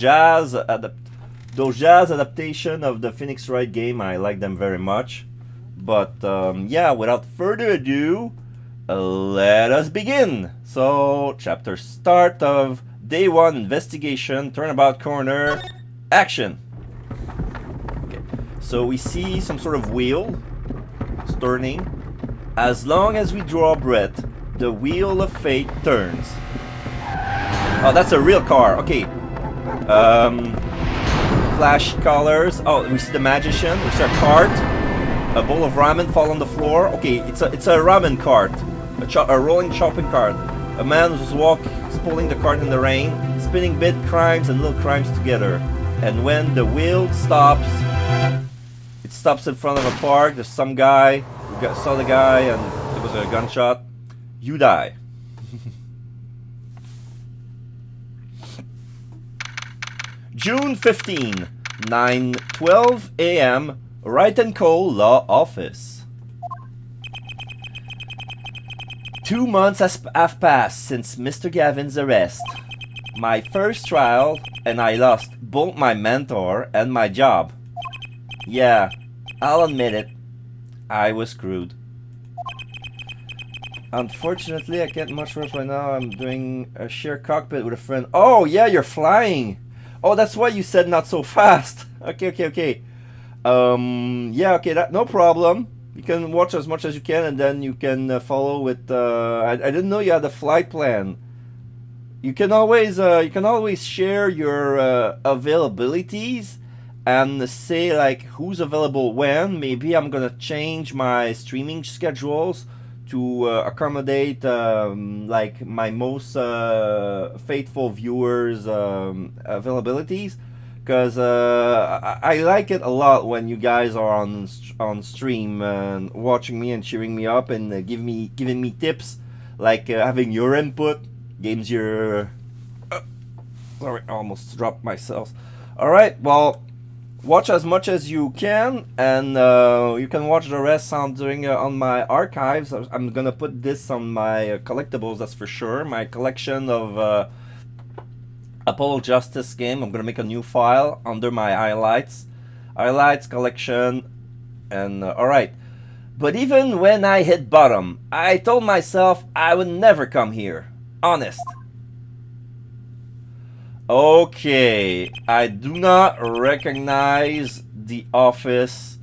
those jazz adaptation of the Phoenix Wright game. I like them very much. But yeah, without further ado, let us begin. So, chapter start of day 1 investigation, turnabout corner, action. Okay. So we see some sort of wheel. It's turning. As long as we draw breath, the wheel of fate turns. Oh, that's a real car. Okay. Flash colors. Oh, we see the magician. We see a cart. A bowl of ramen fall on the floor. Okay, it's a ramen cart. A rolling shopping cart. A man was pulling the cart in the rain, spinning big crimes and little crimes together. And when the wheel stops, it stops in front of a park. There's some guy. Saw the guy and it was a gunshot. You die. June 15, 9:12 a.m. Wright & Co. Law Office. 2 months have passed since Mr. Gavin's arrest. My first trial, and I lost both my mentor and my job. Yeah, I'll admit it. I was screwed. Unfortunately, I can't much work right now. I'm doing a share cockpit with a friend. Oh, yeah, you're flying. Oh, that's why you said not so fast. Okay. Yeah, okay, no problem. You can watch as much as you can, and then you can follow with. I didn't know you had a flight plan. You can always share your availabilities and say like who's available when. Maybe I'm gonna change my streaming schedules to accommodate like my most faithful viewers' availabilities, because I like it a lot when you guys are on stream and watching me and cheering me up and giving me tips, like having your input games your. Sorry, I almost dropped myself. All right, well. Watch as much as you can, and you can watch the rest on my archives. I'm gonna put this on my collectibles, that's for sure. My collection of Apollo Justice game. I'm gonna make a new file under my highlights collection, and alright. But even when I hit bottom, I told myself I would never come here. Honest. Okay, I do not recognize the office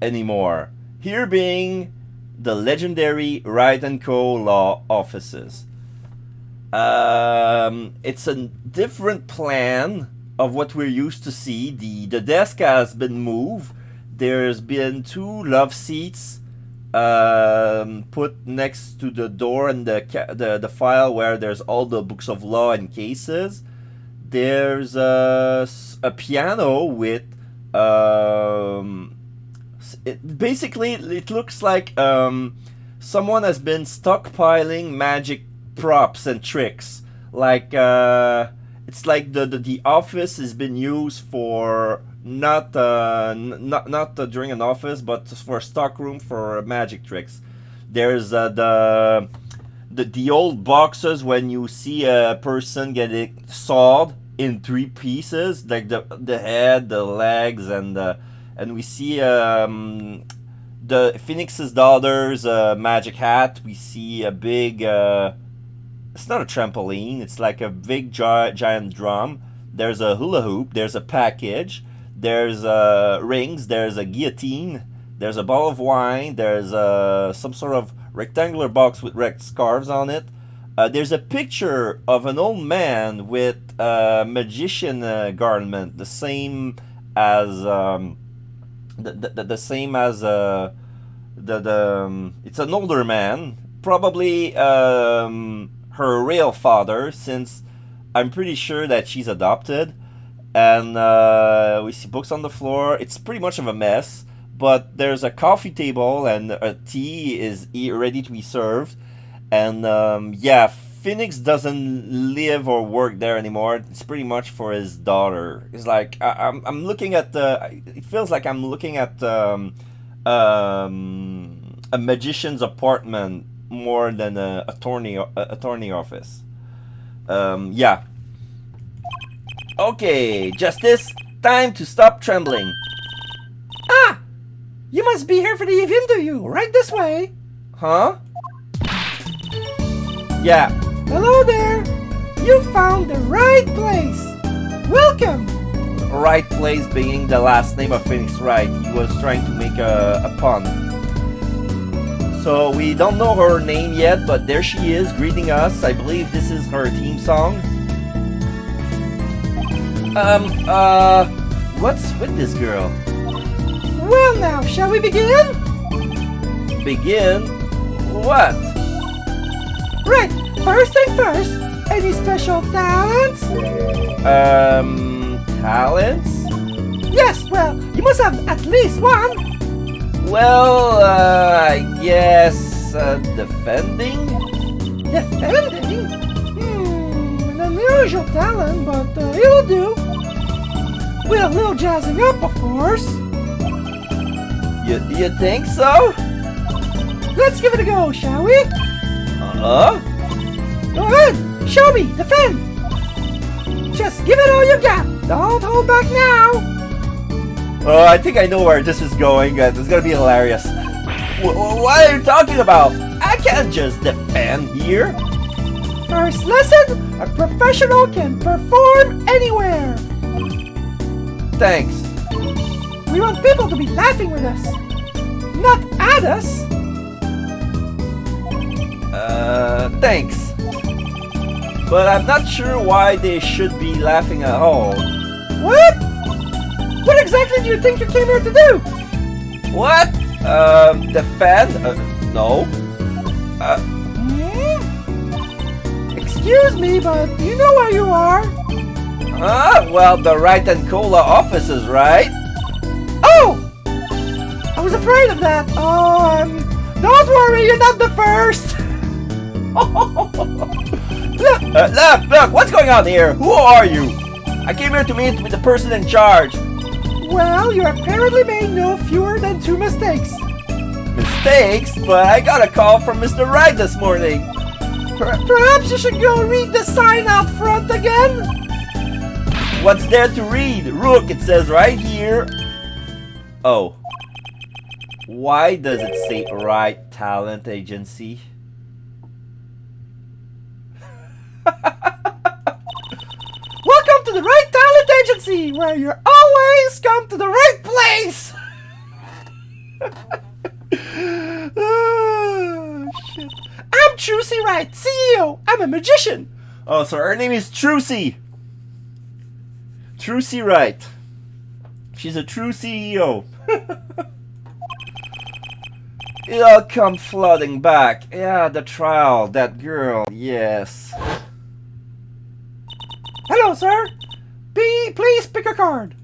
anymore. Here being the legendary Wright & Co. law offices. It's a different plan of what we're used to see. The desk has been moved. There's been 2 love seats put next to the door and the file where there's all the books of law and cases. There's a piano with basically it looks like someone has been stockpiling magic props and tricks, like it's like the office has been used for not during an office, but for a stock room for magic tricks. There's the old boxes when you see a person getting sawed in 3 pieces, like the head, the legs, and we see the Phoenix's daughter's magic hat. We see a big it's not a trampoline, it's like a big giant drum. There's a hula hoop, there's a package, there's rings, there's a guillotine, there's a bottle of wine, there's some sort of rectangular box with red scarves on it. There's a picture of an old man with a magician garment, the same as the same as it's an older man, probably her real father, since I'm pretty sure that she's adopted. And we see books on the floor. It's pretty much of a mess, but there's a coffee table and a tea is ready to be served. And yeah, Phoenix doesn't live or work there anymore. It's pretty much for his daughter. It's like I'm looking at it feels like I'm looking at a magician's apartment more than a attorney office. Yeah. Okay, Justice, time to stop trembling. Ah! You must be here for the interview. Right this way. Huh? Yeah. Hello there. You found the right place. Welcome. Right place being the last name of Phoenix Wright. He was trying to make a pun. So we don't know her name yet, but there she is greeting us. I believe this is her theme song. What's with this girl? Well now, shall we begin? Begin? What? Right, first thing first, any special talents? Talents? Yes, well, you must have at least one. Well, I guess, defending? Defending? An unusual talent, but it'll do. With a little jazzing up, of course. You think so? Let's give it a go, shall we? Uh-huh. Go ahead, show me, defend. Just give it all you got. Don't hold back now. Oh, I think I know where this is going. This is gonna be hilarious. What are you talking about? I can't just defend here. First lesson, a professional can perform anywhere. Thanks. We want people to be laughing with us, not at us. Thanks. But I'm not sure why they should be laughing at all. What? What exactly do you think you came here to do? What? Defend? No. Excuse me, but you know where you are. Well, the Wright and Cola offices, right? Oh! I was afraid of that. Don't worry, you're not the first. Look, what's going on here? Who are you? I came here to meet with the person in charge. Well, you apparently made no fewer than 2 mistakes. Mistakes? But I got a call from Mr. Wright this morning. Perhaps you should go read the sign out front again? What's there to read? Rook, it says right here. Oh. Why does it say Wright Talent Agency? Welcome to the Right Talent Agency, where you always come to the right place. Oh, shit. I'm Trucy Wright, CEO. I'm a magician. Oh, so her name is Trucy. Trucy Wright. She's a true CEO. It all come flooding back. Yeah, the trial, that girl, yes. Hello, sir. Please pick a card.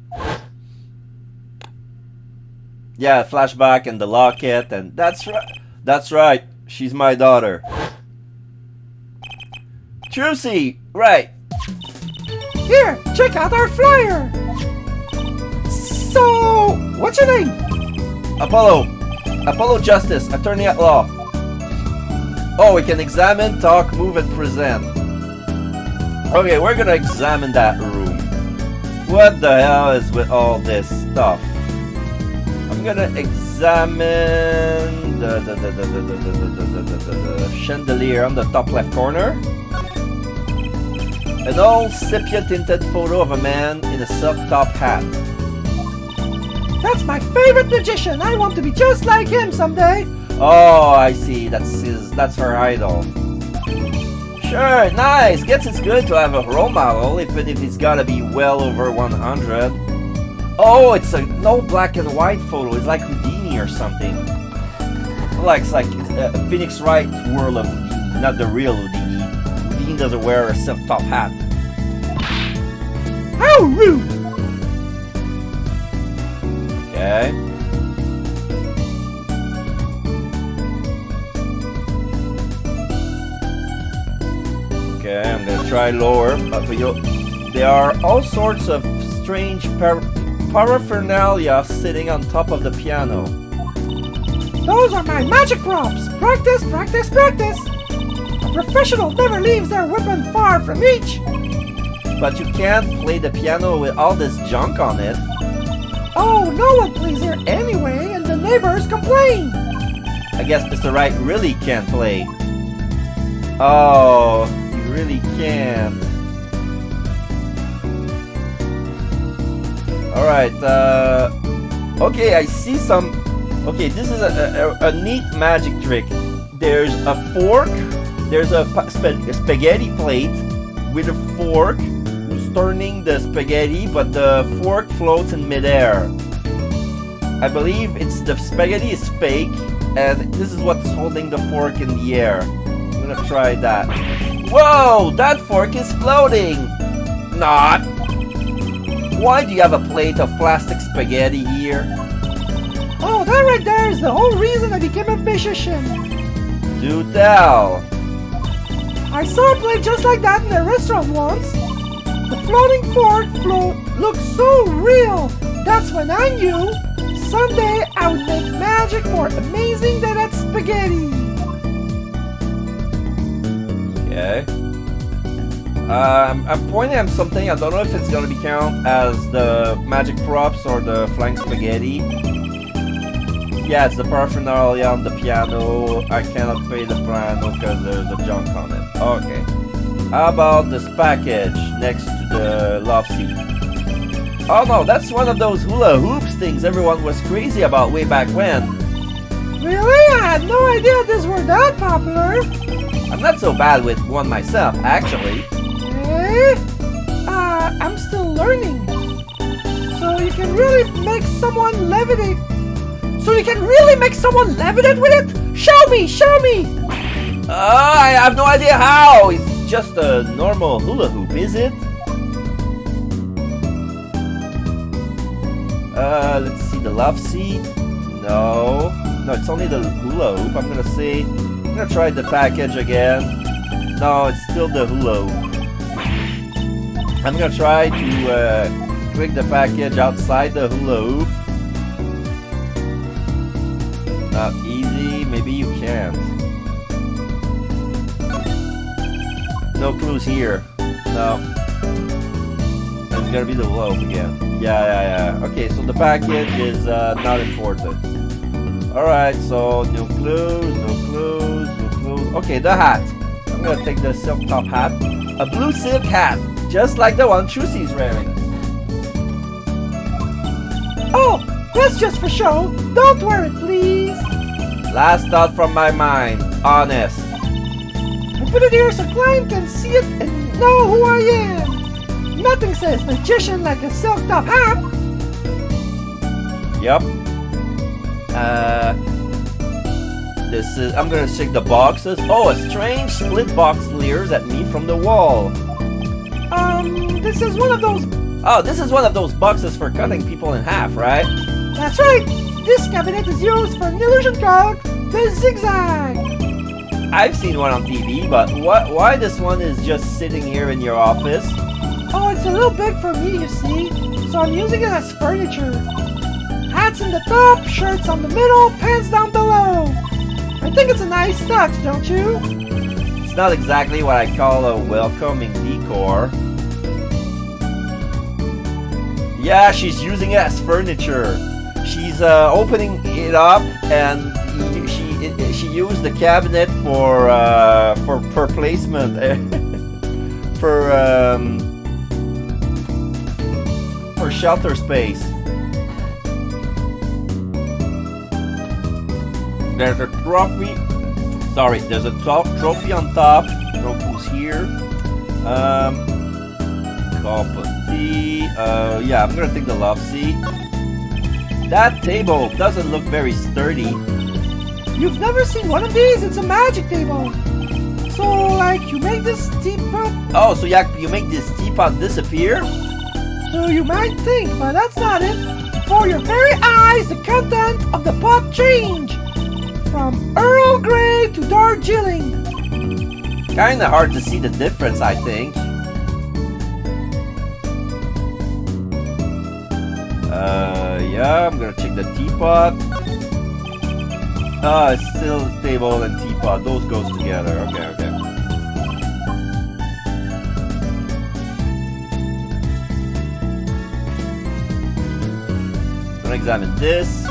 Yeah, flashback and the locket, and that's right. That's right. She's my daughter. Trucy, right. Here, check out our flyer. So, what's your name? Apollo Justice, attorney at law. Oh, we can examine, talk, move, and present. Okay, we're gonna examine that room. What the hell is with all this stuff? I'm gonna examine the chandelier on the top left corner. An old sepia-tinted photo of a man in a silk top hat. That's my favorite magician. I want to be just like him someday. Oh, I see. That's her idol. Sure, nice. Guess it's good to have a role model, even if he's gotta be well over 100. Oh, it's an old black and white photo. It's like Houdini or something. It's like Phoenix Wright world of Houdini, not the real Houdini. Houdini doesn't wear a silk top hat. How rude! Okay. Okay, I'm gonna try lower, but there are all sorts of strange paraphernalia sitting on top of the piano. Those are my magic props. Practice, practice, practice. A professional never leaves their weapon far from reach. but you can't play the piano with all this junk on it. Oh, no one plays here anyway, and the neighbors complain. I guess Mr. Right really can't play. Oh, he really can't. Alright, okay, I see some... Okay, this is a neat magic trick. There's a fork, there's a spaghetti plate with a fork who's turning the spaghetti, but the fork floats in midair. I believe the spaghetti is fake, and this is what's holding the fork in the air. I'm gonna try that. Whoa, that fork is floating! Not! Why do you have a plate of plastic spaghetti here? Oh, that right there is the whole reason I became a musician. Do tell! I saw a plate just like that in a restaurant once. The floating fork looked so real. That's when I knew someday I would make magic more amazing than that spaghetti. Okay. I'm pointing at something. I don't know if it's gonna be count as the magic props or the flying spaghetti. Yeah, it's the paraphernalia on the piano. I cannot play the piano because there's a junk on it. Okay. How about this package next to the love seat? Oh no, that's one of those hula hoops things everyone was crazy about way back when. Really? I had no idea these were that popular. I'm not so bad with one myself, actually. I'm still learning. So you can really make someone levitate. With it? Show me! I have no idea how. It's just a normal hula hoop, is it? Let's see, the love seat. No, it's only the hula hoop. I'm gonna try the package again. No, it's still the hula hoop. I'm gonna try to click the package outside the hula hoop. Not easy, maybe you can't. No clues here. No. It's gonna be the hula hoop again. Yeah. Okay, so the package is not important. Alright, so no clues. Okay, the hat. I'm gonna take the silk top hat. A blue silk hat, just like the one Trucy's wearing. Oh, that's just for show. Don't wear it, please. Last thought from my mind, honest. I put it here so client can see it and know who I am. Nothing says magician like a silk top hat. Yep. I'm gonna check the boxes. Oh, a strange split box leers at me from the wall. This is one of those... Oh, this is one of those boxes for cutting people in half, right? That's right. This cabinet is used for an illusion called the zigzag. I've seen one on TV, but why this one is just sitting here in your office? Oh, it's a little big for me, you see. So I'm using it as furniture. Hats in the top, shirts on the middle, pants down below. I think it's a nice touch, don't you? It's not exactly what I call a welcoming decor. Yeah, she's using it as furniture. She's opening it up, and she used the cabinet for placement, for shelter space. There's a trophy. Sorry, there's a trophy on top. No clues here. Cup of tea. Yeah, I'm gonna take the love seat. That table doesn't look very sturdy. You've never seen one of these? It's a magic table. So, like, you make this teapot... Oh, so you make this teapot disappear? So you might think, but that's not it. Before your very eyes, the content of the pot change. From Earl Grey to Darjeeling. Kinda hard to see the difference, I think. Yeah, I'm gonna check the teapot. It's still table and teapot. Those goes together. Okay. examine this.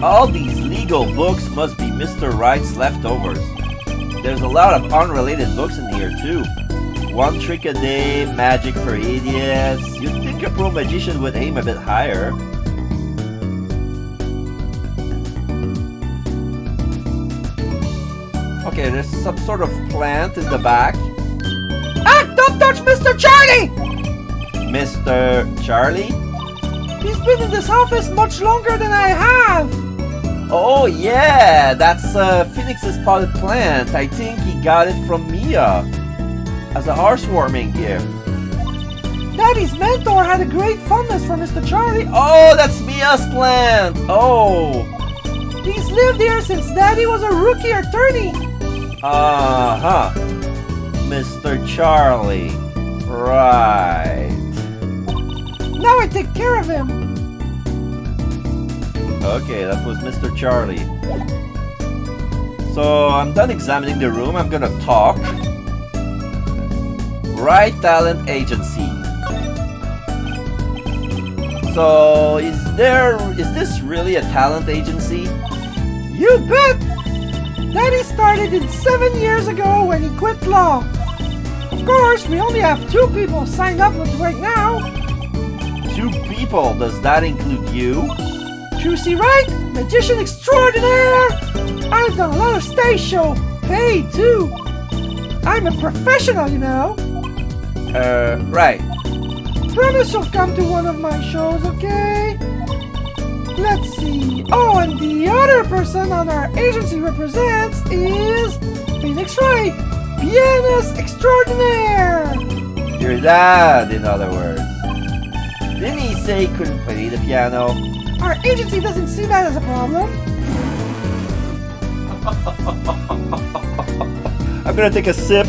All these legal books must be Mr. Wright's leftovers. There's a lot of unrelated books in here too. One Trick a Day, Magic for Idiots. You'd think a pro magician would aim a bit higher. Okay, there's some sort of plant in the back. Ah! Don't touch Mr. Charlie! Mr. Charlie? He's been in this office much longer than I have! Oh yeah, that's Phoenix's potted plant. I think he got it from Mia as a housewarming gift. Daddy's mentor had a great fondness for Mr. Charlie. Oh, that's Mia's plant! Oh! He's lived here since Daddy was a rookie attorney. Uh-huh. Mr. Charlie. Right. Now I take care of him. Okay, that was Mr. Charlie. So I'm done examining the room. I'm gonna talk. Right Talent Agency. So is this really a talent agency? You bet! Daddy started it 7 years ago when he quit law. Of course, we only have 2 people signed up right now. 2 people? Does that include you? Juicy Wright, magician extraordinaire! I've done a lot of stage show, paid too. I'm a professional, you know. Right. Promise you'll come to one of my shows, okay? Let's see. Oh, and the other person on our agency represents is Phoenix Wright, pianist extraordinaire. Your dad, in other words. Didn't he say he couldn't play the piano? Our agency doesn't see that as a problem. I'm gonna take a sip.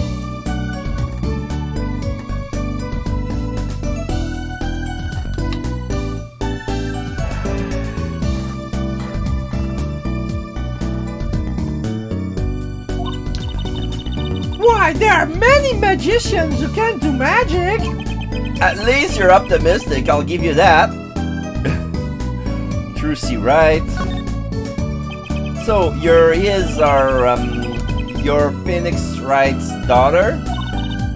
Why, there are many magicians who can do magic. At least you're optimistic, I'll give you that. Trucy Wright. So your Phoenix Wright's daughter?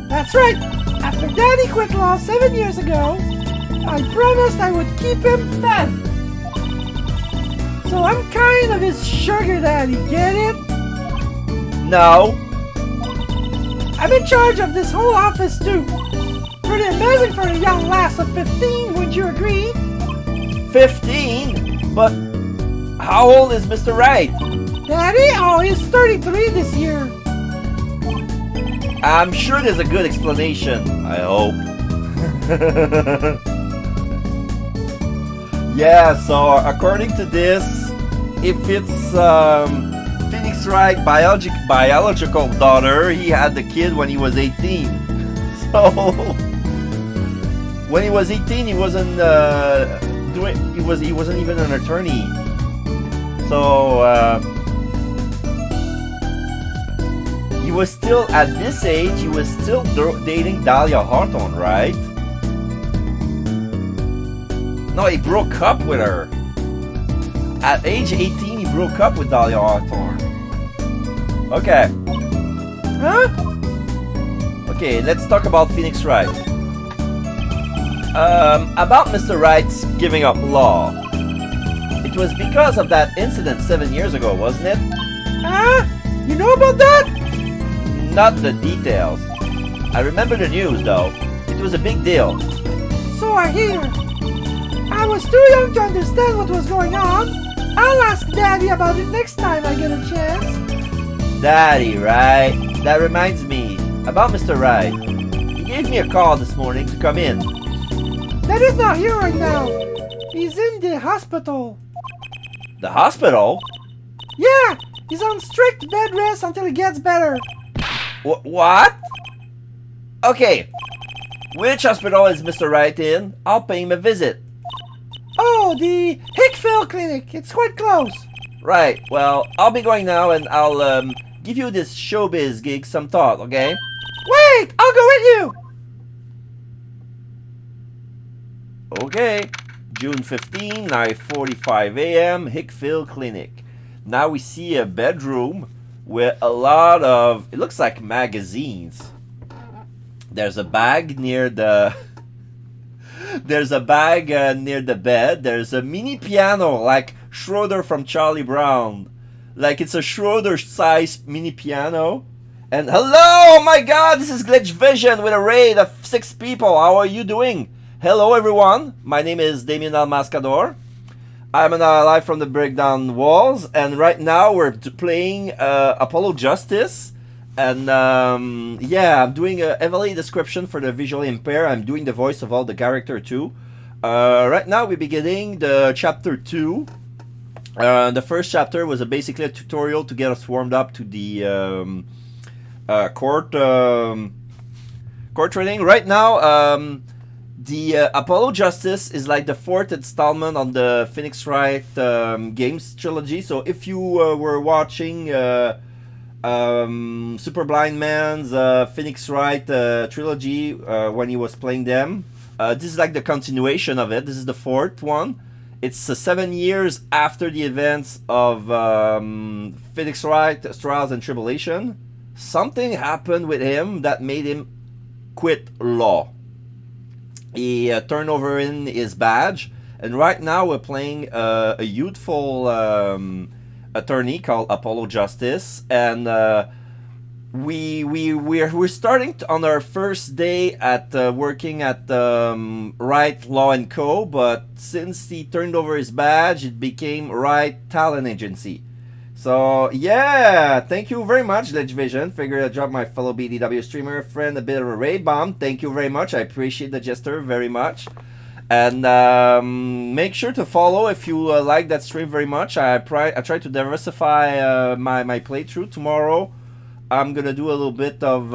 That's right. After Daddy quit law 7 years ago, I promised I would keep him fed. So I'm kind of his sugar daddy, get it? No. I'm in charge of this whole office too. Pretty amazing for a young lass of 15, wouldn't you agree? 15? But how old is Mr. Wright? Daddy? Oh, he's 33 this year. I'm sure there's a good explanation, I hope. Yeah, so according to this, if it's Phoenix Wright biological daughter, he had the kid when he was 18. So when he was 18, he wasn't he wasn't even an attorney. So he was still at this age. He was still dating Dahlia Hawthorne, right? No, he broke up with her. At age 18, he broke up with Dahlia Hawthorne. Okay. Huh? Okay, let's talk about Phoenix Wright. About Mr. Wright's giving up law. It was because of that incident 7 years ago, wasn't it? Huh? You know about that? Not the details. I remember the news, though. It was a big deal. So I hear. I was too young to understand what was going on. I'll ask Daddy about it next time I get a chance. Daddy, right? That reminds me. About Mr. Wright. He gave me a call this morning to come in. Daddy's not here right now. He's in the hospital. The hospital? Yeah, he's on strict bed rest until he gets better. What? Okay. Which hospital is Mr. Wright in? I'll pay him a visit. Oh, the Hickville Clinic. It's quite close. Right. Well, I'll be going now and I'll give you this showbiz gig some thought, okay? Wait! I'll go with you! Okay. June 15, 9:45 a.m., Hickville Clinic. Now we see a bedroom with a lot of, it looks like magazines. There's a bag near the there's a bag near the bed. There's a mini piano like Schroeder from Charlie Brown. Like it's a Schroeder-sized mini piano. And hello, oh my god, this is Glitch Vision with a raid of 6 people. How are you doing? Hello everyone, my name is Damien Almascador. I'm live from the Breakdown Walls, and right now we're playing Apollo Justice. And yeah, I'm doing a heavily description for the visually impaired. I'm doing the voice of all the character too. Right now we're beginning the chapter 2. The first chapter was basically a tutorial to get us warmed up to the court training. Right now, the Apollo Justice is like the 4th installment on the Phoenix Wright games trilogy. So if you were watching Super Blind Man's Phoenix Wright trilogy when he was playing them, this is like the continuation of it. This is the 4th one. It's 7 years after the events of Phoenix Wright Trials and Tribulation. Something happened with him that made him quit law. He turned over in his badge, and right now we're playing a youthful attorney called Apollo Justice, and we're starting on our first day at working at Wright Law and Co. But since he turned over his badge, it became Wright Talent Agency. So yeah, thank you very much, Glitch Vision. Figured I'd drop my fellow BDW streamer friend a bit of a raid bomb. Thank you very much. I appreciate the gesture very much. And make sure to follow if you like that stream very much. I try to diversify my playthrough. Tomorrow I'm gonna do a little bit of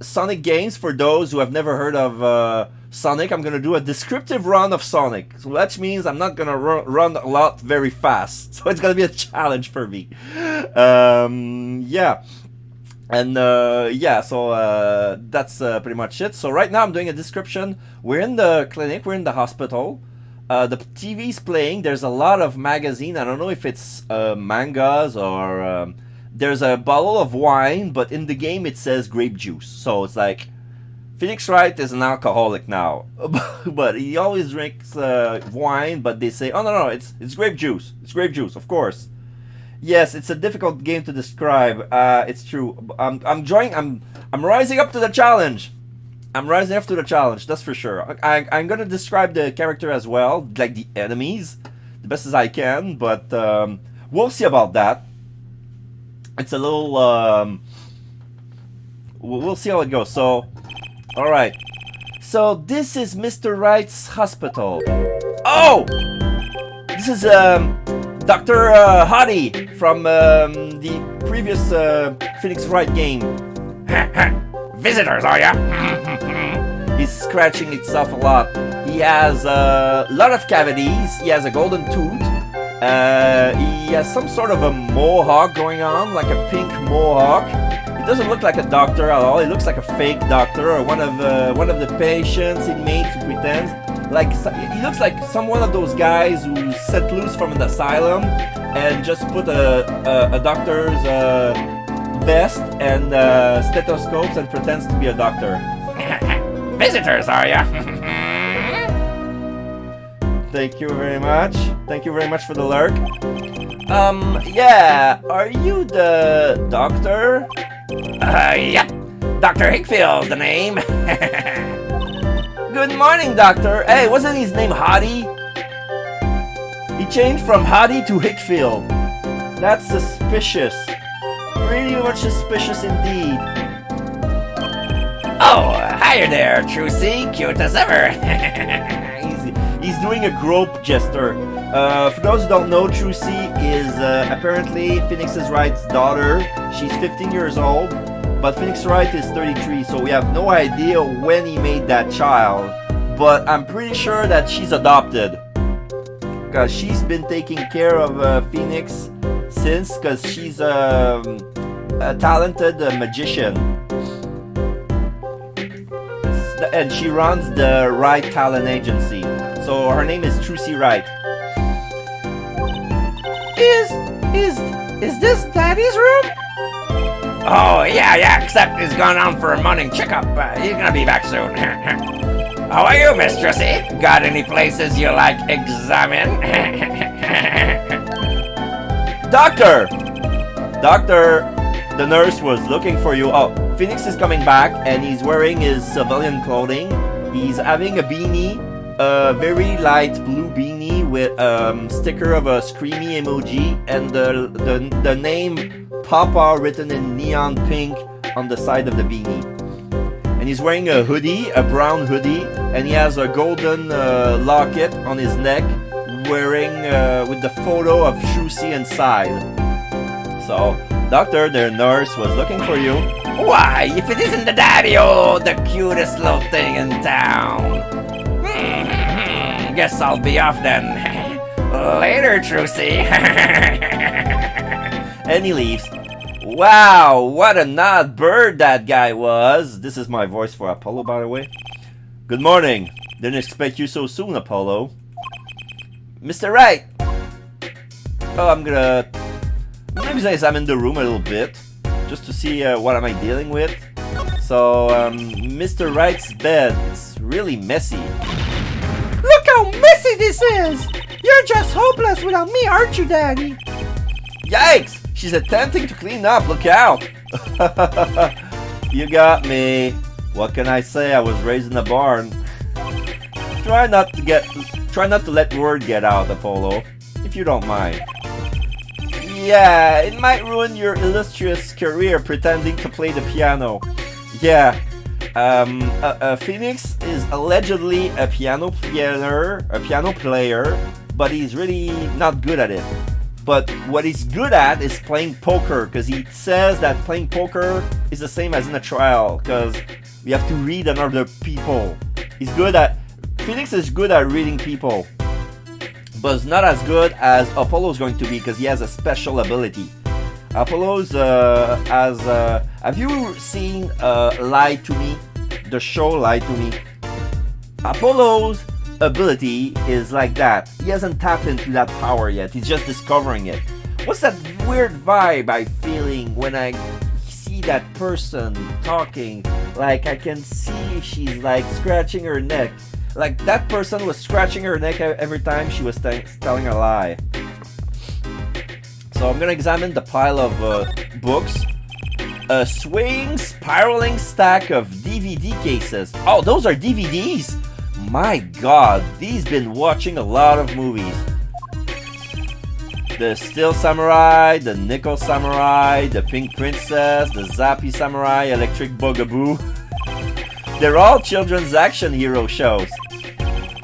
Sonic games for those who have never heard of Sonic. I'm gonna do a descriptive run of Sonic, so that means I'm not gonna run a lot very fast. So it's gonna be a challenge for me. Yeah, and yeah, so that's pretty much it. So right now I'm doing a description. We're in the clinic. We're in the hospital. The TV's playing. There's a lot of magazine. I don't know if it's mangas or. There's a bottle of wine, but in the game it says grape juice. So it's like Phoenix Wright is an alcoholic now, but he always drinks wine. But they say, oh no, it's grape juice. It's grape juice, of course. Yes, it's a difficult game to describe. It's true. I'm rising up to the challenge. I'm rising up to the challenge. That's for sure. I'm gonna describe the character as well, like the enemies, the best as I can. But we'll see about that. It's a little. We'll see how it goes. So. Alright, so this is Mr. Wright's hospital. Oh! This is Dr. Hottie from the previous Phoenix Wright game. Visitors, are ya? He's scratching himself a lot. He has a lot of cavities. He has a golden tooth. He has some sort of a mohawk going on, like a pink mohawk. He doesn't look like a doctor at all. He looks like a fake doctor or one of the patients, inmates who pretends. Like he looks like one of those guys who set loose from an asylum and just put a doctor's vest and stethoscopes and pretends to be a doctor. Visitors, are ya? Thank you very much. Thank you very much for the lurk. Yeah, are you the doctor? Yep. Dr. Hickfield's the name. Good morning, Doctor. Hey, wasn't his name Hottie? He changed from Hottie to Hickfield. That's suspicious. Pretty much suspicious indeed. Oh, hiya there, Trucy. Cute as ever. He's doing a grope gesture. For those who don't know, Trucy is apparently Phoenix Wright's daughter. She's 15 years old, but Phoenix Wright is 33, so we have no idea when he made that child. But I'm pretty sure that she's adopted, because she's been taking care of Phoenix since, because she's a talented magician. And she runs the Wright Talent Agency. So So her name is Trucy Wright. Is this Daddy's room? Oh, yeah, except he's gone on for a morning checkup. He's gonna be back soon. How are you, Miss Trissy? Got any places you like examine? Doctor! Doctor, the nurse was looking for you. Oh, Phoenix is coming back and he's wearing his civilian clothing. He's having a beanie, a very light blue beanie with sticker of a screamy emoji and the name Papa written in neon pink on the side of the beanie. And he's wearing a hoodie, a brown hoodie, and he has a golden locket on his neck, wearing with the photo of Trucy inside. So, doctor, the nurse was looking for you. Why, if it isn't the daddy, oh, the cutest little thing in town. Guess I'll be off then. Later, Trucy. And he leaves. Wow, what an odd bird that guy was. This is my voice for Apollo, by the way. Good morning. Didn't expect you so soon, Apollo. Mr. Wright. Oh, I'm gonna examine the room a little bit, just to see what am I dealing with. So, Mr. Wright's bed, it's really messy. Look how messy this is! You're just hopeless without me, aren't you, Daddy? Yikes! She's attempting to clean up, look out! You got me. What can I say? I was raised in a barn. Try not to let word get out, Apollo, if you don't mind. Yeah, it might ruin your illustrious career pretending to play the piano. Yeah, Phoenix is allegedly a piano player, but he's really not good at it. But what he's good at is playing poker, because he says that playing poker is the same as in a trial, because we have to read another people. Phoenix is good at reading people, but it's not as good as Apollo's going to be, because he has a special ability. Apollo's have you seen Lie to Me? The show Lie to Me? Apollo's ability is like that. He hasn't tapped into that power yet. He's just discovering it. What's that weird vibe I'm feeling when I see that person talking? Like I can see she's like scratching her neck. Like that person was scratching her neck every time she was telling a lie. So I'm gonna examine the pile of books. A swaying, spiraling stack of DVD cases. Oh, those are DVDs? My god, these been watching a lot of movies. The Steel Samurai, the Nickel Samurai, the Pink Princess, the Zappy Samurai, Electric Bugaboo. They're all children's action hero shows.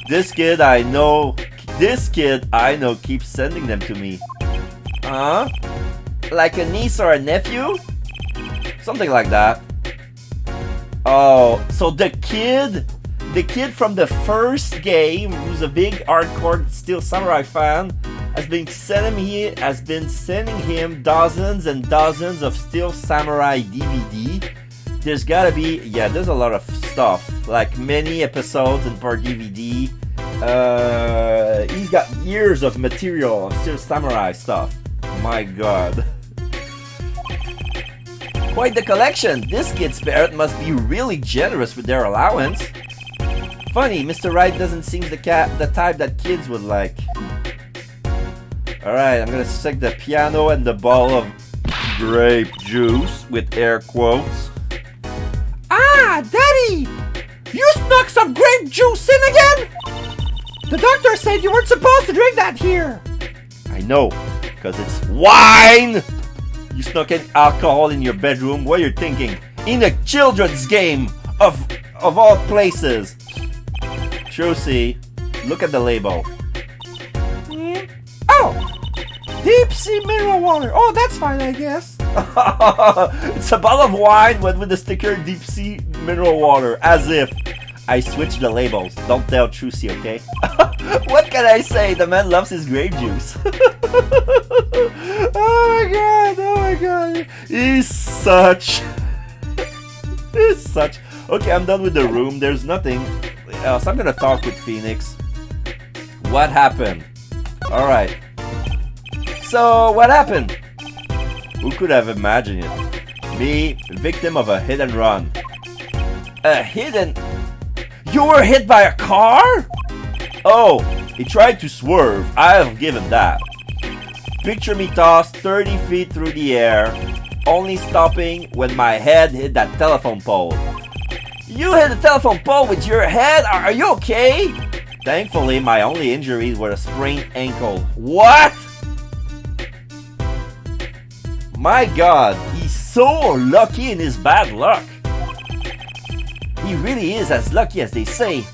This kid I know keeps sending them to me. Huh? Like a niece or a nephew? Something like that. Oh, so the kid from the first game, who's a big hardcore Steel Samurai fan, has been sending him dozens and dozens of Steel Samurai DVD. There's gotta be, yeah, there's a lot of stuff, like many episodes and per DVD. He's got years of material of Steel Samurai stuff. My god. Quite the collection. This kid's parent must be really generous with their allowance. Funny, Mr. Wright doesn't seem the type that kids would like. Alright, I'm gonna stick the piano and the ball of grape juice with air quotes. Ah, Daddy! You snuck some grape juice in again? The doctor said you weren't supposed to drink that here. I know, because it's wine! You snuck in alcohol in your bedroom. What you're thinking? In a children's game of all places. Trucy, look at the label. Oh! Deep sea mineral water. Oh, that's fine, I guess. It's a bottle of wine with the sticker deep sea mineral water. As if I switched the labels. Don't tell Trucy, okay? What can I say? The man loves his grape juice. Oh my god. He's such. Okay, I'm done with the room. There's nothing else. I'm gonna talk with Phoenix. What happened? Alright. So, what happened? Who could have imagined it? Me, victim of a hit and run. A hit and... You were hit by a car? Oh, he tried to swerve. I'll give him that. Picture me tossed 30 feet through the air, only stopping when my head hit that telephone pole. You hit the telephone pole with your head? Are you okay? Thankfully, my only injuries were a sprained ankle. What? My God, he's so lucky in his bad luck. He really is as lucky as they say.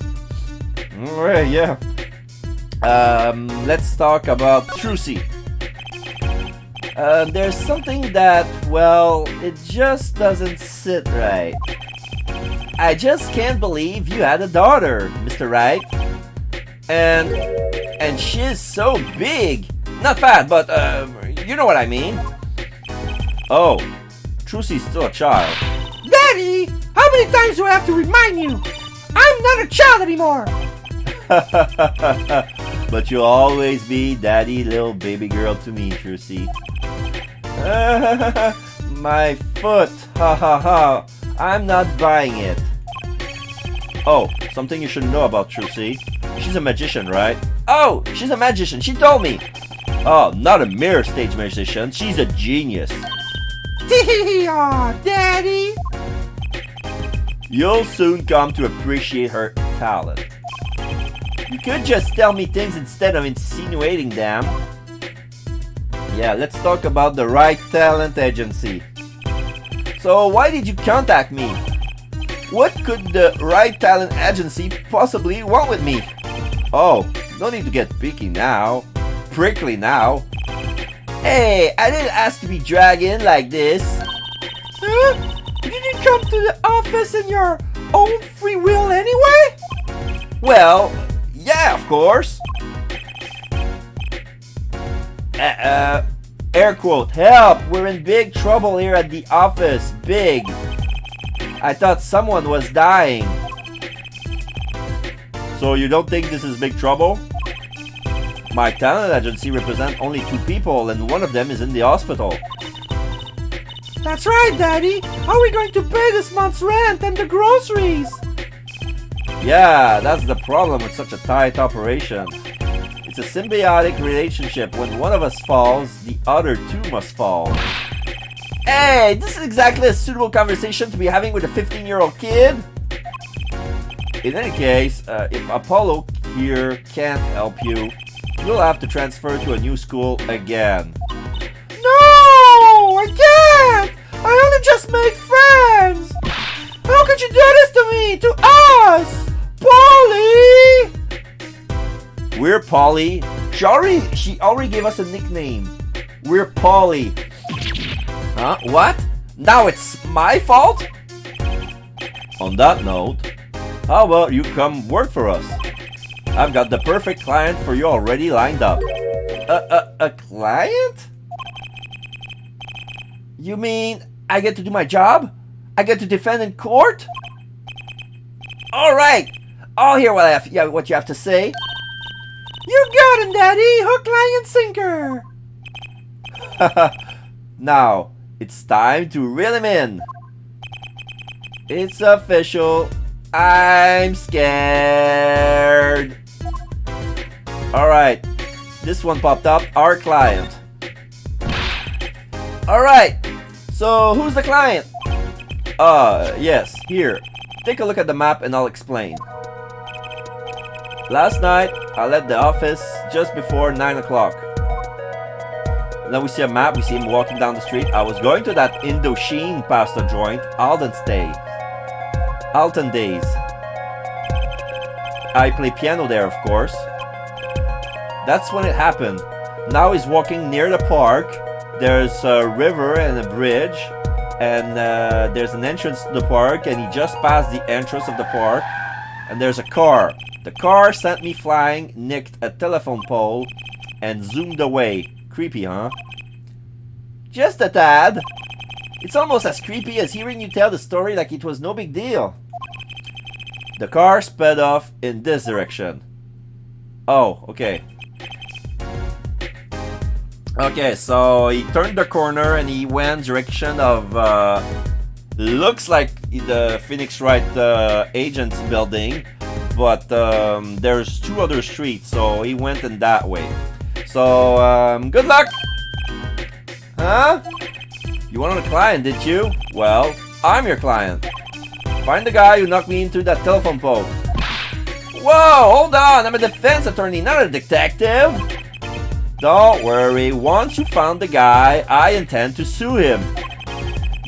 Alright, yeah. Let's talk about Trucy. There's something that, well, it just doesn't sit right. I just can't believe you had a daughter, Mr. Wright. And she's so big. Not fat, but, you know what I mean. Oh, Trucy's still a child. Daddy, how many times do I have to remind you? I'm not a child anymore. But you'll always be daddy little baby girl to me, Trucy. My foot, ha ha ha. I'm not buying it. Oh, something you should know about Trucy. She's a magician, right? Oh, she's a magician, she told me. Oh, not a mere stage magician, she's a genius. Aw, Daddy. You'll soon come to appreciate her talent. You could just tell me things instead of insinuating them. Yeah, let's talk about the Right Talent Agency. So why did you contact me? What could the Right Talent Agency possibly want with me? Oh, no need to get picky now. Prickly now. Hey, I didn't ask to be dragged in like this. Huh? Did you come to the office in your own free will anyway? Well, yeah, of course. Air quote, help, we're in big trouble here at the office, big. I thought someone was dying. So you don't think this is big trouble? My talent agency represents only 2 people and one of them is in the hospital. That's right, Daddy. How are we going to pay this month's rent and the groceries? Yeah, that's the problem with such a tight operation. It's a symbiotic relationship. When one of us falls, the other 2 must fall. Hey, this is exactly a suitable conversation to be having with a 15-year-old kid. In any case, if Apollo here can't help you, you'll have to transfer to a new school again. No, I can't. I only just made friends. How could you do this to me, to us? Polly! We're Polly. She already gave us a nickname. We're Polly. Huh? What? Now it's my fault? On that note, how about you come work for us? I've got the perfect client for you already lined up. A client? You mean I get to do my job? I get to defend in court? Alright, I'll hear what you have to say. You got him, Daddy! Hook, line, and sinker! Now, it's time to reel him in. It's official. I'm scared. Alright, this one popped up. Our client. Alright, so who's the client? Yes, here. Take a look at the map and I'll explain. Last night, I left the office just before 9 o'clock. Now we see a map, we see him walking down the street. I was going to that Indochine pasta joint, Alton Days. I play piano there, of course. That's when it happened. Now he's walking near the park. There's a river and a bridge. And there's an entrance to the park, and he just passed the entrance of the park. And there's a car. The car sent me flying, nicked a telephone pole, and zoomed away. Creepy, huh? Just a tad. It's almost as creepy as hearing you tell the story like it was no big deal. The car sped off in this direction. Oh, okay. Okay, so he turned the corner and he went direction of looks like the Phoenix Wright agent's building, but there's 2 other streets, so he went in that way. So good luck. Huh? You wanted a client, did you? Well, I'm your client. Find the guy who knocked me into that telephone pole. Whoa, hold on, I'm a defense attorney, not a detective. Don't worry, once you found the guy, I intend to sue him.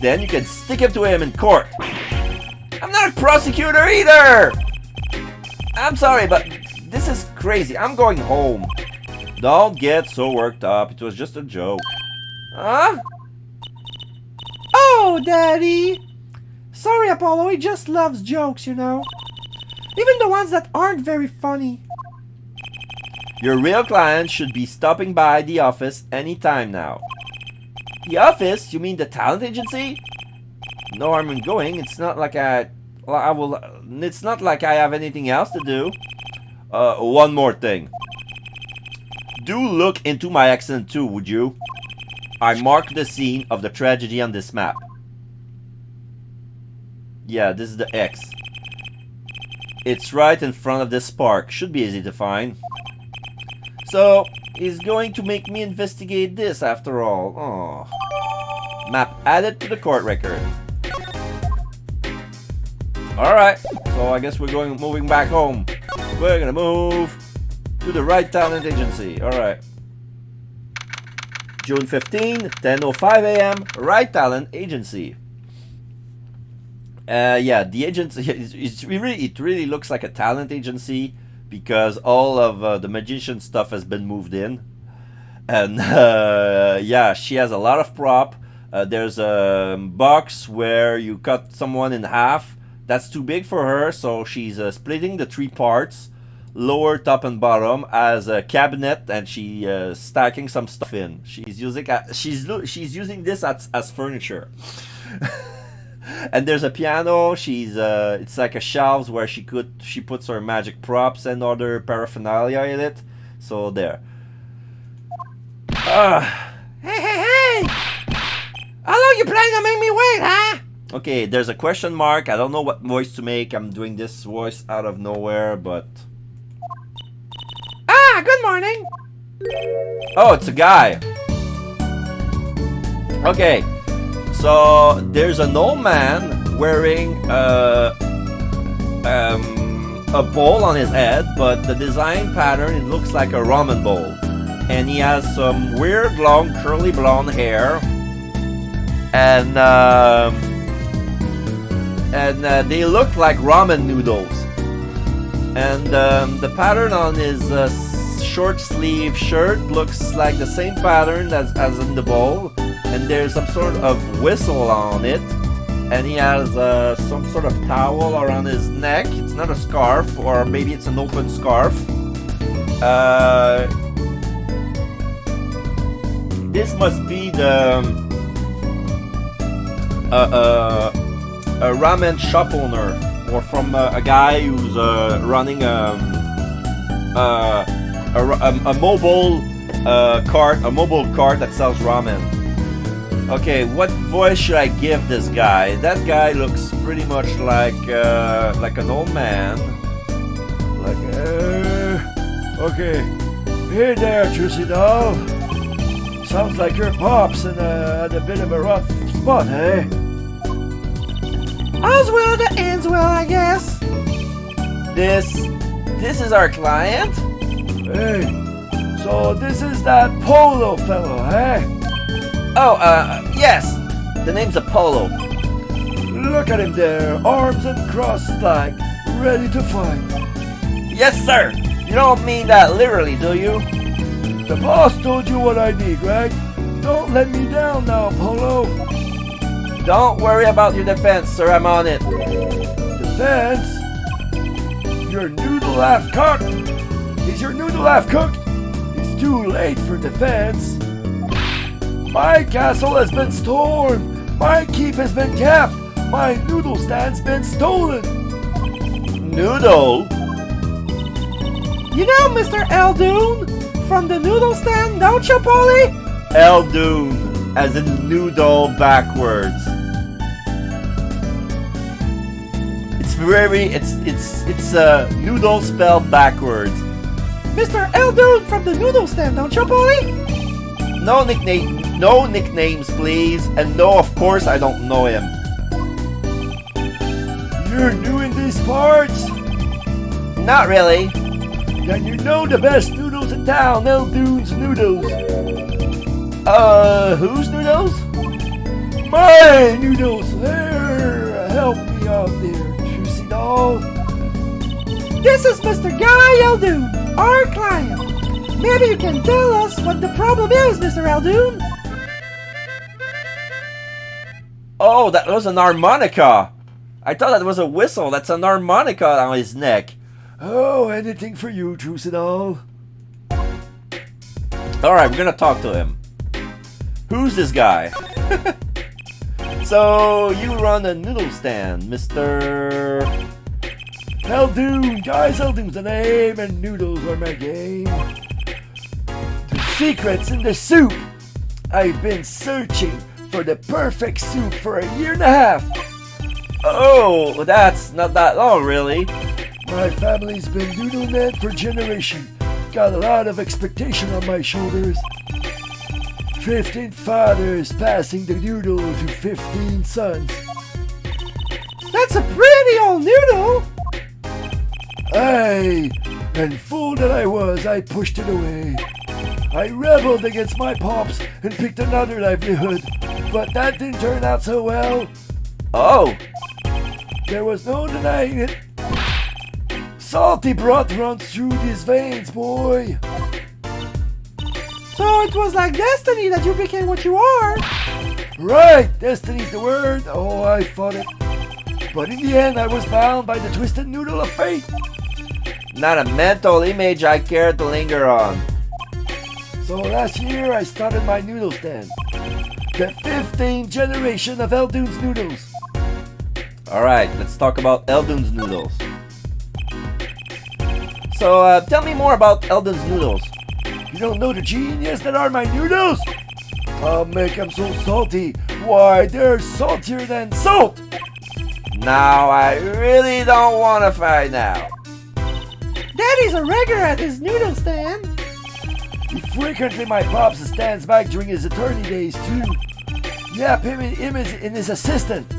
Then you can stick it to him in court. I'm not a prosecutor either! I'm sorry, but this is crazy. I'm going home. Don't get so worked up. It was just a joke. Huh? Oh, Daddy! Sorry, Apollo, he just loves jokes, you know. Even the ones that aren't very funny. Your real client should be stopping by the office anytime now. The office? You mean the talent agency? No harm in going. It's not like it's not like I have anything else to do. One more thing. Do look into my accident too, would you? I marked the scene of the tragedy on this map. Yeah, this is the X. It's right in front of this park. Should be easy to find. So, he's going to make me investigate this after all. Oh. Map added to the court record. Alright, so I guess we're moving back home. We're gonna move to the Right Talent Agency. Alright. June 15, 10:05 a.m. Right Talent Agency. Yeah, the agency, it really looks like a talent agency because all of the magician stuff has been moved in. And yeah, she has a lot of prop. There's a box where you cut someone in half. That's too big for her, so she's splitting the 3 parts, lower, top, and bottom, as a cabinet, and she's stacking some stuff in. She's using this as furniture. And there's a piano. It's like a shelves where she puts her magic props and other paraphernalia in it. So there. Hey! How long you planning on making me wait, huh? Okay, there's a question mark. I don't know what voice to make. I'm doing this voice out of nowhere, but... Ah, good morning. Oh, it's a guy. Okay, so there's an old man wearing a bowl on his head, but the design pattern, it looks like a ramen bowl. And he has some weird long curly blonde hair. And they look like ramen noodles. And the pattern on his short sleeve shirt looks like the same pattern as in the bowl. And there's some sort of whistle on it. And he has some sort of towel around his neck. It's not a scarf, or maybe it's an open scarf. This must be the a ramen shop owner, or from a guy who's running a mobile cart that sells ramen. Okay, what voice should I give this guy? That guy looks pretty much like an old man. Okay, hey there, Juicy Doll. Sounds like your pop's in a bit of a rough spot, eh? All's well that ends well, I guess. This is our client? Hey, so this is that Polo fellow, eh? Oh, yes. The name's Apollo. Look at him there, arms and cross-legged, ready to fight. Yes, sir. You don't mean that literally, do you? The boss told you what I need, right? Don't let me down now, Polo. Don't worry about your defense, sir. I'm on it. Defense? Your noodle half cooked? Is your noodle half cooked? It's too late for defense. My castle has been stormed. My keep has been capped. My noodle stand's been stolen. Noodle? You know Mr. Eldoon from the noodle stand, don't you, Polly? Eldoon, as in noodle backwards. It's noodle spelled backwards. Mr. Eldoon from the noodle stand, don't you, Polly? No nicknames, please, and no, of course, I don't know him. You're new in these parts? Not really. Then you know the best noodles in town, Eldoon's Noodles. Whose noodles? My noodles! There! Help me out there, Juicy Doll. This is Mr. Guy Eldoon, our client. Maybe you can tell us what the problem is, Mr. Eldoon. Oh, that was an harmonica. I thought that was a whistle. That's an harmonica on his neck. Oh, anything for you, Juicy Doll. Alright, we're gonna talk to him. Who's this guy? So, you run a noodle stand, Mr. Eldoon, guys, Eldoon's the name, and noodles are my game. The secret's in the soup. I've been searching for the perfect soup for 1.5 years. Oh, that's not that long, really. My family's been noodle men for generations. Got a lot of expectation on my shoulders. 15 fathers passing the noodle to 15 sons. That's a pretty old noodle. Aye, and fool that I was, I pushed it away. I rebelled against my pops and picked another livelihood, but that didn't turn out so well. Oh, There was no denying it. Salty broth runs through these veins, boy. So it was like destiny that you became what you are. Right, destiny's the word. Oh, I fought it. But in the end, I was bound by the twisted noodle of fate. not a mental image I care to linger on. So last year, I started my noodle stand. The 15th generation of Eldoon's Noodles. Alright, let's talk about Eldoon's Noodles. So, tell me more about Eldoon's Noodles. You don't know the genius that are my noodles? I'll make them so salty. Why, they're saltier than salt. Now, I really don't want to find out. Daddy's a regular at his noodle stand. Frequently, my pops stands back during his attorney days, too. Yep, him and his assistant.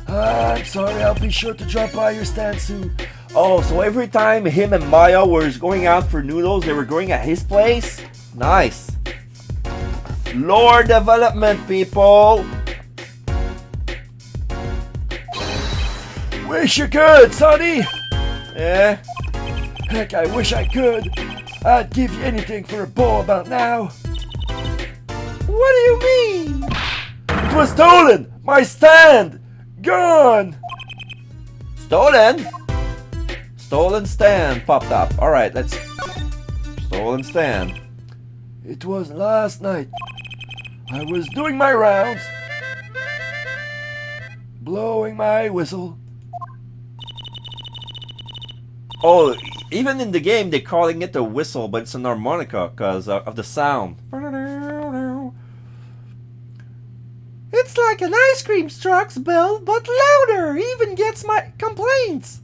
I'm sorry, I'll be sure to drop by your stand soon. Oh, so every time him and Maya were going out for noodles, they were going at his place? Nice. Lore development, people. Wish you could, sonny. Eh? Heck, I wish I could. I'd give you anything for a bowl about now. What do you mean? It was stolen! My stand! Gone! Stolen? Stolen stand popped up. Alright, let's... Stolen stand. It was last night. I was doing my rounds, blowing my whistle. Oh, even in the game they're calling it a whistle, but it's an harmonica because of the sound. It's like an ice cream truck's bell, but louder. Even gets my complaints.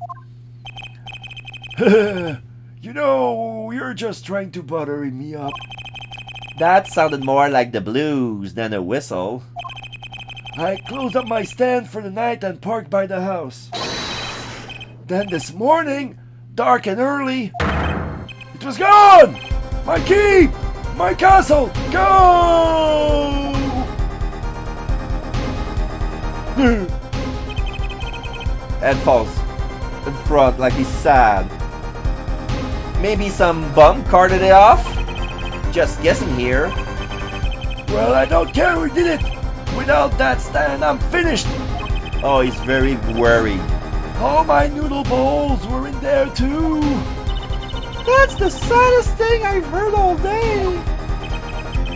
You know, you're just trying to butter me up. That sounded more like the blues than a whistle. I closed up my stand for the night and parked by the house. Then this morning, dark and early, it was gone! My key! My castle! Go! Ed falls in front like he's sad. Maybe some bum carted it off? Just guessing here. Well, I don't care who did it. Without that stand, I'm finished. Oh, he's very worried. All my noodle bowls were in there too. That's the saddest thing I've heard all day.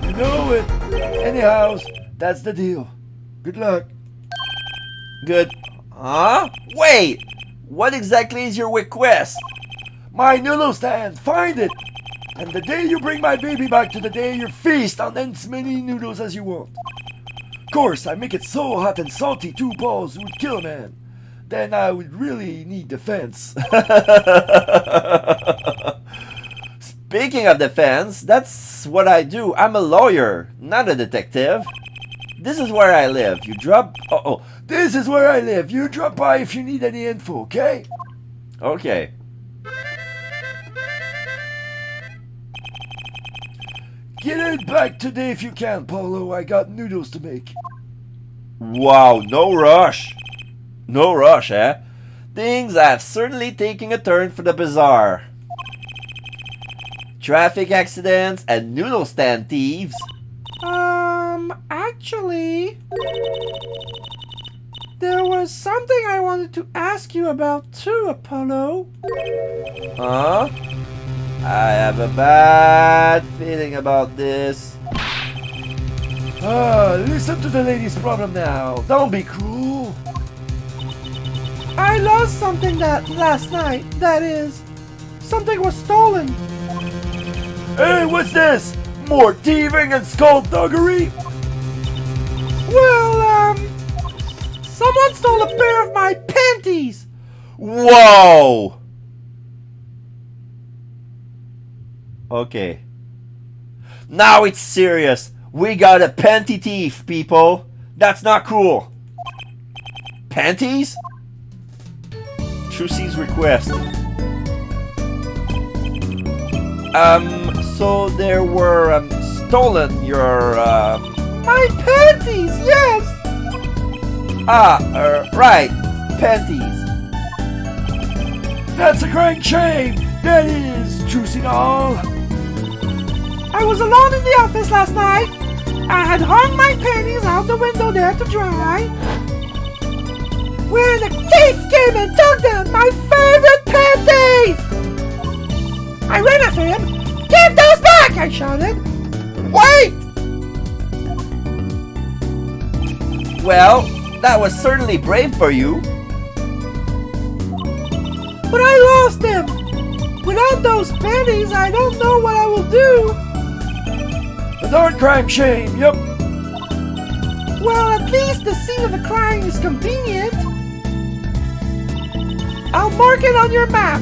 You know it. Anyhow, that's the deal. Good luck. Good. Huh? Wait! What exactly is your request? My noodle stand! Find it! And the day you bring my baby back to the day you feast on as many noodles as you want. Of course, I make it so hot and salty 2 balls would kill a man. Then I would really need defense. Speaking of defense, that's what I do. I'm a lawyer, not a detective. This is where I live. You drop... Oh. This is where I live. You drop by if you need any info, okay? Okay. Get it back today if you can, Paulo. I got noodles to make. Wow, no rush. No rush, eh? Things have certainly taken a turn for the bizarre. Traffic accidents and noodle stand thieves. Actually, there was something I wanted to ask you about too, Apollo. Huh? I have a bad feeling about this. Listen to the lady's problem now. Don't be cruel. I lost something last night. That is, something was stolen. Hey, what's this? More thieving and skullduggery? Well, someone stole a pair of my panties. Whoa! Okay. Now it's serious. We got a panty thief, people. That's not cool. Panties? Trucy's request. So there were, stolen your, My panties, yes! Right. Panties. That's a great shame. That is, Trucy doll. I was alone in the office last night. I had hung my panties out the window there to dry. When a thief came and took them, my favorite panties! I ran after him. Give those back! I shouted. Wait! Well, that was certainly brave for you. But I lost them. Without those panties, I don't know what I will do. Another crime shame, yep. Well, at least the scene of the crime is convenient. I'll mark it on your map.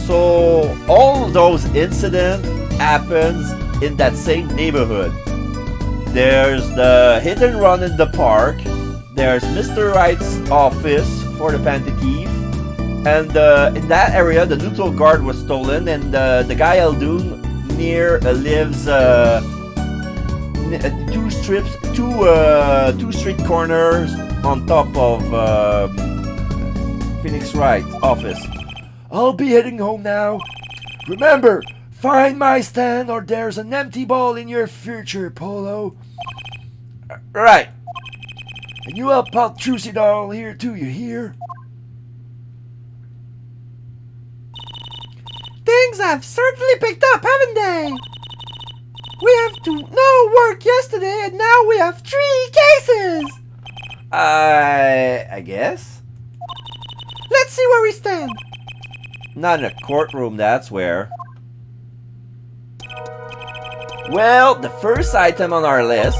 So all those incidents happens in that same neighborhood. There's the hit and run in the park. There's Mr. Wright's office for the panty thief. And in that area, the neutral guard was stolen, and the guy Eldoon near lives two street corners on top of Phoenix Wright's office. I'll be heading home now. Remember, find my stand or there's an empty ball in your future, Polo. Right. And you help out Trucy doll here too, you hear? Things have certainly picked up, haven't they? We have no work yesterday, and now we have 3 cases. I guess. Let's see where we stand. Not in a courtroom, that's where. Well, the first item on our list,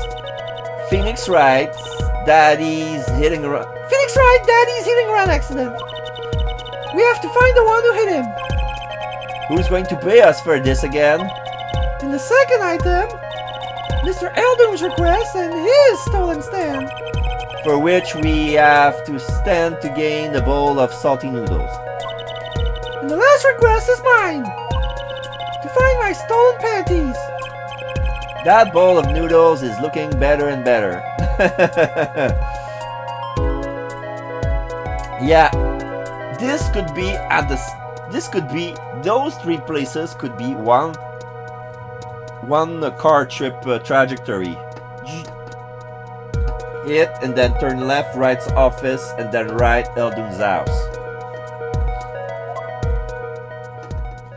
Phoenix Wright's Daddy's hit and run. Phoenix Wright, Daddy's hit and run accident. We have to find the one who hit him. Who's going to pay us for this again? In the second item, Mr. Eldoom's request and his stolen stand. For which we have to stand to gain a bowl of salty noodles. And the last request is mine. To find my stolen panties. That bowl of noodles is looking better and better. Yeah, this could be those 3 places could be one car trip trajectory. Hit and then turn left, Wright's office, and then right, Eldoon's house.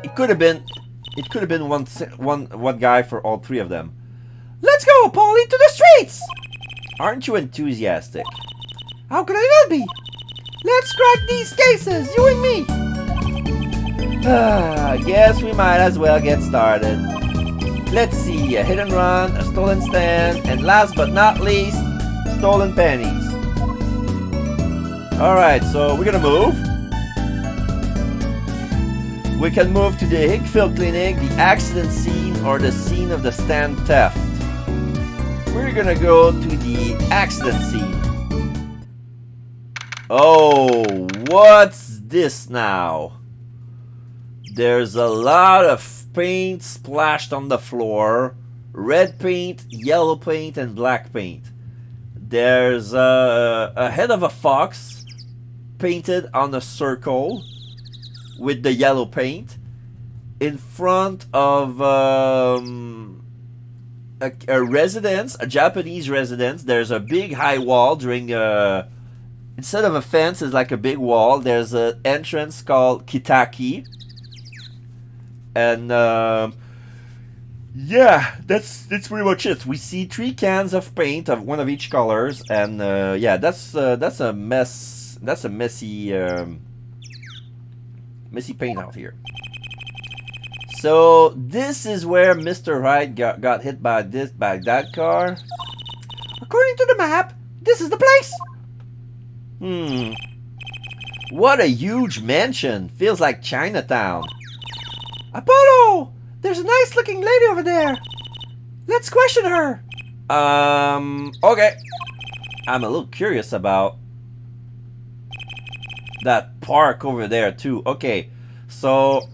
It could have been one guy for all 3 of them. Let's go, Polly, to the streets! Aren't you enthusiastic? How could I not be? Let's crack these cases, you and me. I guess we might as well get started. Let's see, a hit and run, a stolen stand, and last but not least, stolen pennies. Alright, so we're gonna move. We can move to the Hickfield Clinic, the accident scene, or the scene of the stand theft. We're gonna go to the accident scene. Oh, what's this now? There's a lot of paint splashed on the floor. Red paint, yellow paint, and black paint. There's a head of a fox painted on a circle with the yellow paint in front of a residence, a Japanese residence. There's a big high wall during instead of a fence, it's like a big wall. There's an entrance called Kitaki. And yeah, that's pretty much it. We see 3 cans of paint of one of each colors, and yeah, that's a mess. That's a messy paint out here. So this is where Mr. Wright got hit by that car. According to the map, this is the place. What a huge mansion! Feels like Chinatown. Apollo! There's a nice looking lady over there. Let's question her. Okay. I'm a little curious about that park over there too. Okay, so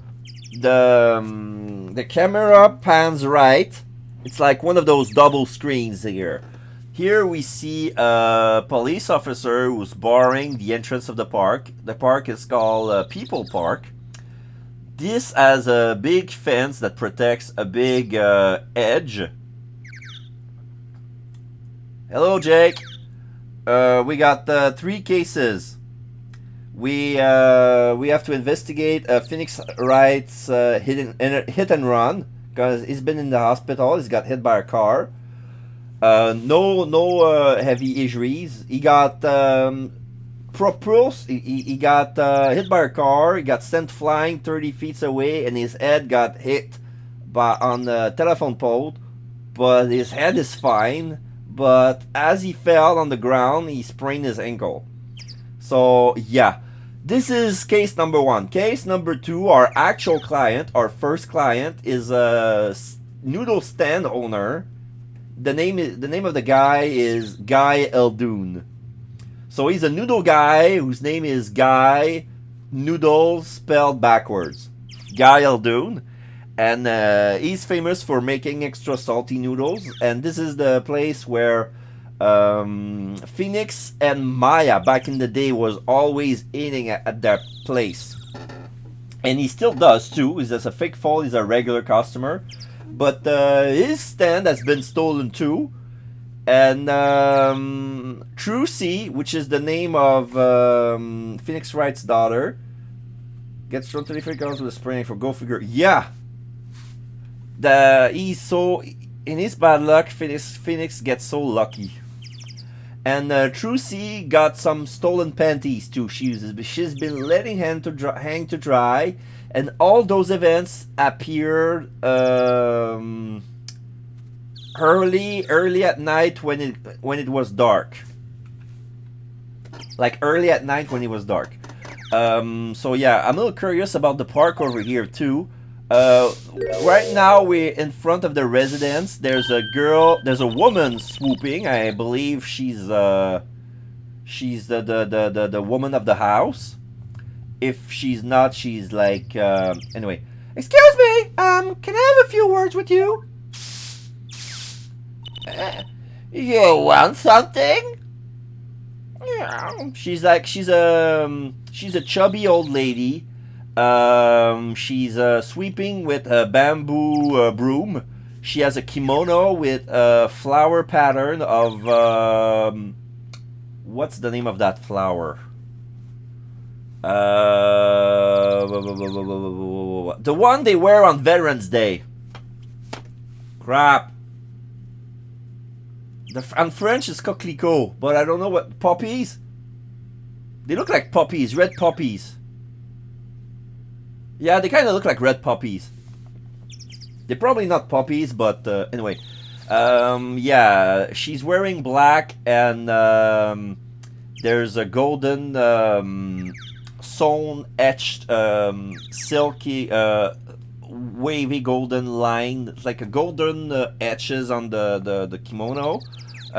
the camera pans right. It's like one of those double screens here. Here we see a police officer who's barring the entrance of the park. The park is called People Park. This has a big fence that protects a big edge. Hello, Jake. We got 3 cases. We have to investigate Phoenix Wright's hit and run because he's been in the hospital. He's got hit by a car. No heavy injuries. He got propulsed. He got hit by a car. He got sent flying 30 feet away, and his head got hit on the telephone pole. But his head is fine. But as he fell on the ground, he sprained his ankle. So yeah, this is case number 1. Case number 2, our actual client, our first client, is a noodle stand owner. The name of the guy is Guy Eldoon. So he's a noodle guy whose name is Guy Noodles spelled backwards. Guy Eldoon. And he's famous for making extra salty noodles. And this is the place where Phoenix and Maya back in the day was always eating at that place. And he still does too. He's just a fake fall. He's a regular customer. But his stand has been stolen too. And Trucy, which is the name of Phoenix Wright's daughter, gets thrown 33 girls with a sprain for go figure. Yeah. He's so in his bad luck. Phoenix gets so lucky. And Trucy got some stolen panties too. She's been letting hang to dry, and all those events appeared early at night when it was dark. Like early at night when it was dark. So yeah, I'm a little curious about the park over here too. Right now we're in front of the residence. There's a woman swooping. I believe she's the woman of the house. If she's not, she's like anyway. Excuse me, can I have a few words with you? You want something? Yeah. She's a chubby old lady. She's sweeping with a bamboo broom. She has a kimono with a flower pattern of what's the name of that flower? The one they wear on Veterans Day. Crap. On French it's coquelicot, but I don't know what poppies. They look like poppies, red poppies. Yeah, they kind of look like red puppies. They're probably not puppies, but anyway. Yeah, she's wearing black, and there's a golden sewn etched silky wavy golden line. It's like a golden etches on the kimono.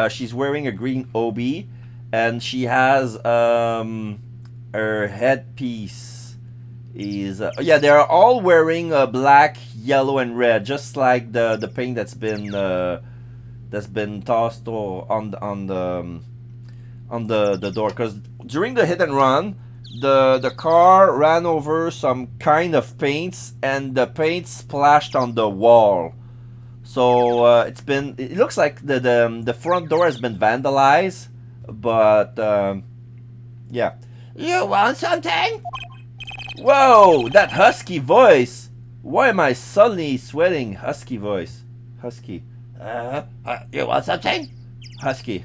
She's wearing a green obi, and she has her headpiece is yeah, they are all wearing black, yellow, and red, just like the paint that's been tossed on the door. Because during the hit and run, the car ran over some kind of paints, and the paint splashed on the wall. So it looks like the front door has been vandalized, but yeah. You want something? Whoa, that husky voice! Why am I suddenly sweating? Husky voice. Husky. You want something? Husky.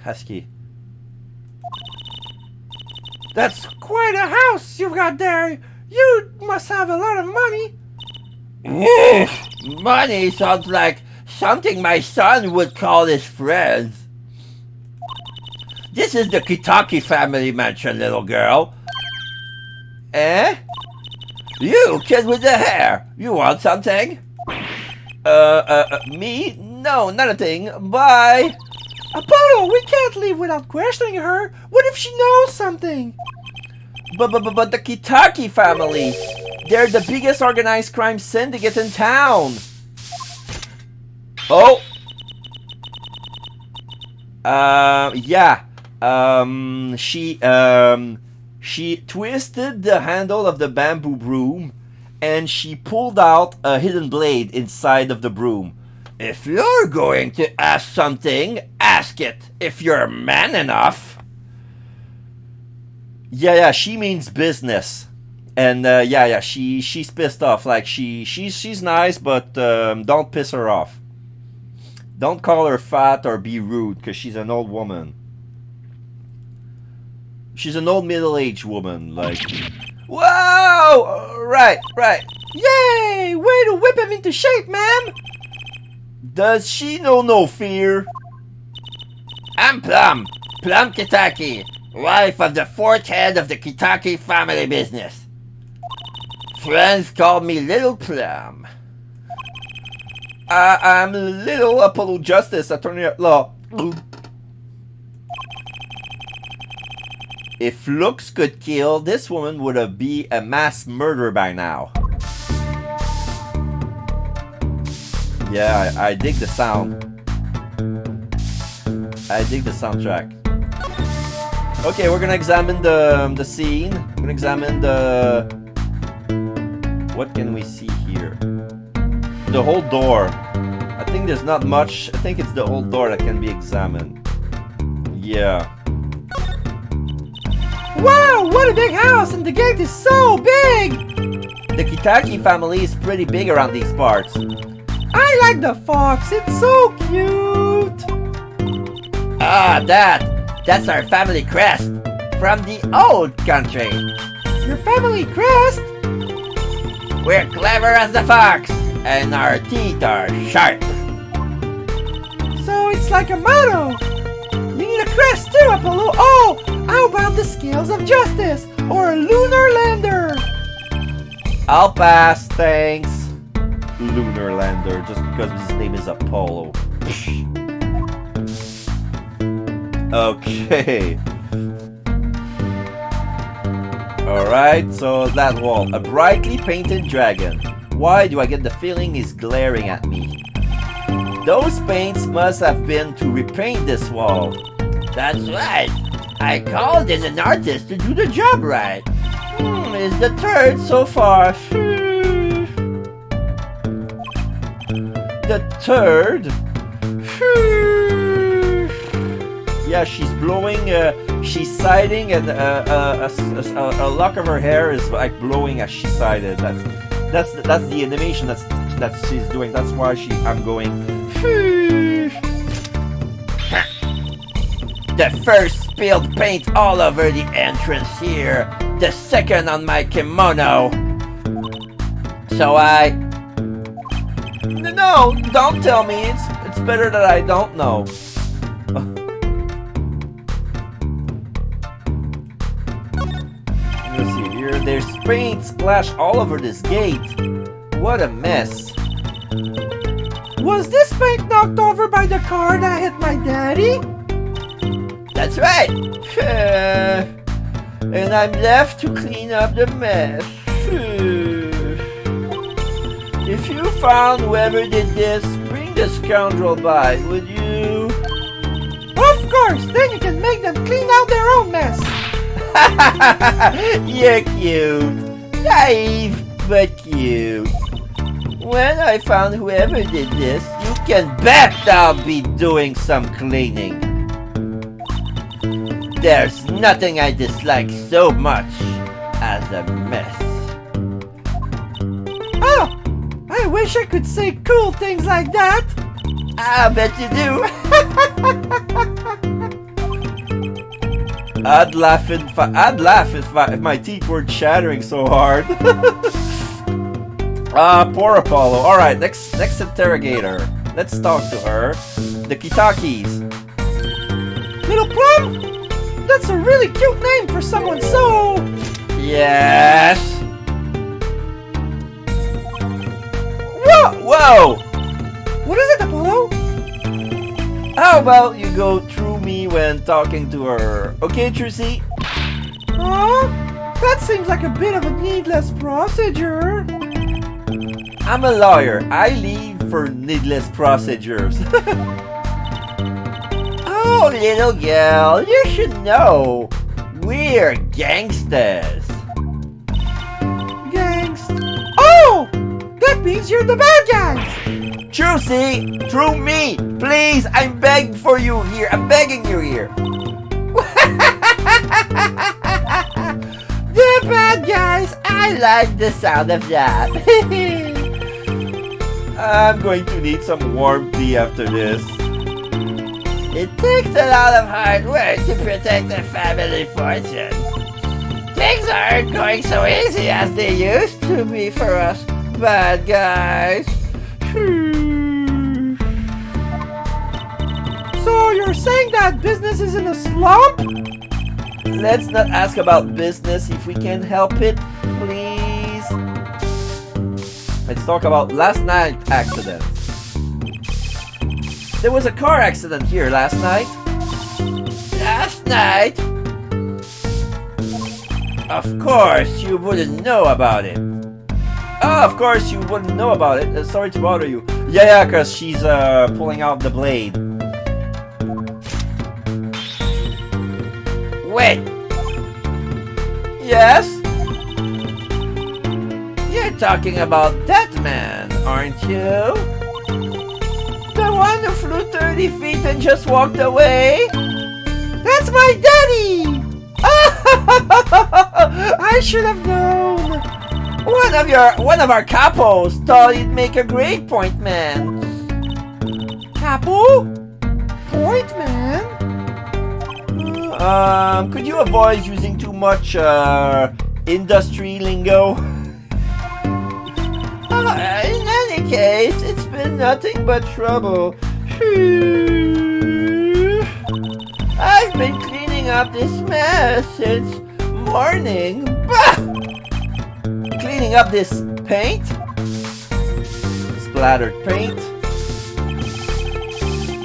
That's quite a house you've got there. You must have a lot of money. Money sounds like something my son would call his friends. This is the Kitaki family mansion, little girl. Eh? You, kid with the hair, you want something? Me? No, not a thing. Bye. Apollo, we can't leave without questioning her. What if she knows something? But the Kitaki family, they're the biggest organized crime syndicate in town. Oh. Yeah. She twisted the handle of the bamboo broom, and she pulled out a hidden blade inside of the broom. If you're going to ask something, ask it. If you're man enough. Yeah, she means business. And yeah, she's pissed off. Like she's nice, but don't piss her off. Don't call her fat or be rude, because she's an old woman. She's an old middle-aged woman, like... Whoa! Right. Yay! Way to whip him into shape, ma'am! Does she know no fear? I'm Plum Kitaki, wife of the fourth head of the Kitaki family business. Friends call me Little Plum. I'm Little Apollo Justice, attorney at law. If looks could kill, this woman would have been a mass murderer by now. Yeah, I dig the sound. I dig the soundtrack. Okay, we're gonna examine the scene. We're gonna examine the... What can we see here? The whole door. I think there's not much. I think it's the whole door that can be examined. Yeah. Wow, what a big house, and the gate is so big! The Kitaki family is pretty big around these parts. I like the fox, it's so cute! Ah, that's our family crest from the old country. Your family crest? We're clever as the fox, and our teeth are sharp. So it's like a motto. You need a crest too, Apollo. Oh, how about the scales of justice or a lunar lander? I'll pass, thanks. Lunar lander, just because his name is Apollo. Okay. Alright, so that wall. A brightly painted dragon. Why do I get the feeling he's glaring at me? Those paints must have been to repaint this wall. That's right. I called in an artist to do the job right. Is the third so far? The third? Yeah, she's blowing, she's sighing, and a lock of her hair is like blowing as she sighted. That's the animation that she's doing. That's why I'm going. The first spilled paint all over the entrance here. The second on my kimono. So I... No, don't tell me. It's better that I don't know. Let's see here. There's paint splashed all over this gate. What a mess. Was this paint knocked over by the car that hit my daddy? That's right. And I'm left to clean up the mess. If you found whoever did this, bring the scoundrel by, would you? Of course, then you can make them clean out their own mess. You're cute. Naive, but cute. When I found whoever did this, you can bet I'll be doing some cleaning. There's nothing I dislike so much as a mess. Oh, I wish I could say cool things like that. I bet you do. I'd laugh if my teeth weren't chattering so hard. Poor Apollo. All right, next interrogator. Let's talk to her. The Kitakis. Little Plum? That's a really cute name for someone so... Yes. Whoa! What is it, Apollo? How about you go through me when talking to her? Okay, Trucy? That seems like a bit of a needless procedure. I'm a lawyer. I leave for needless procedures. Oh, little girl, you should know. We're gangsters. Oh! That means you're the bad guys! Trucy, through me, please. I'm begging for you here. I'm begging you here. The bad guys! I like the sound of that. I'm going to need some warm tea after this. It takes a lot of hard work to protect the family fortune. Things aren't going so easy as they used to be for us bad guys. So you're saying that business is in a slump? Let's not ask about business if we can help it, please. Let's talk about last night's accident. There was a car accident here last night. Last night? Of course, you wouldn't know about it. Oh, of course you wouldn't know about it. Sorry to bother you. Yeah, because she's pulling out the blade. Wait, Yes? you're talking about that man, aren't you? The one who flew 30 feet and just walked away? That's my daddy! I should have known. One of our capos thought he'd make a great point man. Capo? Point man? Could you avoid using too much industry lingo? In any case, it's been nothing but trouble. I've been cleaning up this mess since morning. Bah! Cleaning up this paint? Splattered paint?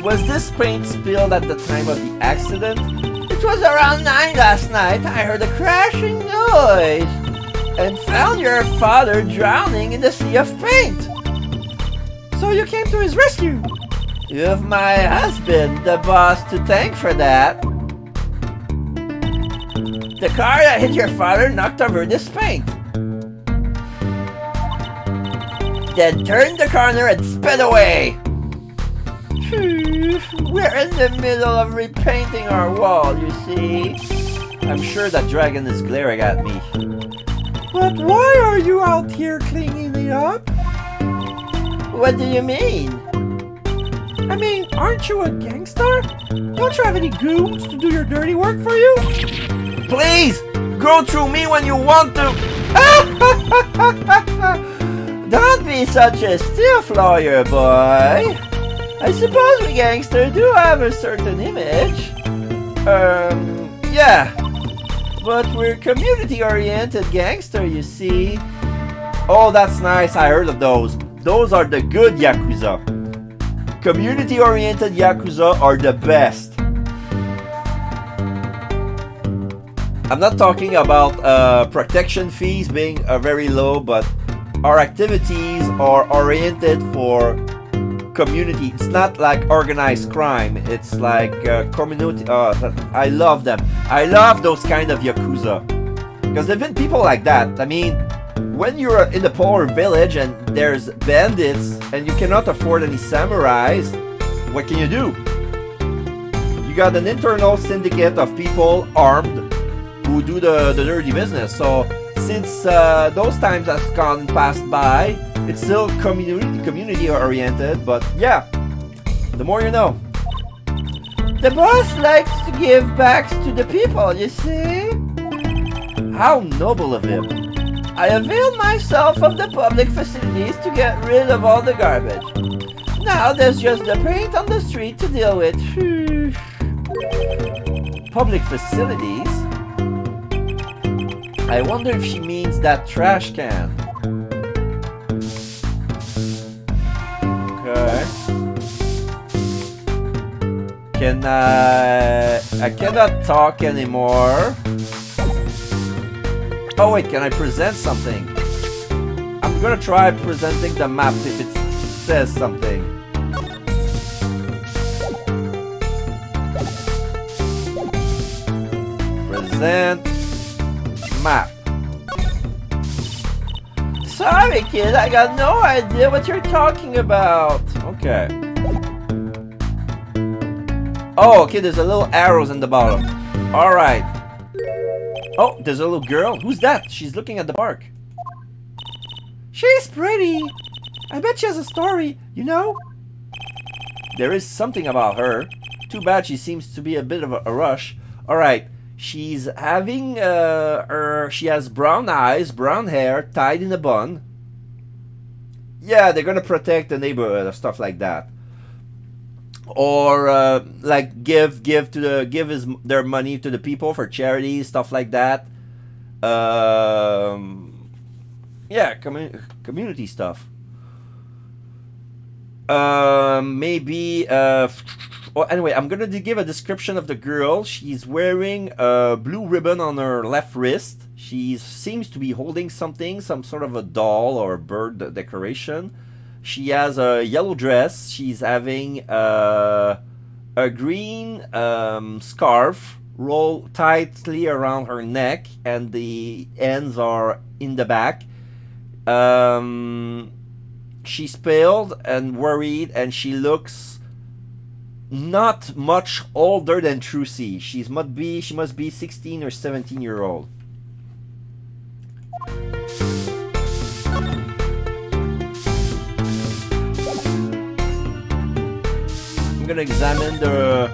Was this paint spilled at the time of the accident? It was around 9 last night. I heard a crashing noise and found your father drowning in the sea of paint. So you came to his rescue? You have my husband, the boss, to thank for that. The car that hit your father knocked over this paint. Then turned the corner and sped away. We're in the middle of repainting our wall, you see. I'm sure that dragon is glaring at me. But why are you out here cleaning it up? What do you mean? I mean, aren't you a gangster? Don't you have any goons to do your dirty work for you? Please! Go through me when you want to! Don't be such a stiff lawyer, boy. I suppose we gangsters do have a certain image. Yeah. But we're community-oriented gangster, you see. Oh, that's nice. I heard of those. Those are the good Yakuza. Community-oriented Yakuza are the best. I'm not talking about protection fees being very low, but our activities are oriented for community. It's not like organized crime. It's like community. I love them. I love those kind of Yakuza. Because there have been people like that. I mean, when you're in the poor village and there's bandits and you cannot afford any samurais, what can you do? You got an internal syndicate of people armed who do the dirty business. So since those times has gone past by, it's still community oriented, but yeah, the more you know. The boss likes to give back to the people, you see? How noble of him. I availed myself of the public facilities to get rid of all the garbage. Now there's just the paint on the street to deal with. Public facilities? I wonder if she means that trash can. Okay. I cannot talk anymore. Oh wait, can I present something? I'm gonna try presenting the map if it says something. Present map. Sorry, kid, I got no idea what you're talking about. Okay. Oh, okay, there's a little arrows in the bottom. Alright. Oh, there's a little girl. Who's that? She's looking at the park. She's pretty. I bet she has a story, you know? There is something about her. Too bad she seems to be a bit of a rush. Alright. She's having she has brown eyes, brown hair, tied in a bun. Yeah, they're gonna protect the neighborhood or stuff like that. Or like give their money to the people for charity, stuff like that. Yeah, community stuff. Maybe well, anyway, I'm gonna give a description of the girl. She's wearing a blue ribbon on her left wrist. She seems to be holding something, some sort of a doll or a bird decoration. She has a yellow dress. She's having a green scarf rolled tightly around her neck, and the ends are in the back. She's pale and worried, and she looks not much older than Trucy. She must be 16 or 17-year-old. I'm gonna examine the.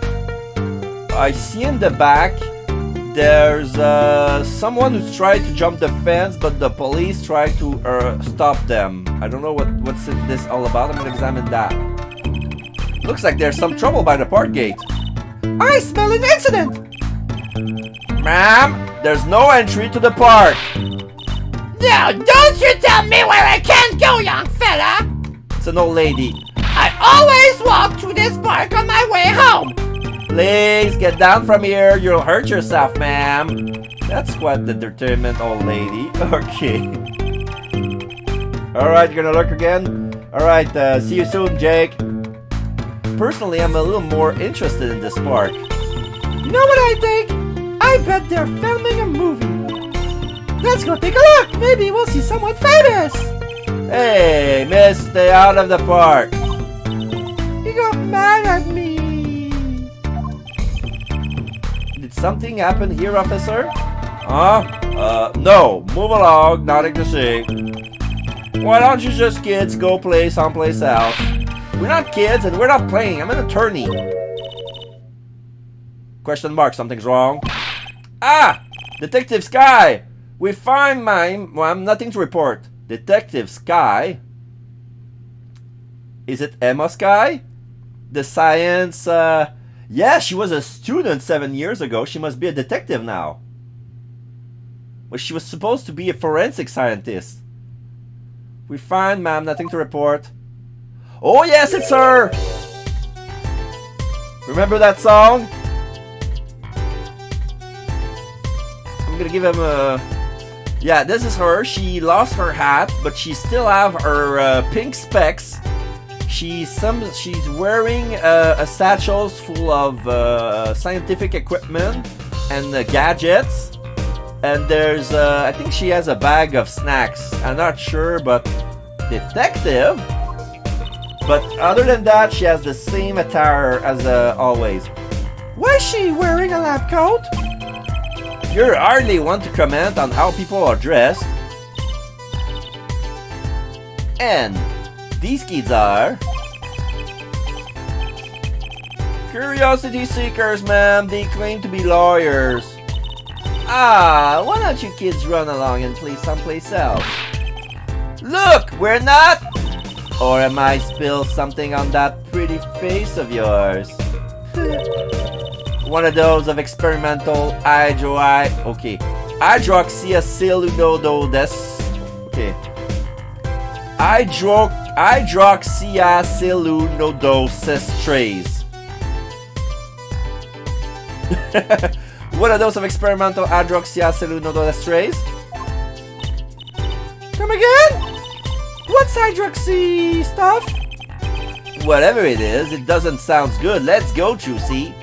I see in the back there's someone who's tried to jump the fence, but the police tried to stop them. I don't know what's this all about. I'm gonna examine that. Looks like there's some trouble by the park gate. I smell an incident! Ma'am, there's no entry to the park. Now, don't you tell me where I can't go, young fella! It's an old lady. I always walk through this park on my way home! Please get down from here. You'll hurt yourself, ma'am. That's quite the determined old lady. Okay. Alright, you're gonna look again? Alright, see you soon, Jake. Personally, I'm a little more interested in this park. You know what I think? I bet they're filming a movie. Let's go take a look. Maybe we'll see someone famous. Hey, miss, stay out of the park. You got mad at me. Did something happen here, officer? Huh? No. Move along. Nothing to see. Why don't you just kids go play someplace else? We're not kids and we're not playing. I'm an attorney. Question mark. Something's wrong. Ah! Detective Sky! We find mine. Well, nothing to report. Detective Sky? Is it Emma Sky? The science, yeah, she was a student 7 years ago. She must be a detective now. Well, she was supposed to be a forensic scientist. We fine, ma'am. Nothing to report. Oh, yes, it's her! Remember that song? I'm gonna give him a... Yeah, this is her. She lost her hat, but she still have her pink specs. She's wearing a satchels full of scientific equipment and gadgets. And there's, I think she has a bag of snacks. I'm not sure, but detective. But other than that, she has the same attire as always. Why is she wearing a lab coat? You're hardly one to comment on how people are dressed. And these kids are curiosity seekers, ma'am. They claim to be lawyers. Ah, why don't you kids run along and play someplace else? Look, we're not! Or am I spilled something on that pretty face of yours? One of those of experimental hydroxyacylinodes. Okay. Hydroxyacylinodes trays. One of those of experimental hydroxyacylinodes trays? Come again? What's hydroxy stuff? Whatever it is, it doesn't sound good. Let's go, Juicy.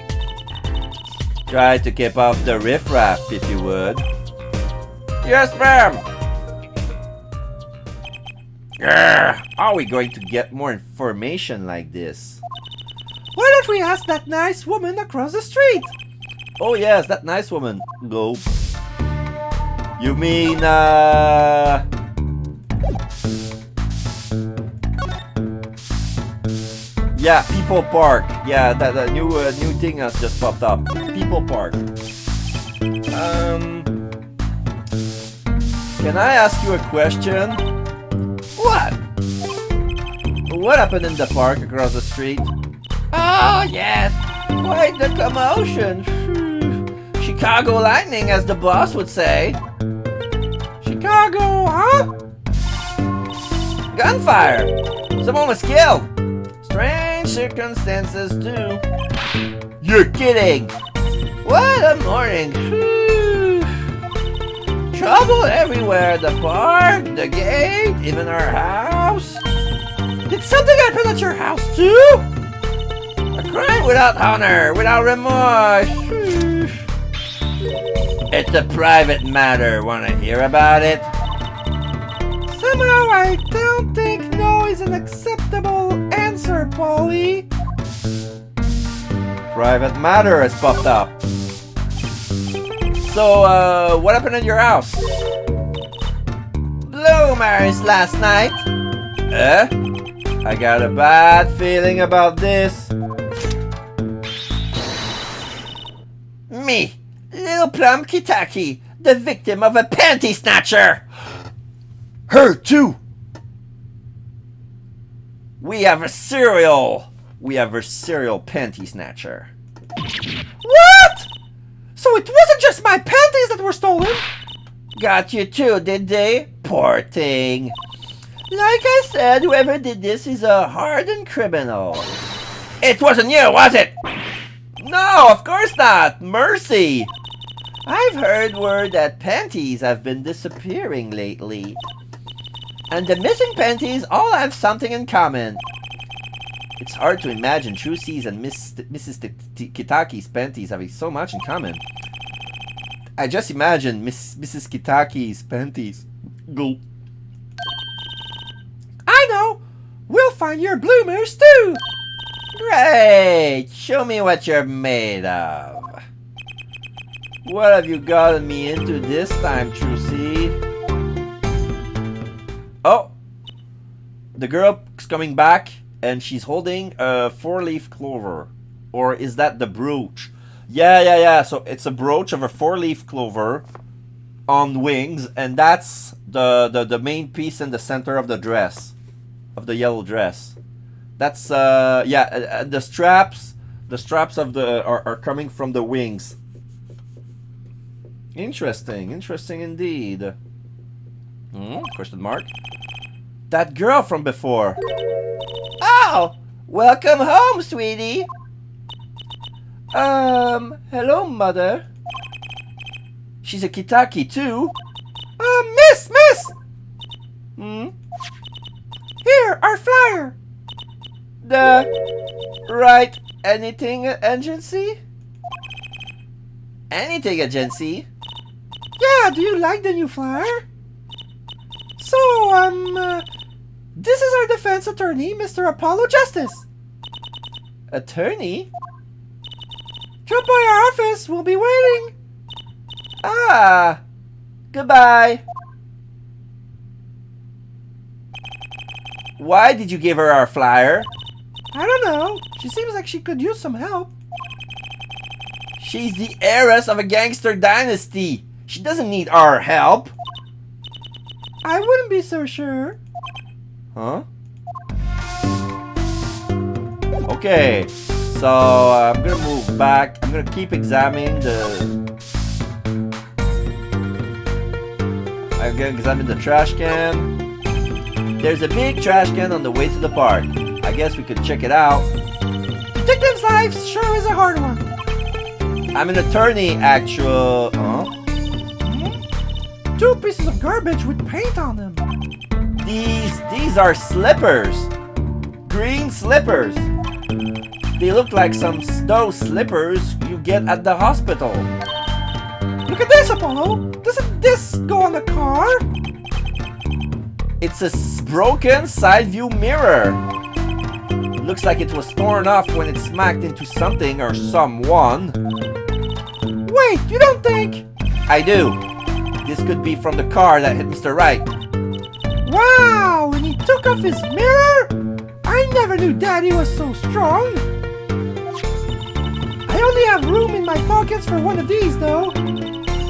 Try to keep off the riffraff, if you would. Yes, ma'am. Are we going to get more information like this? Why don't we ask that nice woman across the street? Oh yes, that nice woman. Go. You mean, yeah, People Park. Yeah, that new thing has just popped up. People Park. Can I ask you a question? What? What happened in the park across the street? Oh, yes. Quite the commotion. Chicago lightning, as the boss would say. Chicago, huh? Gunfire. Someone was killed. Strange circumstances, too. You're kidding! What a morning. Trouble everywhere. The park, the gate, even our house. Did something happen at your house too? A crime without honor, without remorse. It's a private matter. Wanna hear about it? Somehow I don't think no is an acceptable answer, Polly. Private matter has popped up. So, what happened at your house? Bloomers last night. I got a bad feeling about this. Me, Little Plum Kitaki, the victim of a panty snatcher. Her too! We have a serial panty snatcher. What? So it wasn't just my panties that were stolen? Got you too, did they? Poor thing. Like I said, whoever did this is a hardened criminal. It wasn't you, was it? No, of course not! Mercy! I've heard word that panties have been disappearing lately. And the missing panties all have something in common. It's hard to imagine Trucy's and Mrs. Kitaki's panties having so much in common. I just imagine Mrs. Kitaki's panties. Go. I know! We'll find your bloomers too! Great! Show me what you're made of. What have you gotten me into this time, Trucy? Oh! The girl's coming back and she's holding a 4-leaf clover. Or is that the brooch? Yeah. So it's a brooch of a 4-leaf clover on wings, and that's the main piece in the center of the dress. Of the yellow dress. That's yeah. The straps of the are coming from the wings. Interesting indeed. Question mark. That girl from before. Oh, welcome home, sweetie. Hello, mother. She's a Kitaki too. Miss! Here, our flyer. The right anything agency? Anything agency? Yeah, do you like the new flyer? So, this is our defense attorney, Mr. Apollo Justice. Attorney? Drop by our office, we'll be waiting. Ah, goodbye. Why did you give her our flyer? I don't know, she seems like she could use some help. She's the heiress of a gangster dynasty. She doesn't need our help. I wouldn't be so sure. Huh? Okay, so I'm gonna move back. I'm gonna keep examining I'm gonna examine the trash can. There's a big trash can on the way to the park. I guess we could check it out. Detective's life sure is a hard one. I'm an attorney, actual. Huh? 2 pieces of garbage with paint on them. These are slippers. Green slippers. They look like those slippers you get at the hospital. Look at this, Apollo. Doesn't this go on the car? It's a broken side view mirror. Looks like it was torn off when it smacked into something or someone. Wait, you don't think? I do. This could be from the car that hit Mr. Wright. Wow, and he took off his mirror? I never knew Daddy was so strong. I only have room in my pockets for one of these, though.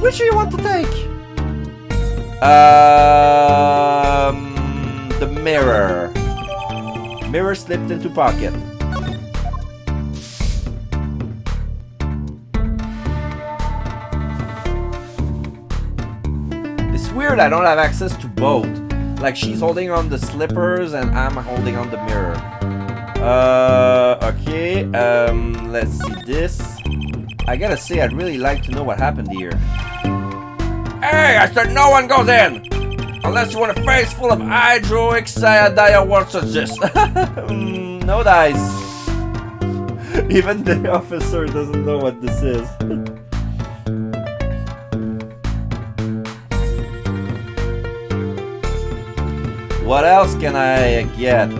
Which do you want to take? The mirror. Mirror slipped into pocket. It's weird I don't have access to both. Like she's holding on the slippers and I'm holding on the mirror. Okay. Let's see this. I gotta say, I'd really like to know what happened here. Hey, I said no one goes in! Unless you want a face full of hydroxydiawartsages. No dice. Even the officer doesn't know what this is. What else can I get?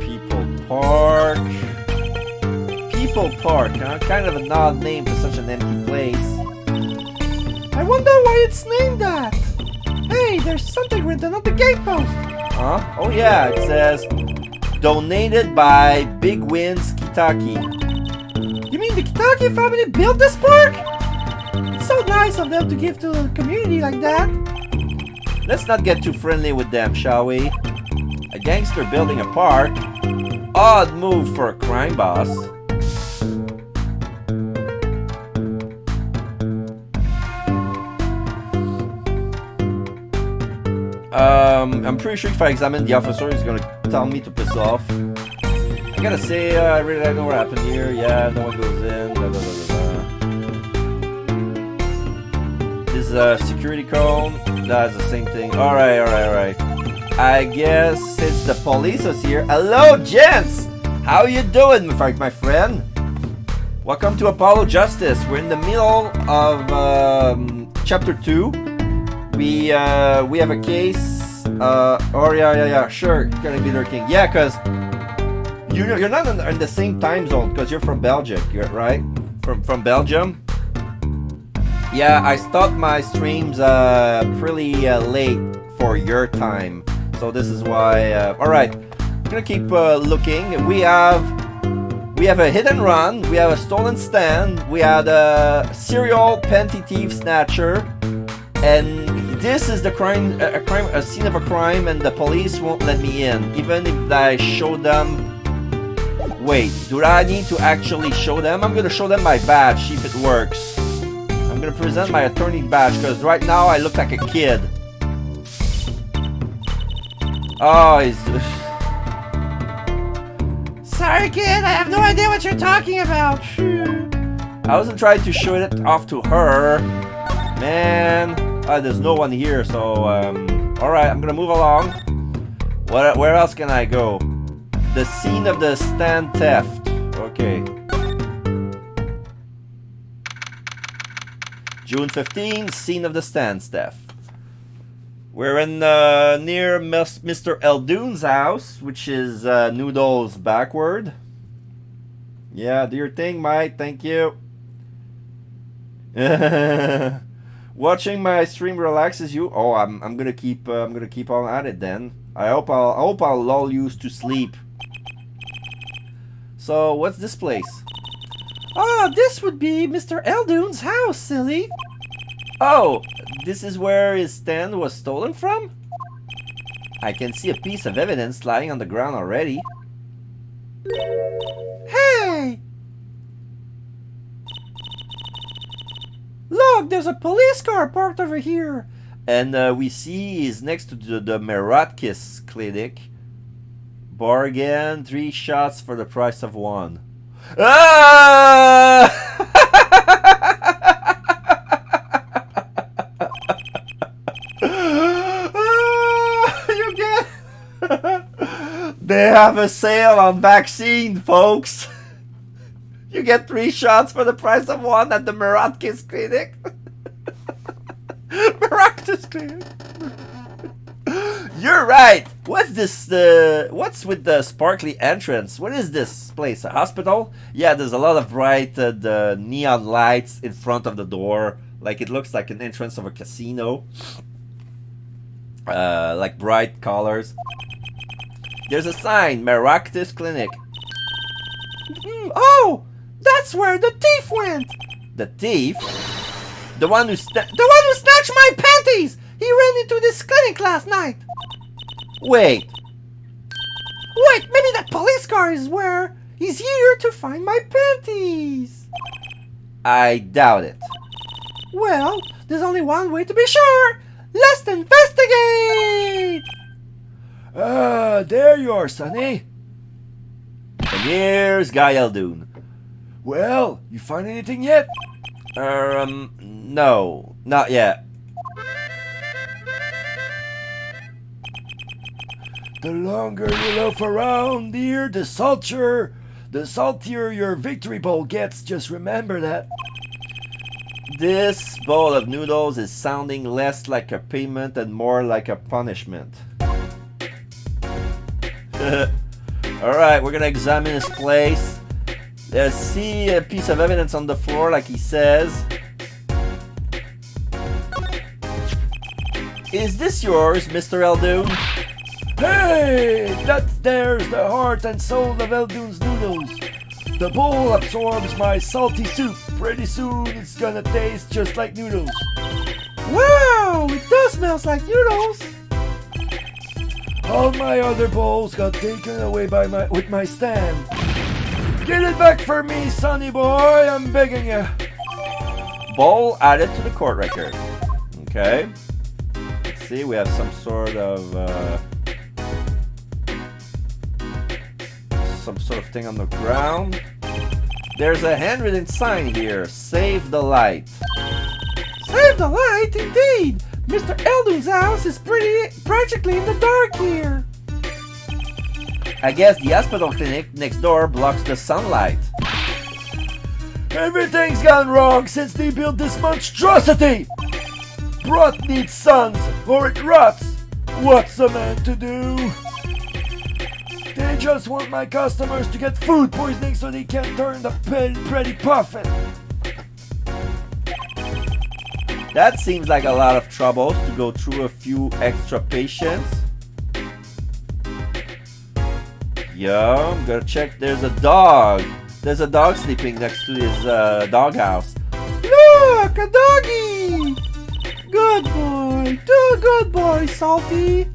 People Park. People Park, huh? Kind of an odd name for such an empty place. I wonder why it's named that. Hey, there's something written on the gate post. Huh? Oh yeah, it says donated by Big Wins Kitaki. You mean the Kitaki family built this park? It's so nice of them to give to the community like that. Let's not get too friendly with them, shall we? A gangster building a park? Odd move for a crime boss. I'm pretty sure if I examine the officer, he's gonna tell me to piss off. I gotta say, I really don't know what happened here. Yeah, no one goes in. Blah, blah, blah, blah. This is a security cone. That's the same thing. Alright. I guess since the police is here. Hello, gents! How you doing, my friend? Welcome to Apollo Justice. We're in the middle of chapter 2. We have a case. Yeah, sure. Gonna be lurking. Yeah, cause you're not in the same time zone because you're from Belgium, right? From Belgium. Yeah, I stopped my streams pretty late for your time, so this is why. All right, I'm gonna keep looking. We have a hit and run. We have a stolen stand. We had a serial panty thief snatcher, and This is the crime, a scene of a crime, and the police won't let me in, even if I show them. Wait, do I need to actually show them? I'm gonna show them my badge, see if it works. I'm gonna present my attorney badge, because right now I look like a kid. Oh, he's... Sorry, kid, I have no idea what you're talking about. I wasn't trying to show it off to her. Man. There's no one here, so, alright, I'm gonna move along. Where else can I go? The scene of the stand theft. Okay. June 15, scene of the stand theft. We're in near Mr. Eldoon's house, which is Noodles backward. Yeah, do your thing, Mike. Thank you. Watching my stream relaxes you. Oh, I'm gonna keep on at it then. I hope I'll lull you to sleep. So what's this place? Oh, this would be Mr. Eldoon's house, silly. Oh, this is where his stand was stolen from? I can see a piece of evidence lying on the ground already. Hey! Look, there's a police car parked over here. And we see he's next to the Meratkis clinic. Bargain, 3 shots for the price of 1. Ah! You get... They have a sale on vaccine, folks. You get 3 shots for the price of 1 at the Meratkis clinic. Meratkis clinic. You're right. What's this? What's with the sparkly entrance? What is this place? A hospital? Yeah, there's a lot of bright the neon lights in front of the door. Like it looks like an entrance of a casino. Like bright colors. There's a sign, Meratkis Clinic. Oh, that's where the thief went. The thief? The one who snatched my panties. He ran into this clinic last night. Wait, maybe that police car is where he's here to find my panties. I doubt it. Well, there's only one way to be sure. Let's investigate. There you are, Sonny. And here's Guy Eldoon. Well, you find anything yet? No, not yet. The longer you loaf around here, the saltier your victory bowl gets. Just remember that. This bowl of noodles is sounding less like a payment and more like a punishment. Alright, we're gonna examine this place. See a piece of evidence on the floor like he says. Is this yours, Mr. Eldoon? Hey! There's the heart and soul of Eldoon's noodles. The bowl absorbs my salty soup. Pretty soon it's gonna taste just like noodles. Wow, it does smell like noodles. All my other bowls got taken away with my stand. Get it back for me, sonny boy, I'm begging you. Bowl added to the court record. Okay. Let's see, we have some sort of thing on the ground. There's a handwritten sign here. Save the light. Save the light, indeed. Mr. Eldoon's house is practically in the dark here. I guess the hospital clinic next door blocks the sunlight. Everything's gone wrong since they built this monstrosity. Broth needs sons or it rots. What's a man to do? They just want my customers to get food poisoning so they can turn the pretty profit. That seems like a lot of trouble to go through a few extra patients. Yeah, I'm gonna check. There's a dog. There's a dog sleeping next to his doghouse. Look, a doggy. Good boy. boy. Do good boy, Salty.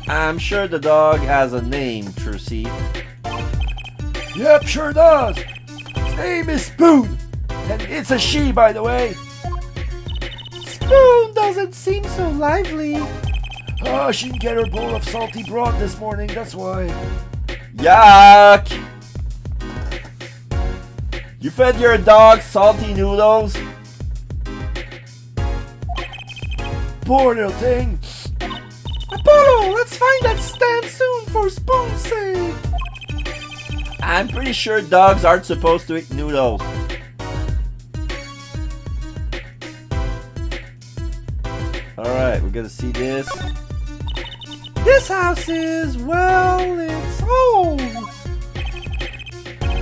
I'm sure the dog has a name, Trucy. Yep, sure does. His name is Spoon. And it's a she, by the way. Spoon doesn't seem so lively. Oh, she didn't get her bowl of salty broth this morning, that's why. Yuck! You fed your dog salty noodles? Poor little thing. Apollo, let's find that stand soon for Spoon's sake. I'm pretty sure dogs aren't supposed to eat noodles. Alright, we're gonna see this. This house is, well, it's home.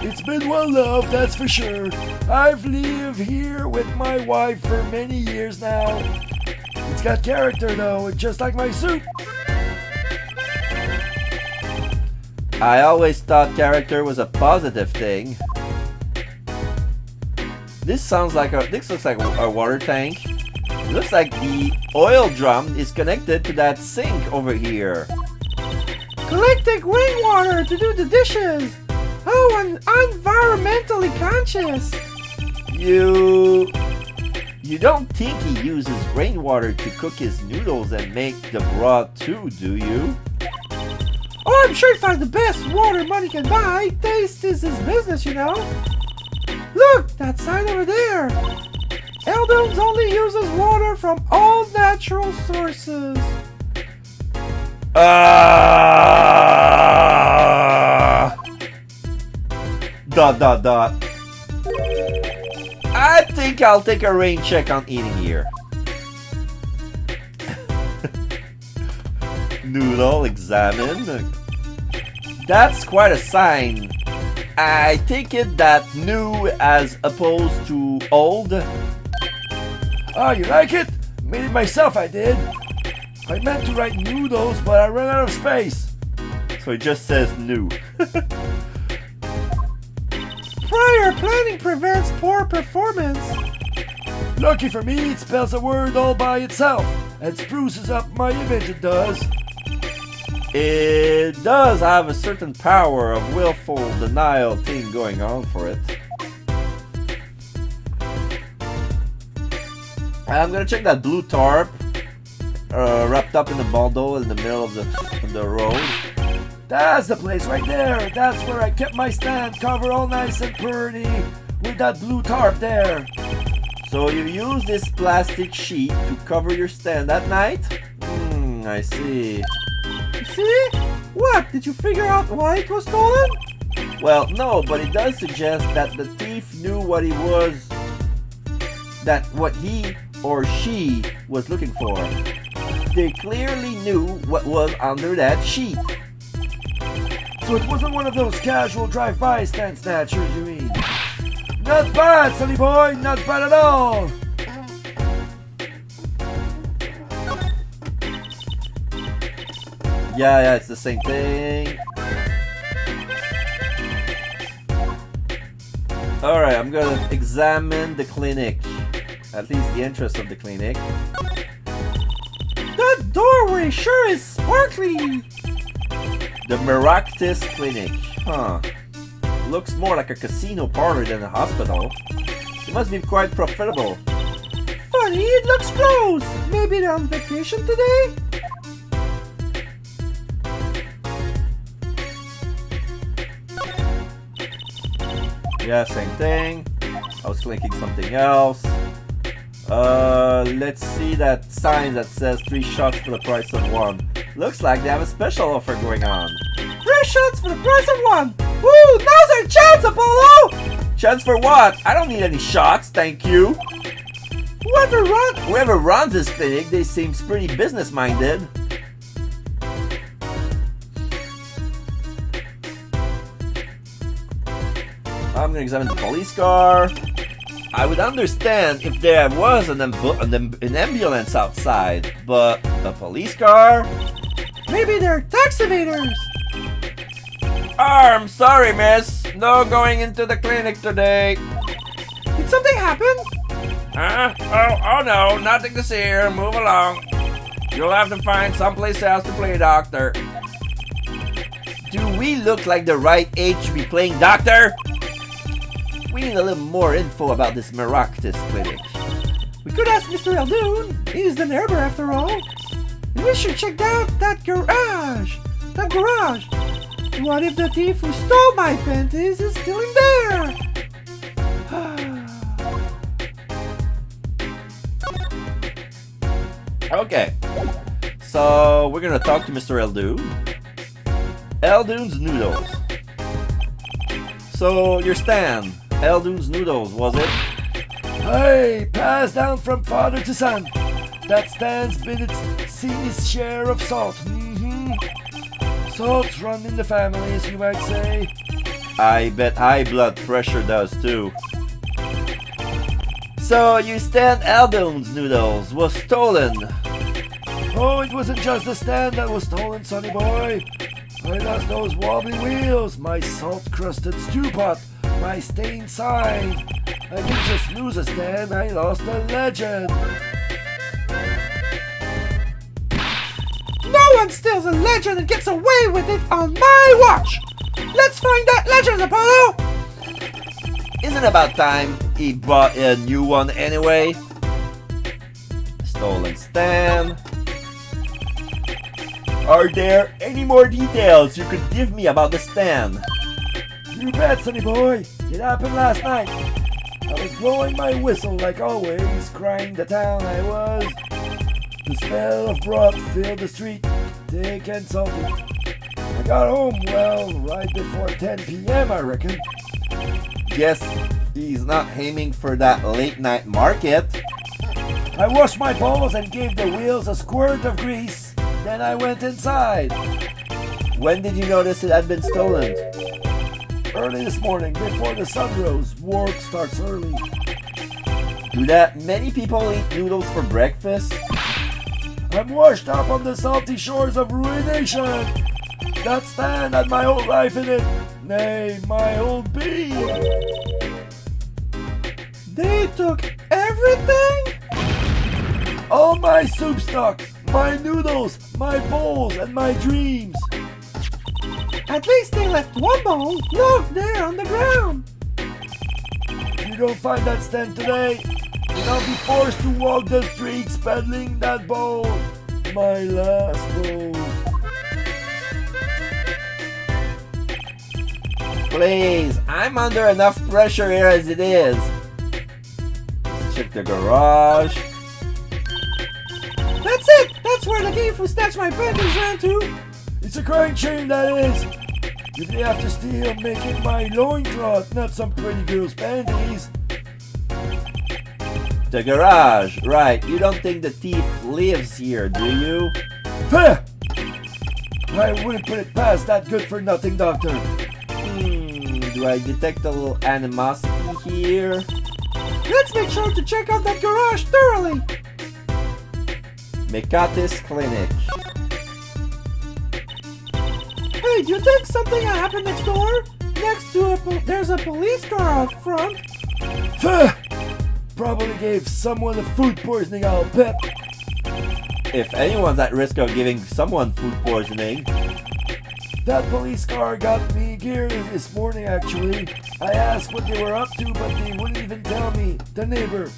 It's been well loved, that's for sure. I've lived here with my wife for many years now. It's got character though, it's just like my soup. I always thought character was a positive thing. This looks like a water tank. It looks like the oil drum is connected to that sink over here. Collecting rainwater to do the dishes. Oh, and environmentally conscious. You don't think he uses rainwater to cook his noodles and make the broth too, do you? Oh, I'm sure he finds the best water money can buy. Taste is his business, you know. Look, that sign over there. Eldon's only uses water from all natural sources. Dot. I think I'll take a rain check on eating here. Noodle, examine. That's quite a sign. I take it that new as opposed to old. Oh, you like it? Made it myself, I did. I meant to write noodles, but I ran out of space. So it just says new. Prior planning prevents poor performance. Lucky for me, it spells a word all by itself and spruces up my image, it does. It does have a certain power of willful denial thing going on for it. I'm gonna check that blue tarp wrapped up in a bundle in the middle of the road. That's the place right there. That's where I kept my stand covered all nice and pretty with that blue tarp there. So you use this plastic sheet to cover your stand at night? I see. You see? What? Did you figure out why it was stolen? Well, no, but it does suggest that the thief knew what he or she was looking for. They clearly knew what was under that sheet. So it wasn't one of those casual drive-by stand snatchers, you mean? Not bad, Sonny boy, not bad at all. Yeah, it's the same thing. Alright, I'm gonna examine the clinic. At least the entrance of the clinic. That doorway sure is sparkly. The Meractis Clinic. Huh. Looks more like a casino parlor than a hospital. It must be quite profitable. Funny, it looks closed. Maybe they're on vacation today? Yeah, same thing. I was clicking something else. Let's see that sign that says 3 shots for the price of 1. Looks like they have a special offer going on. 3 shots for the price of 1. Woo! Now's our chance, Apollo! Chance for what? I don't need any shots, thank you. Whoever runs this clinic, they seems pretty business-minded. I'm gonna examine the police car. I would understand if there was an ambulance outside, but a police car? Maybe they're tax evaders. I'm sorry, miss. No going into the clinic today. Did something happen? Huh? Oh no, nothing to see here. Move along. You'll have to find someplace else to play doctor. Do we look like the right age to be playing doctor? We need a little more info about this Maractus clinic. We could ask Mr. Eldoon. He's the neighbor after all. And we should check out that garage. That garage. What if the thief who stole my panties is still in there? Okay. So we're gonna talk to Mr. Eldoon. Eldoon's Noodles. So your stand, Eldoon's Noodles, was it? Hey, passed down from father to son. That stand's seen its share of salt. Salt's run in the family, as you might say. I bet high blood pressure does too. So you stand Eldoon's Noodles was stolen. Oh, it wasn't just the stand that was stolen, sonny boy. I lost those wobbly wheels, my salt-crusted stew pot, my stained sign. I didn't just lose a stand, I lost a legend. No one steals a legend and gets away with it on my watch! Let's find that legend, Apollo! Isn't it about time he bought a new one anyway? Stolen stand. Are there any more details you could give me about the stand? You bet, sonny boy. It happened last night. I was blowing my whistle like always, crying the town I was. The smell of broth filled the street, thick and salty. I got home, well, right before 10 p.m. I reckon. Guess he's not aiming for that late night market. I washed my balls and gave the wheels a squirt of grease. Then I went inside. When did you notice it had been stolen? Early this morning, before the sun rose. Work starts early. Do that many people eat noodles for breakfast? I'm washed up on the salty shores of ruination. That stand had my whole life in it. Nay, my whole being. They took everything? All my soup stock, my noodles, my bowls, and my dreams. At least they left one bowl. Look, there on the ground. If you don't find that stand today, then I'll be forced to walk the streets peddling that bowl. My last bowl. Please, I'm under enough pressure here as it is. Let's check the garage. That's it! That's where the thief who snatched my panties ran to! It's a crying shame, that is. If they have to steal, make it my loincloth, not some pretty girl's panties. The garage, right. You don't think the thief lives here, do you? Huh! I wouldn't put it past that good-for-nothing doctor. Do I detect a little animosity here? Let's make sure to check out that garage thoroughly! Mekatis Clinic. Hey, do you think something happened next door? Next to there's a police car out front. Huh! Probably gave someone a food poisoning, I'll bet. If anyone's at risk of giving someone food poisoning, that police car got me gear this morning, actually. I asked what they were up to, but they wouldn't even tell me. The neighbor.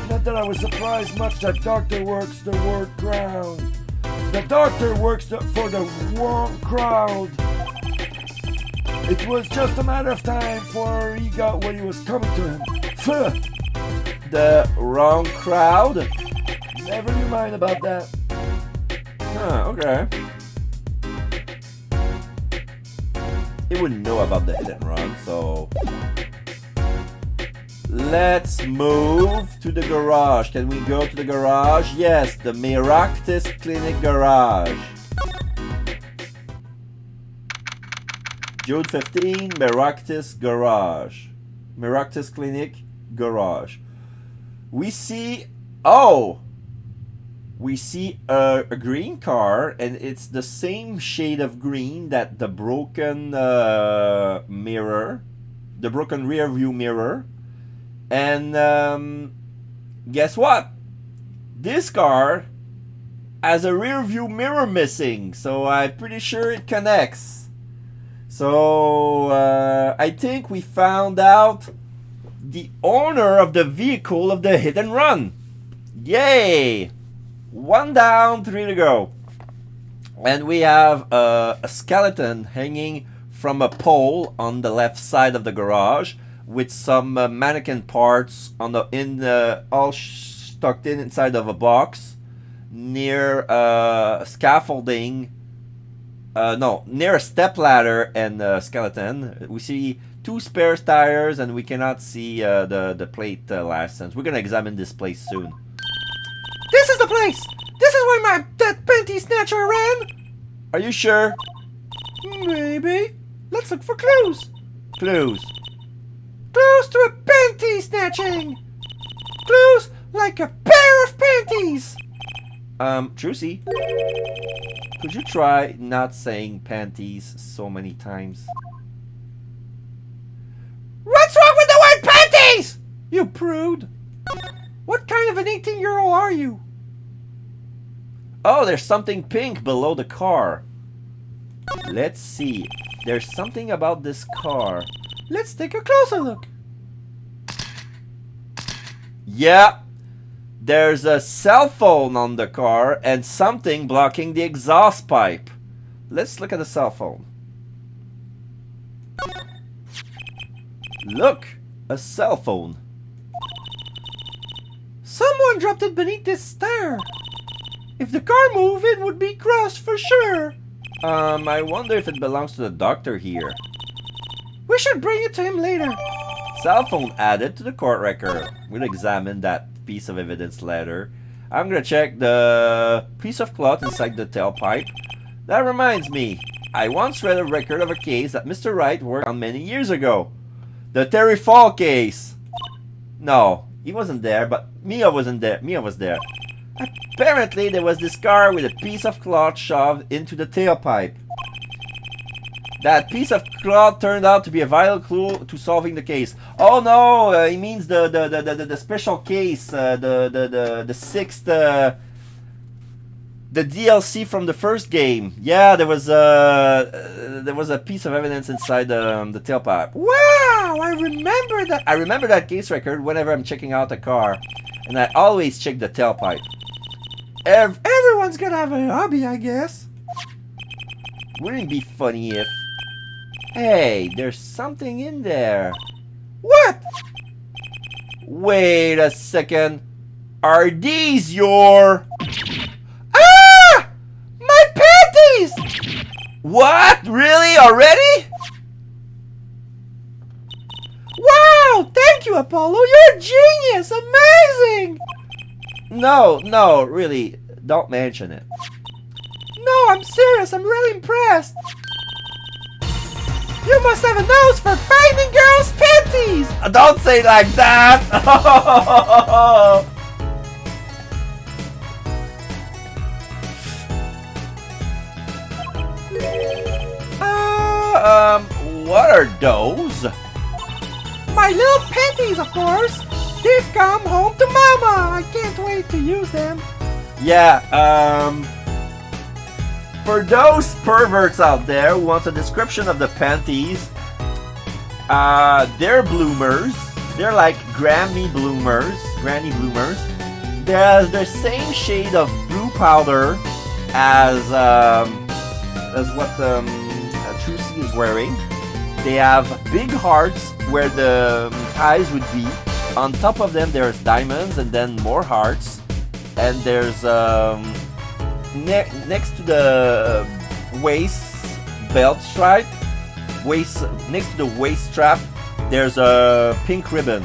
Not that I was surprised much that doctor works the word crowd. The doctor works for the wrong crowd. It was just a matter of time before he got what he was coming to him. the wrong crowd? Never you mind about that. Huh, okay. He wouldn't know about the hit and run, so... Let's move to the garage. Can we go to the garage? Yes, the Maractus Clinic garage. June 15, Maractus garage. Maractus Clinic garage. We see... Oh! We see a green car, and it's the same shade of green that the broken mirror the broken rear view mirror. And guess what? This car has a rear view mirror missing, so I'm pretty sure it connects. So I think we found out the owner of the vehicle of the hit and run. Yay! 1 down, 3 to go. And we have a skeleton hanging from a pole on the left side of the garage with some mannequin parts on the all tucked inside of a box near scaffolding. Near a step ladder and a skeleton. We see 2 spare tires, and we cannot see the plate license. We're gonna examine this place soon. This is the place! This is where that panty snatcher ran! Are you sure? Maybe. Let's look for clues. Clues. Clues to a panty snatching! Clues like a pair of panties! Trucy, could you try not saying panties so many times? What's wrong with the word panties? You prude. What kind of an 18-year-old are you? Oh, there's something pink below the car. Let's see. There's something about this car. Let's take a closer look. Yeah. There's a cell phone on the car and something blocking the exhaust pipe. Let's look at the cell phone. Look, a cell phone. Someone dropped it beneath this stair. If the car moved, it would be crushed for sure. I wonder if it belongs to the doctor here. We should bring it to him later. Cell phone added to the court record. We'll examine that piece of evidence later. I'm gonna check the piece of cloth inside the tailpipe. That reminds me, I once read a record of a case that Mr. Wright worked on many years ago. The Terry Fall case. No, he wasn't there, but Mia wasn't there. Mia was there. Apparently, there was this car with a piece of cloth shoved into the tailpipe. That piece of cloth turned out to be a vital clue to solving the case. Oh no, he means the special case, the sixth, the DLC from the first game. Yeah, there was a piece of evidence inside the tailpipe. Wow, I remember that. I remember that case record whenever I'm checking out a car, and I always check the tailpipe. Everyone's gonna have a hobby, I guess. Wouldn't it be funny if... Hey, there's something in there. What? Wait a second. Are these your... Ah! My panties! What? Really? Already? Wow! Thank you, Apollo. You're a genius. Amazing. No, really. Don't mention it. No, I'm serious. I'm really impressed. You must have a nose for finding girls' panties! Don't say it like that! What are those? My little panties, of course! They've come home to Mama! I can't wait to use them. Yeah, for those perverts out there who want a description of the panties, they're bloomers. They're like granny bloomers. They're the same shade of blue powder as what Trucy is wearing. They have big hearts where the eyes would be. On top of them, there's diamonds and then more hearts. And there's next to the waist belt stripe, next to the waist strap, there's a pink ribbon,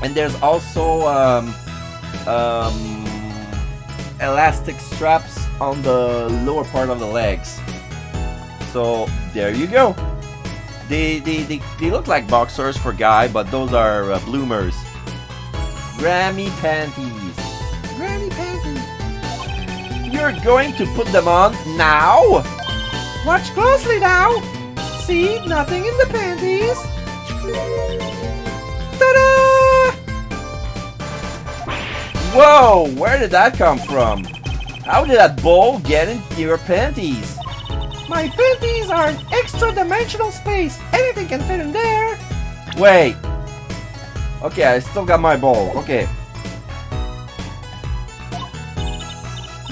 and there's also elastic straps on the lower part of the legs. So there you go. They look like boxers for guy, but those are bloomers. Grammy panties. Granny panties. You're going to put them on now? Watch closely now. See, nothing in the panties. Ta-da! Whoa, where did that come from? How did that bowl get into your panties? My panties are an extra-dimensional space. Anything can fit in there. Wait. Okay, I still got my bowl. Okay.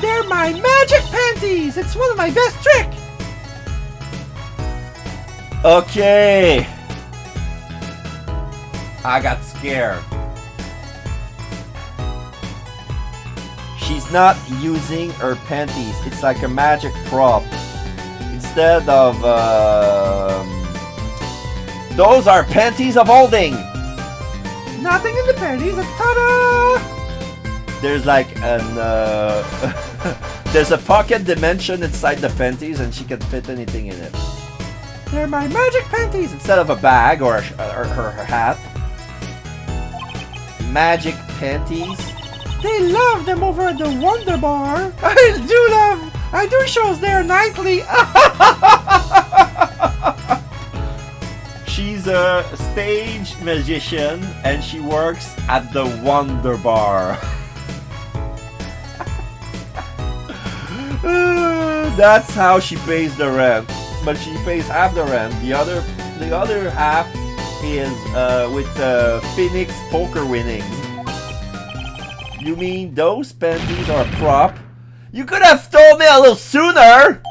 They're my magic panties. It's one of my best tricks. Okay. I got scared. She's not using her panties. It's like a magic prop. Instead of those are panties of holding. Nothing in the panties. Ta-da! There's like an there's a pocket dimension inside the panties, and she can fit anything in it. They're my magic panties. Instead of a bag or her hat. Magic panties. They love them over at the Wonder Bar. I do shows there nightly. She's a stage magician and she works at the Wonder Bar. That's how she pays the rent. But she pays half the rent. The other half is with Phoenix poker winnings. You mean those panties are a prop? You could have told me a little sooner!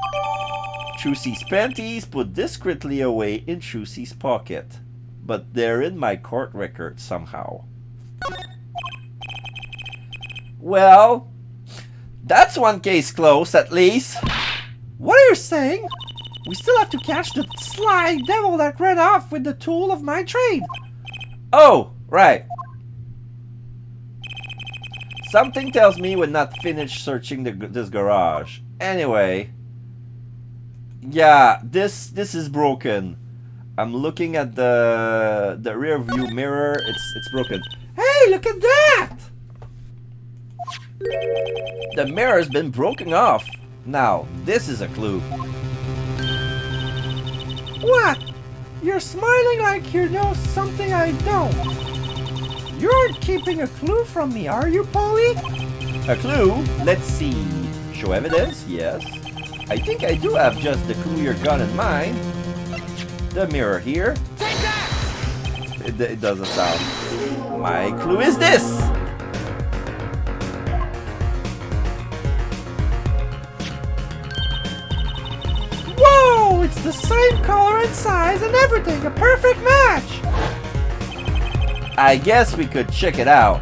Chusie's panties put discreetly away in Chusie's pocket. But they're in my court record somehow. Well, that's one case closed at least. What are you saying? We still have to catch the sly devil that ran off with the tool of my trade. Oh, right. Something tells me we're not finished searching this garage. Anyway. Yeah, this is broken. I'm looking at the rear view mirror. It's broken. Hey, look at that! The mirror's been broken off. Now, this is a clue. What? You're smiling like you know something I don't. You aren't keeping a clue from me, are you, Polly? A clue? Let's see. Show evidence? Yes. I think I do have just the clue you got in mind. The mirror here. Take that! It doesn't sound. My clue is this. Whoa! It's the same color and size and everything. A perfect match! I guess we could check it out.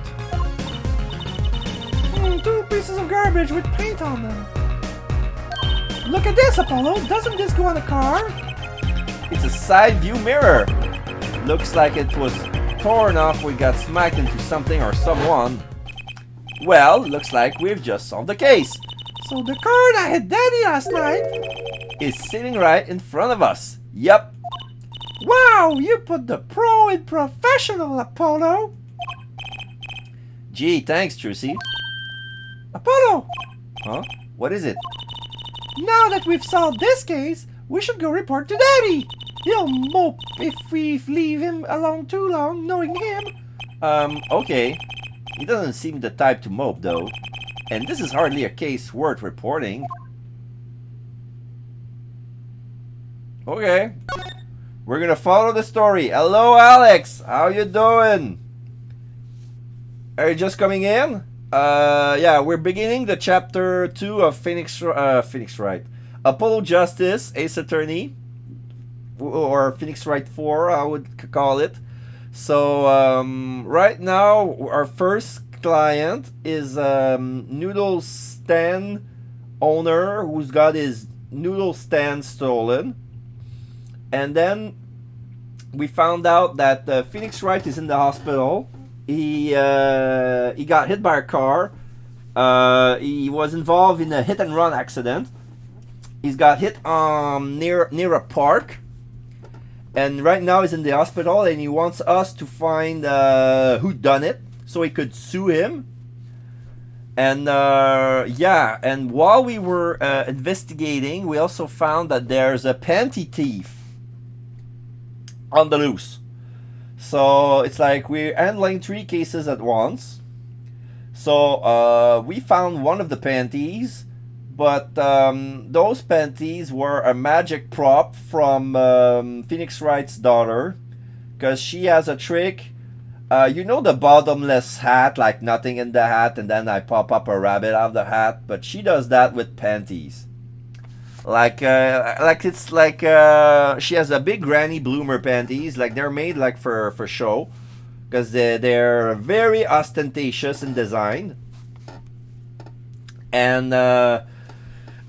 Two pieces of garbage with paint on them. Look at this, Apollo. Doesn't this go on a car? It's a side view mirror. Looks like it was torn off. We got smacked into something or someone. Well, looks like we've just solved the case. So the car that hit Daddy last night Is sitting right in front of us. Yup. Wow, you put the pro in professional, Apollo. Gee, thanks, Trucy. Apollo, Huh? What is it? now that we've solved this case, we should go report to Daddy. He'll mope if we leave him alone too long, knowing him. Okay. He doesn't seem the type to mope, though. And this is hardly a case worth reporting. Okay. We're gonna follow the story. Hello, Alex. How you doing? Are you just coming in? Yeah, we're beginning the chapter 2 of Phoenix Wright. Apollo Justice, Ace Attorney, or Phoenix Wright 4, I would call it. So, right now, our first client is noodle stand owner who's got his noodle stand stolen. And then we found out that Phoenix Wright is in the hospital. He got hit by a car. He was involved in a hit and run accident. He's got hit near a park. And right now he's in the hospital, and he wants us to find who done it so he could sue him. And yeah, and while we were investigating, we also found that there's a panty thief on the loose. So it's like we're handling 3 cases at once. So we found one of the panties, but those panties were a magic prop from Phoenix Wright's daughter, because she has a trick. You know the bottomless hat, like nothing in the hat, and then I pop up a rabbit out of the hat, but she does that with panties. Like it's like she has a big granny bloomer panties, like they're made like for show, because they're very ostentatious in design. And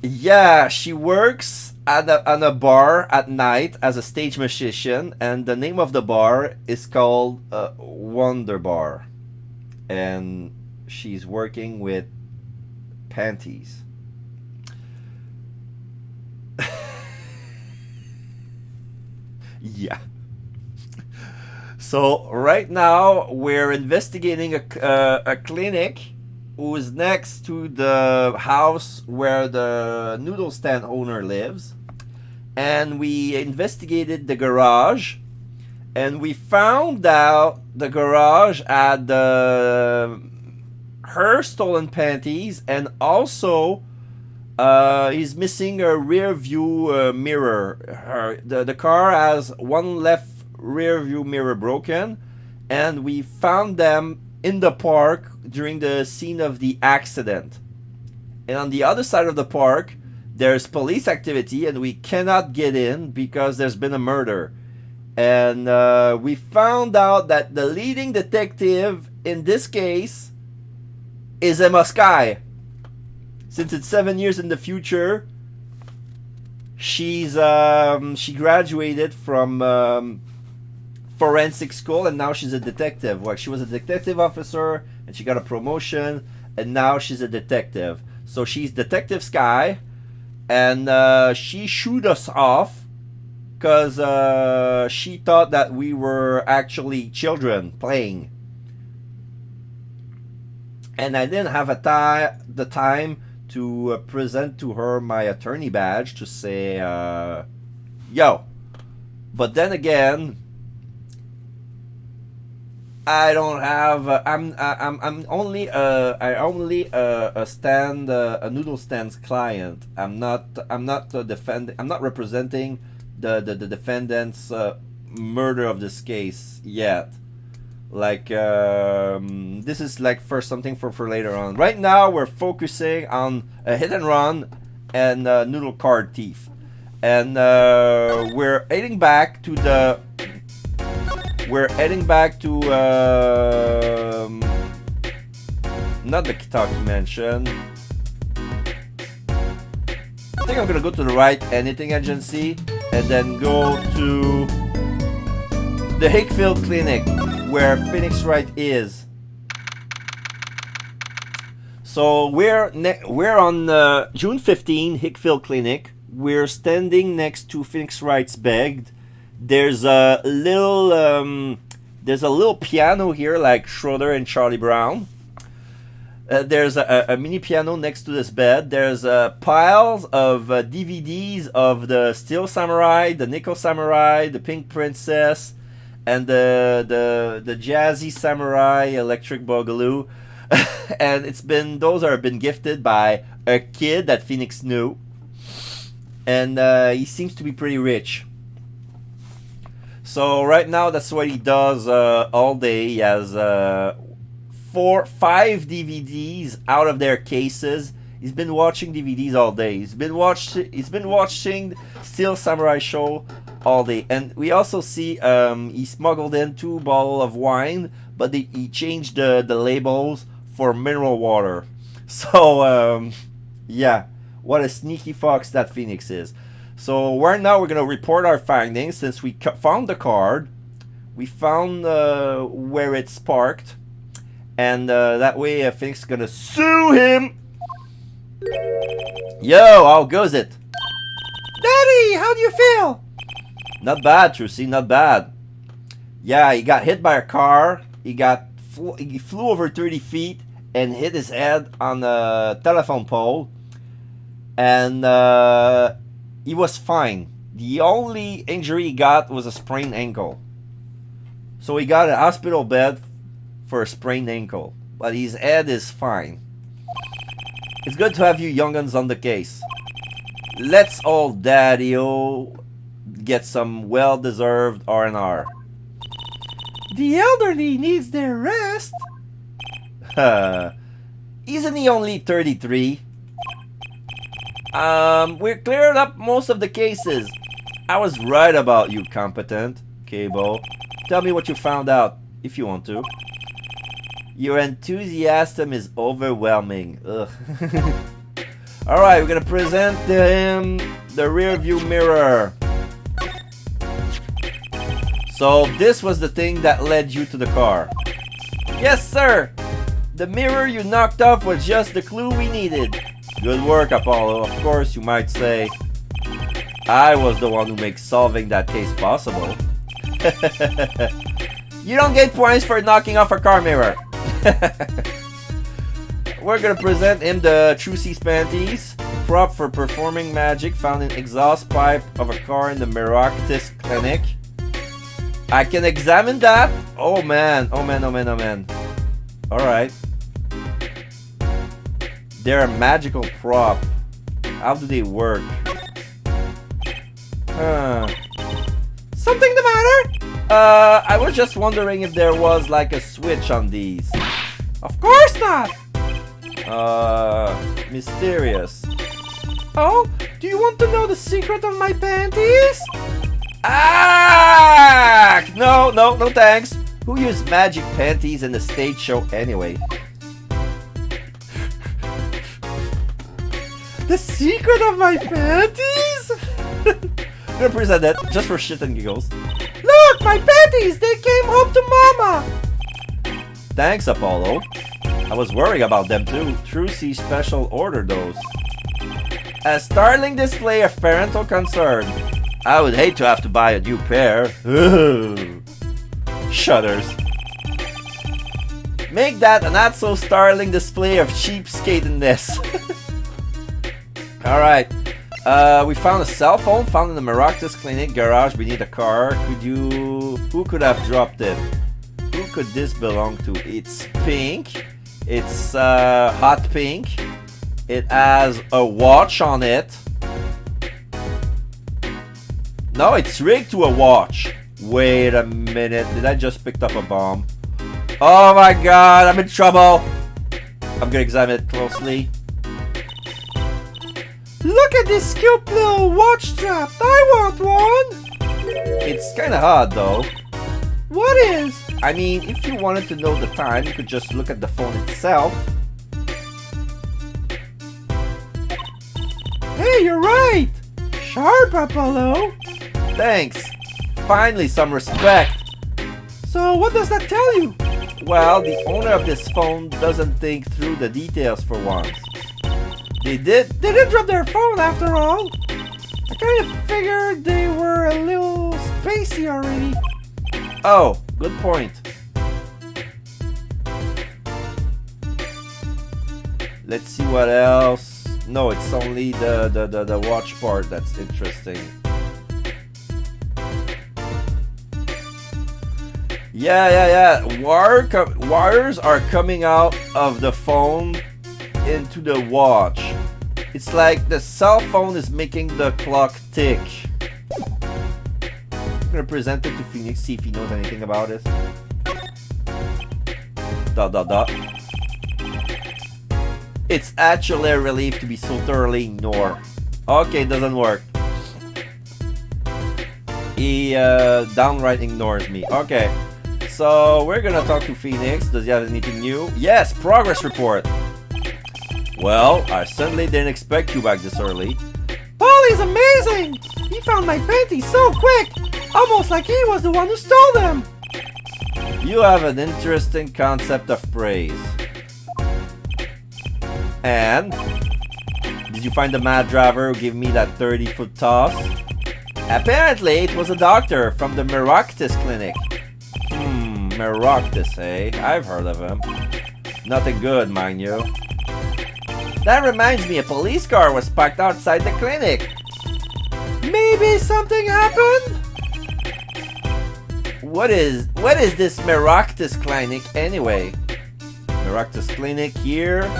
yeah, she works at on a bar at night as a stage musician, and the name of the bar is called Wonder Bar, and she's working with panties. Yeah. So right now we're investigating a clinic who is next to the house where the noodle stand owner lives, and we investigated the garage, and we found out the garage had her stolen panties, and also he's missing a rear view mirror. The car has one left rear view mirror broken, and we found them in the park during the scene of the accident. And on the other side of the park, there's police activity, and we cannot get in because there's been a murder. And we found out that the leading detective in this case is Emma Sky. Since it's 7 years in the future, she graduated from forensic school, and now she's a detective. Like, she was a detective officer, and she got a promotion, and now she's a detective. So she's Detective Sky, and she shoot us off because she thought that we were actually children playing, and I didn't have the time to present to her my attorney badge to say, yo. But then again, I don't have. I'm only a noodle stands client. I'm not representing the defendant's murder of this case yet. Like this is like for something for later on. Right now we're focusing on a hit and run and noodle card thief, and we're heading back to not the Kentucky Mansion. I think I'm gonna go to the right anything agency and then go to the Hickfield Clinic where Phoenix Wright is. So we're on June 15, Hickfield Clinic. We're standing next to Phoenix Wright's bed. There's a little piano here, like Schroeder and Charlie Brown. There's a mini piano next to this bed. There's piles of DVDs of the Steel Samurai, the Nickel Samurai, the Pink Princess, and the Jazzy Samurai Electric Boogaloo. And those are been gifted by a kid that Phoenix knew, and he seems to be pretty rich. So right now, that's what he does all day. He has 5 DVDs out of their cases. He's been watching DVDs all day. He's been watching Steel Samurai show all day. And we also see he smuggled in 2 bottles of wine, but he changed the labels for mineral water. So yeah, what a sneaky fox that Phoenix is. So we're gonna report our findings since we found the card. We found where it's parked, and that way Phoenix is gonna sue him. Yo, how goes it? Daddy, how do you feel? Not bad, Trucy, not bad. Yeah, he got hit by a car. He flew over 30 feet and hit his head on a telephone pole, and he was fine. The only injury he got was a sprained ankle. So he got a hospital bed for a sprained ankle, but his head is fine. It's good to have you young'uns on the case. Let's old Daddy-O get some well-deserved R&R. The elderly needs their rest. Isn't he only 33? We cleared up most of the cases. I was right about you, competent. Cable. Tell me what you found out, if you want to. Your enthusiasm is overwhelming. Ugh. Alright, we're gonna present to him the rear view mirror. So this was the thing that led you to the car. Yes, sir! The mirror you knocked off was just the clue we needed. Good work, Apollo. Of course, you might say, I was the one who makes solving that case possible. You don't get points for knocking off a car mirror. We're gonna present him the Trucy's Panties, prop for performing magic found in exhaust pipe of a car in the Miractus Clinic. I can examine that? Oh man, oh man, oh man, oh man. Alright. They're a magical prop. How do they work? Something the matter? I was just wondering if there was like a switch on these. Of course not. Mysterious. Oh, do you want to know the secret of my panties? Ah! No, no, no thanks. Who used magic panties in the stage show anyway? The secret of my panties? I'm gonna present that just for shit and giggles. Look, my panties! They came home to Mama! Thanks, Apollo. I was worried about them too. Trucy special ordered those. A startling display of parental concern. I would hate to have to buy a new pair. Ugh. Shudders. Make that a not so startling display of cheapskatedness. Alright. We found a cell phone found in the Miractus Clinic garage beneath a car. Who could have dropped it? Who could this belong to? It's pink. It's hot pink. It has a watch on it. No, it's rigged to a watch. Wait a minute. Did I just pick up a bomb? Oh my god, I'm in trouble. I'm gonna examine it closely. Look at this cute little watch strap. I want one. It's kinda hard though. What is? I mean, if you wanted to know the time, you could just look at the phone itself. Hey, you're right. Sharp, Apollo. Thanks. Finally, some respect. So what does that tell you? Well, the owner of this phone doesn't think through the details for once. They did. They didn't drop their phone after all. I kind of figured they were a little spacey already. Oh, good point. Let's see what else. No, it's only the watch part that's interesting. Yeah. Wires are coming out of the phone into the watch. It's like the cell phone is making the clock tick. I'm gonna present it to Phoenix, see if he knows anything about it. ... It's actually a relief to be so thoroughly ignored. Okay, it doesn't work. He downright ignores me. Okay, so we're gonna talk to Phoenix. Does he have anything new? Yes, progress report. Well, I certainly didn't expect you back this early. Polly's amazing! He found my panties so quick! Almost like he was the one who stole them! You have an interesting concept of praise. And? Did you find the mad driver who gave me that 30-foot toss? Apparently, it was a doctor from the Miractus Clinic. Miractus, eh? I've heard of him. Nothing good, mind you. That reminds me, a police car was parked outside the clinic. Maybe something happened? What is this Maractus Clinic anyway? Maractus Clinic here.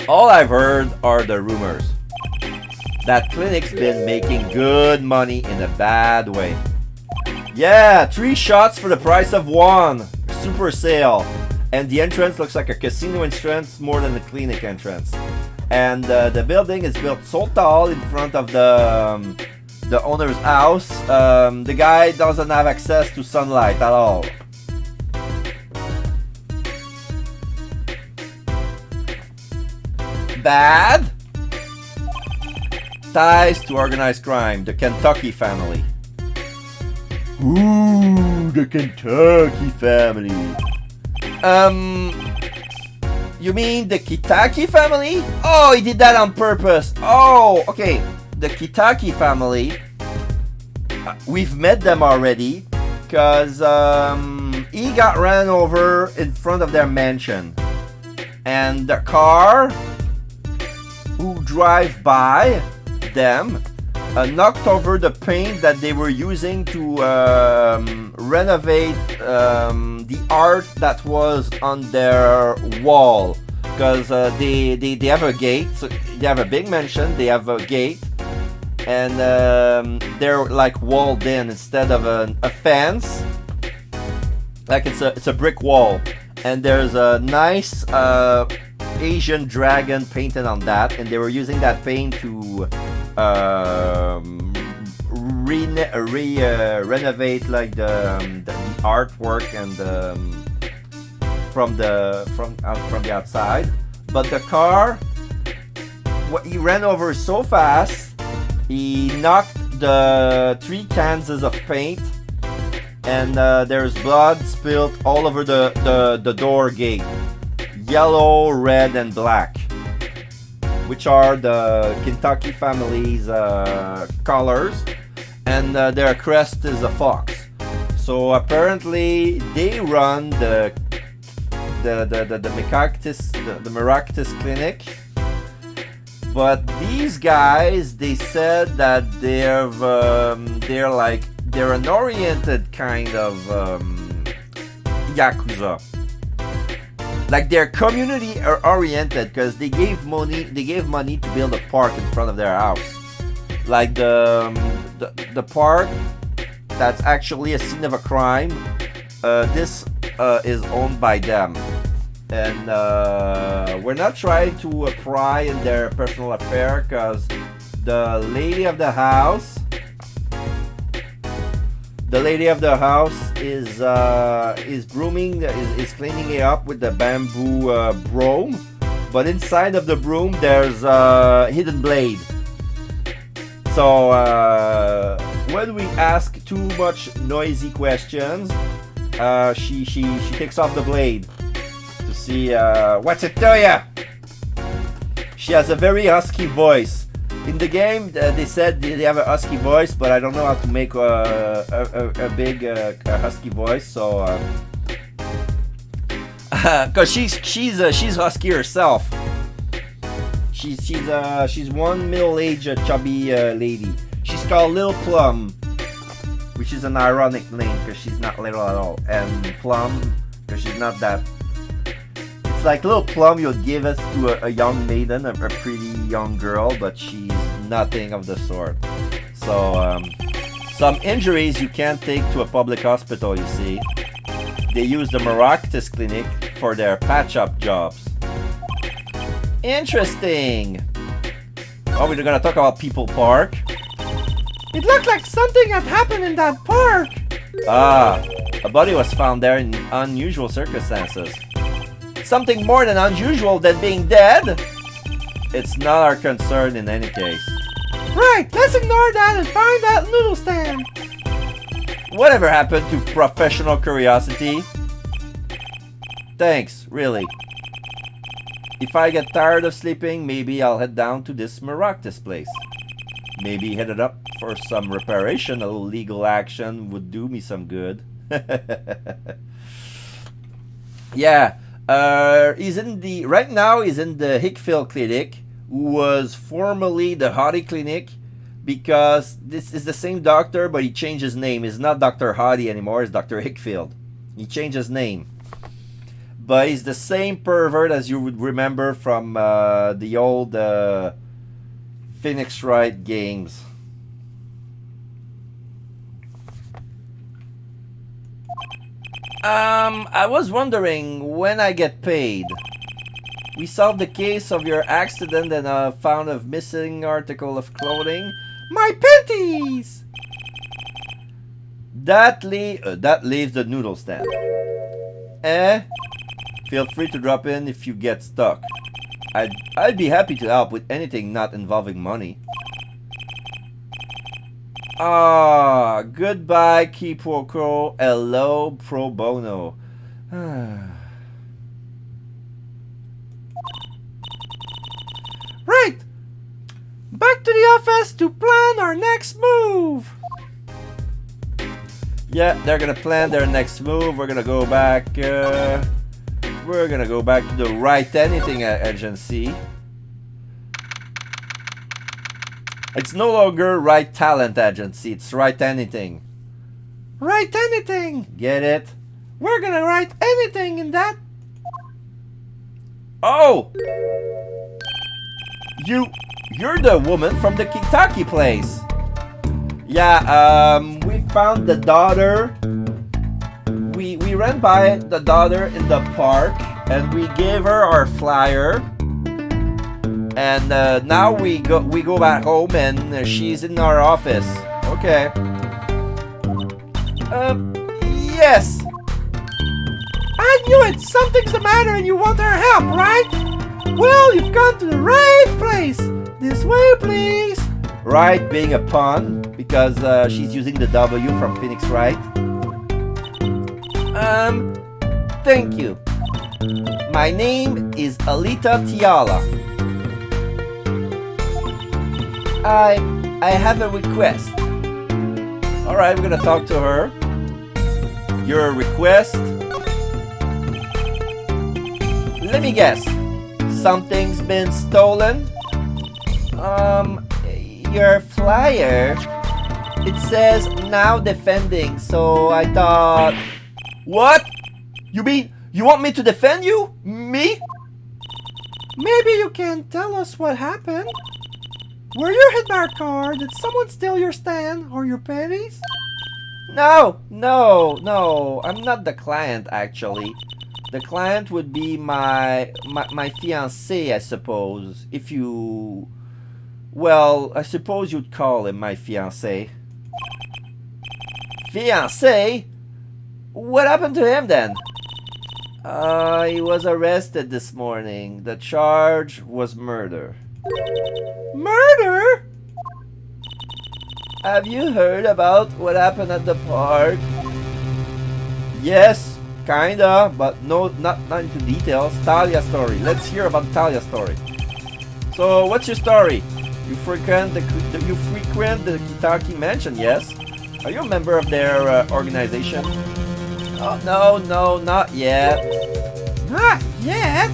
All I've heard are the rumors. That clinic's been making good money in a bad way. Yeah, 3 shots for the price of 1. Super sale. And the entrance looks like a casino entrance more than the clinic entrance. And the building is built so tall in front of the owner's house. The guy doesn't have access to sunlight at all. Bad? Ties to organized crime, the Kentucky family. Ooh, the Kentucky family. You mean the Kitaki family? Oh, he did that on purpose. Oh, okay. The Kitaki family, we've met them already, because he got ran over in front of their mansion. And the car who drive by them knocked over the paint that they were using to renovate the art that was on their wall, because they have a gate, so they have a big mansion, they have a gate, and they're like walled in instead of a fence, like it's a brick wall, and there's a nice Asian dragon painted on that, and they were using that paint to renovate like the artwork and from the outside. But the car, he ran over so fast, he knocked the 3 cans of paint, and there's blood spilled all over the door gate. Yellow, red, and black, which are the Kentucky family's colors, and their crest is a fox. So apparently they run the Maractus Clinic, but these guys, they said that they're an oriented kind of yakuza. Like they're community oriented, because they gave money to build a park in front of their house. Like the park that's actually a scene of a crime. This is owned by them, and we're not trying to pry in their personal affair, because the lady of the house is brooming, is cleaning it up with the bamboo broom, but inside of the broom there's a hidden blade. So when we ask too much noisy questions, she takes off the blade to see what's it to ya. She has a very husky voice. In the game, they said they have a husky voice, but I don't know how to make a big husky voice. So, cause she's husky herself. She's one middle-aged chubby lady. She's called Little Plum, which is an ironic name because she's not little at all, and Plum because she's not that. It's like Little Plum you'd give us to a young maiden, a pretty young girl, but she's nothing of the sort. So some injuries you can't take to a public hospital, you see. They use the Maractus Clinic for their patch-up jobs. Interesting. Oh, we're gonna talk about People Park. It looked like something had happened in that park. Ah, a body was found there in unusual circumstances. Something more than unusual than being dead? It's not our concern in any case. Right, let's ignore that and find that noodle stand. Whatever happened to professional curiosity? Thanks, really. If I get tired of sleeping, maybe I'll head down to this Maractus place. Maybe headed up for some reparation, a little legal action would do me some good. Yeah, right now he's in the Hickville Clinic, who was formerly the Hottie Clinic, because this is the same doctor, but he changed his name. It's not Dr. Hardy anymore, it's Dr. Hickfield. He changed his name. But he's the same pervert as you would remember from the old Phoenix Wright games. I was wondering when I get paid. We solved the case of your accident and found a missing article of clothing. My panties! That leaves the noodle stand. Feel free to drop in if you get stuck. I'd be happy to help with anything not involving money. Goodbye, Kipoko. Hello, pro bono. Right! Back to the office to plan our next move! Yeah, they're gonna plan their next move. We're gonna go back. We're gonna go back to the Right Anything agency. It's no longer Right Talent agency. It's Right Anything. Write anything! Get it? We're gonna write anything in that! Oh! You're the woman from the Kitaki place. Yeah, we found the daughter. We ran by the daughter in the park and we gave her our flyer. And now we go back home and she's in our office. Okay. Yes. I knew it! Something's the matter and you want our help, right? Well, you've gone to the right place! This way, please! Right being a pun, because she's using the W from Phoenix Wright. Thank you. My name is Alita Tiala. I have a request. Alright, we're gonna talk to her. Your request? Let me guess. Something's been stolen? Your flyer, it says now defending, so I thought... What? You mean you want me to defend you? Me? Maybe you can tell us what happened? Were you hit by a car? Did someone steal your stand or your panties? No, I'm not the client actually. The client would be my fiancé, I suppose. If you... Well, I suppose you'd call him my fiancé. Fiancé? What happened to him then? He was arrested this morning. The charge was murder. Murder? Have you heard about what happened at the park? Yes, kinda, but no, not into details. Talia's story. Let's hear about Talia's story. So, what's your story? You frequent the Kitaki Mansion, yes? Are you a member of their organization? Oh, no, not yet. Not yet?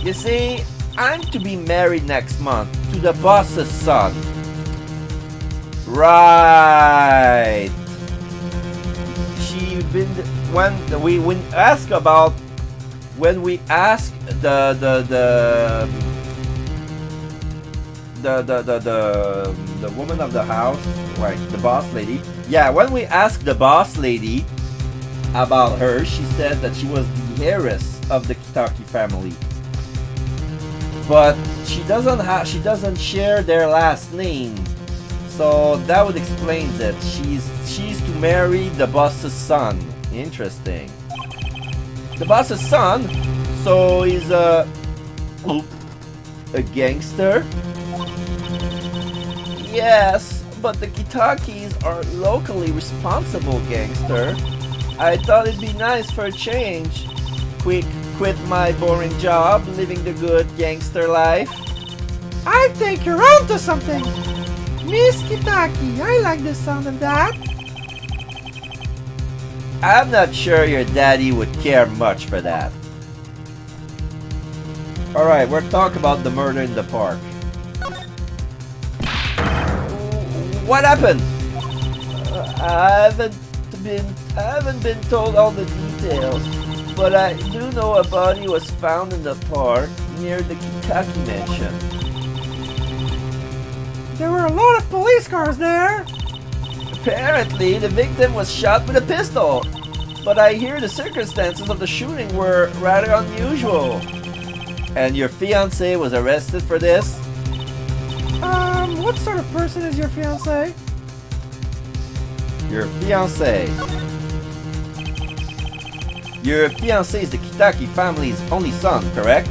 You see, I'm to be married next month to the boss's son. Right. When we ask about the woman of the house, right, the boss lady. Yeah, when we asked the boss lady about her, she said that she was the heiress of the Kitaki family. But she doesn't share their last name. So that would explain it. She's to marry the boss's son. Interesting. The boss's son, so he's a gangster? Yes, but the Kitakis are locally responsible gangster. I thought it'd be nice for a change. Quit my boring job, living the good gangster life. I think you're onto something! Miss Kitaki, I like the sound of that. I'm not sure your daddy would care much for that. Alright, we're talking about the murder in the park. What happened? I haven't been told all the details, but I do know a body was found in the park near the Kitaki mansion. There were a lot of police cars there. Apparently, the victim was shot with a pistol, but I hear the circumstances of the shooting were rather unusual. And your fiancé was arrested for this? What sort of person is your fiancé? Your fiancé. Your fiancé is the Kitaki family's only son, correct?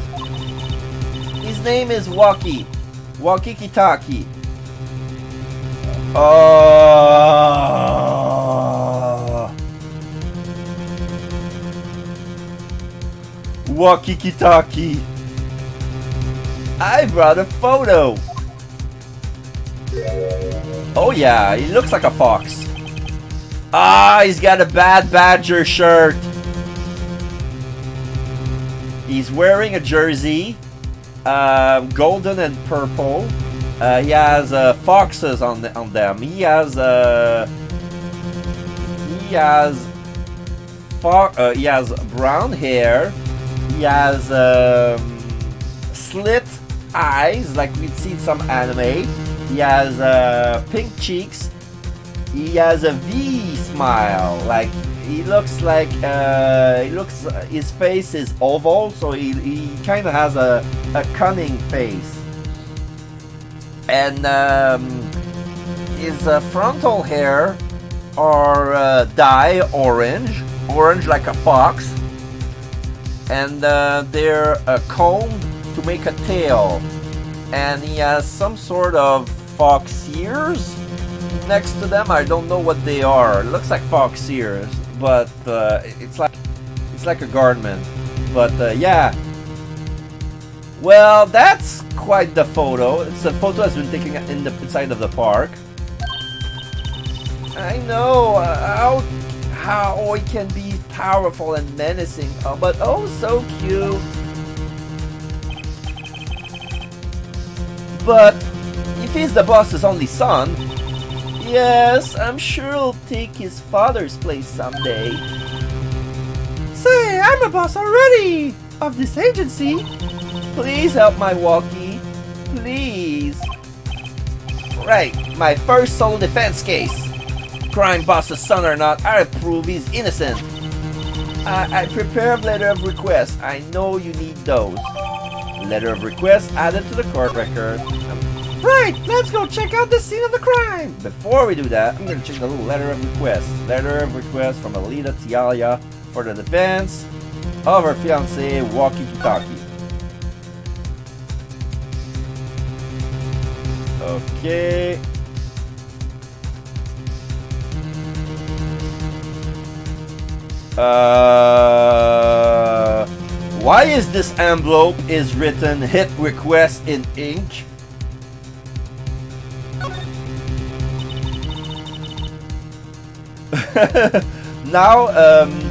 His name is Waki Kitaki. Waki Kitaki. I brought a photo. Oh yeah, he looks like a fox. Ah, he's got a bad Badger shirt. He's wearing a jersey, golden and purple. He has foxes on them. He has brown hair. He has slit eyes, like we'd see in some anime. He has pink cheeks. He has a V smile, like he looks like his face is oval, so he kind of has a cunning face. And his frontal hair are dye orange like a fox, and they're combed to make a tail. And he has some sort of fox ears next to them. I don't know what they are. It looks like fox ears, but it's like a garment. But yeah. Well, that's quite the photo. It's a photo that's been taken in the inside of the park. I know how he can be powerful and menacing, but oh, so cute. But if he's the boss's only son, yes, I'm sure he'll take his father's place someday. Say, I'm a boss already of this agency. Please help my Walkie. Please. Right, my first solo defense case. Crime boss's son or not, I prove he's innocent. I prepared letter of request. I know you need those. Letter of request added to the court record. Right, let's go check out the scene of the crime. Before we do that, I'm gonna check the little letter of request. Letter of request from Alita Tialia for the defense of her fiancé, Waki Kitaki. Okay. Why is this envelope is written hit request in ink? Now,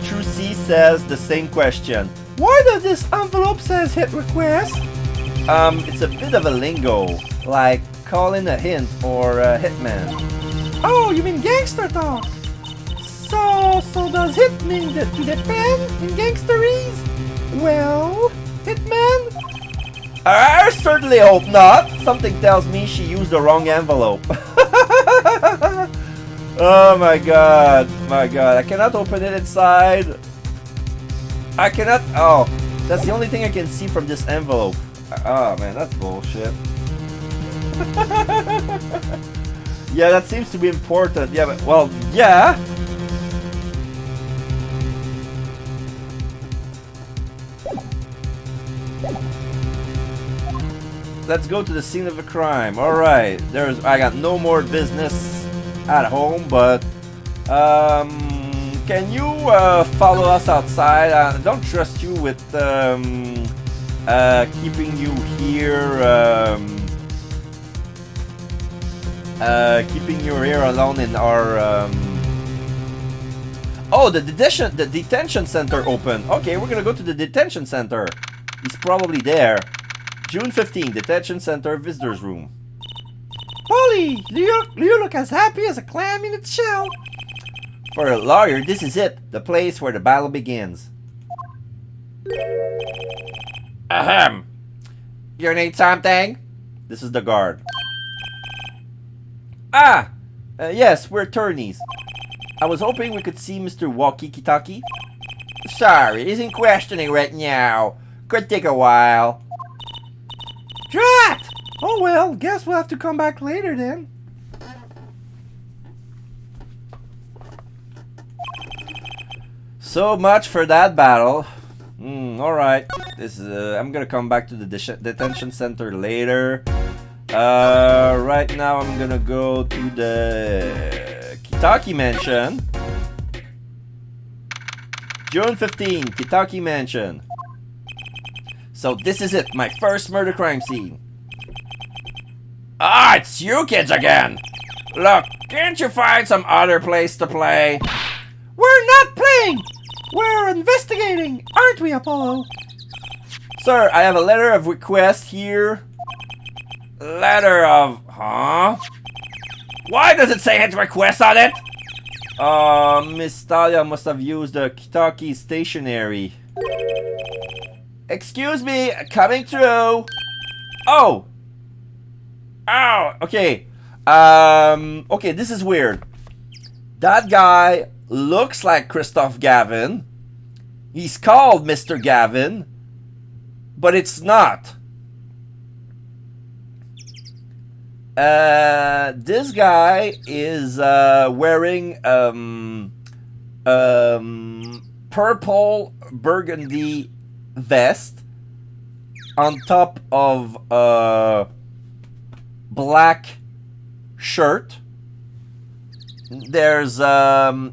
True C says the same question. Why does this envelope says hit request? It's a bit of a lingo, like calling a hint or a hitman. Oh, you mean gangster talk? So does hit mean to defend in gangsterese? Well, hitman? I certainly hope not. Something tells me she used the wrong envelope. Oh my god, I cannot open it inside. I cannot, oh, that's the only thing I can see from this envelope. Oh man, that's bullshit. Yeah, that seems to be important. Yeah, but, well, yeah. Let's go to the scene of the crime. Alright, I got no more business at home, but can you follow us outside? I don't trust you with keeping you here, keeping you here alone in our oh, the detention center open. Okay, we're gonna go to the detention center. He's probably there. June 15, detention center visitors room. Polly, you look as happy as a clam in its shell. For a lawyer, this is it, the place where the battle begins. Ahem. You need something? This is the guard. Ah! Yes, we're attorneys. I was hoping we could see Mr. Walkie-Talkie. Sorry, he's in questioning right now. Could take a while. Drat! Oh well, guess we'll have to come back later then. So much for that battle. Alright. I'm gonna come back to the detention center later. Right now I'm gonna go to the Kitaki Mansion. June 15, Kitaki Mansion. So this is it, my first murder crime scene. Ah, it's you kids again. Look, can't you find some other place to play? We're not playing! We're investigating, aren't we, Apollo? Sir, I have a letter of request here. Letter of... Huh? Why does it say his request on it? Miss Talia must have used the Kitaki stationery. Excuse me, coming through. Oh! Oh, Okay. Okay, this is weird. That guy looks like Christoph Gavin. He's called Mr. Gavin, but it's not. This guy is wearing purple burgundy vest on top of a black shirt. There's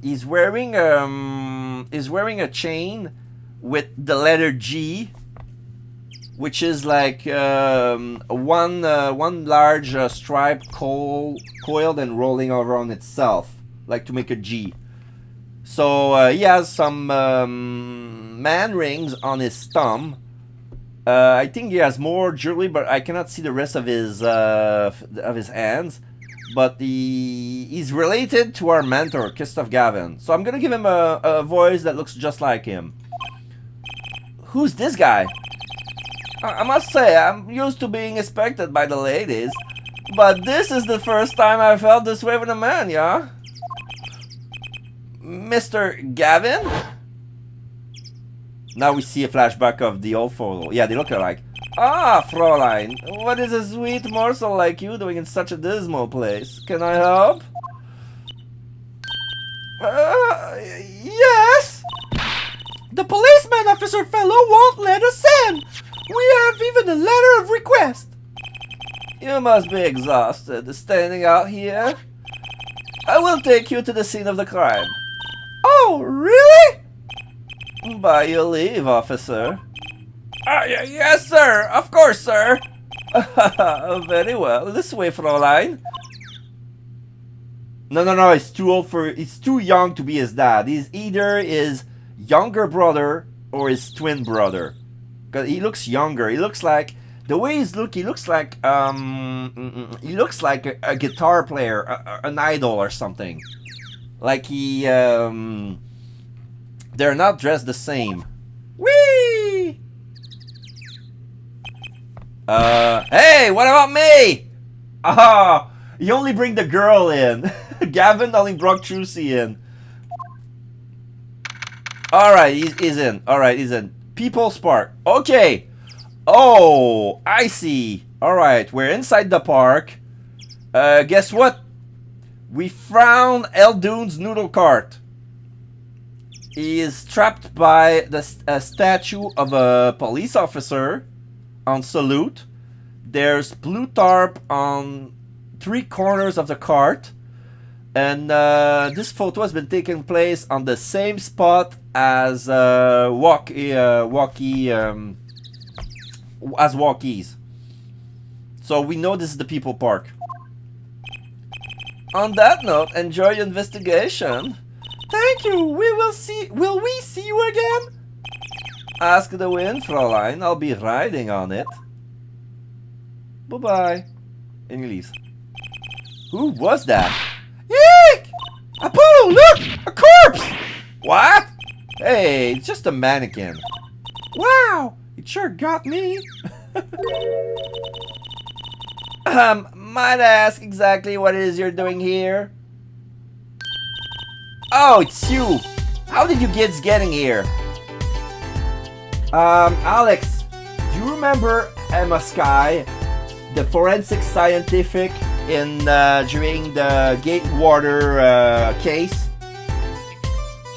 he's wearing a chain with the letter G, which is like one large stripe coiled and rolling around itself, like to make a G. So he has some man rings on his thumb. I think he has more jewelry, but I cannot see the rest of his hands. But he's related to our mentor, Christoph Gavin. So I'm gonna give him a voice that looks just like him. Who's this guy? I must say, I'm used to being inspected by the ladies, but this is the first time I felt this way with a man, yeah? Mr. Gavin? Now we see a flashback of the old photo. Yeah, they look alike. Ah, Fräulein, what is a sweet morsel like you doing in such a dismal place? Can I help? Yes! The policeman officer fellow won't let us in! We have even a letter of request! You must be exhausted standing out here. I will take you to the scene of the crime. Oh, really? By your leave, officer. Yes, sir. Of course, sir. Very well. This way, Fräulein. No. He's too old he's too young to be his dad. He's either his younger brother or his twin brother. Cause he looks younger. He looks like the way he looks like a guitar player, an idol or something. Like they're not dressed the same. Whee! Hey, what about me? Ah, you only bring the girl in. Gavin only brought Trucy in. Alright, he's in. Alright, he's in. People's Park. Okay. Oh, I see. Alright, we're inside the park. Guess what? We found Eldoon's noodle cart. He is trapped by a statue of a police officer on salute. There's blue tarp on 3 corners of the cart. And this photo has been taking place on the same spot as walkies. So we know this is the People Park. On that note, enjoy your investigation. Thank you. Will we see you again? Ask the wind, Fräulein. I'll be riding on it. Bye-bye. And he leaves. Who was that? Eek! Apollo, look! A corpse! What? Hey, it's just a mannequin. Wow! It sure got me. Might I ask exactly what it is you're doing here? Oh, it's you! How did you kids getting here? Alex, do you remember Emma Sky, the forensic scientific in during the Gatewater case?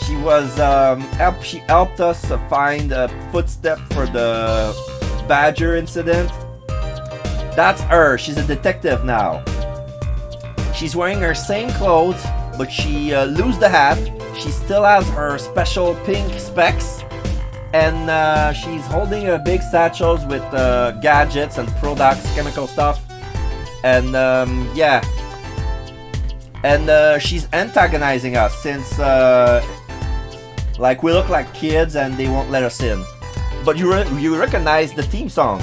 She was she helped us find a footstep for the Badger incident. That's her. She's a detective now. She's wearing her same clothes, but she lose the hat. She still has her special pink specs, and she's holding a big satchels with gadgets and products, chemical stuff, and yeah. And she's antagonizing us since like we look like kids and they won't let us in. But you recognize the theme song.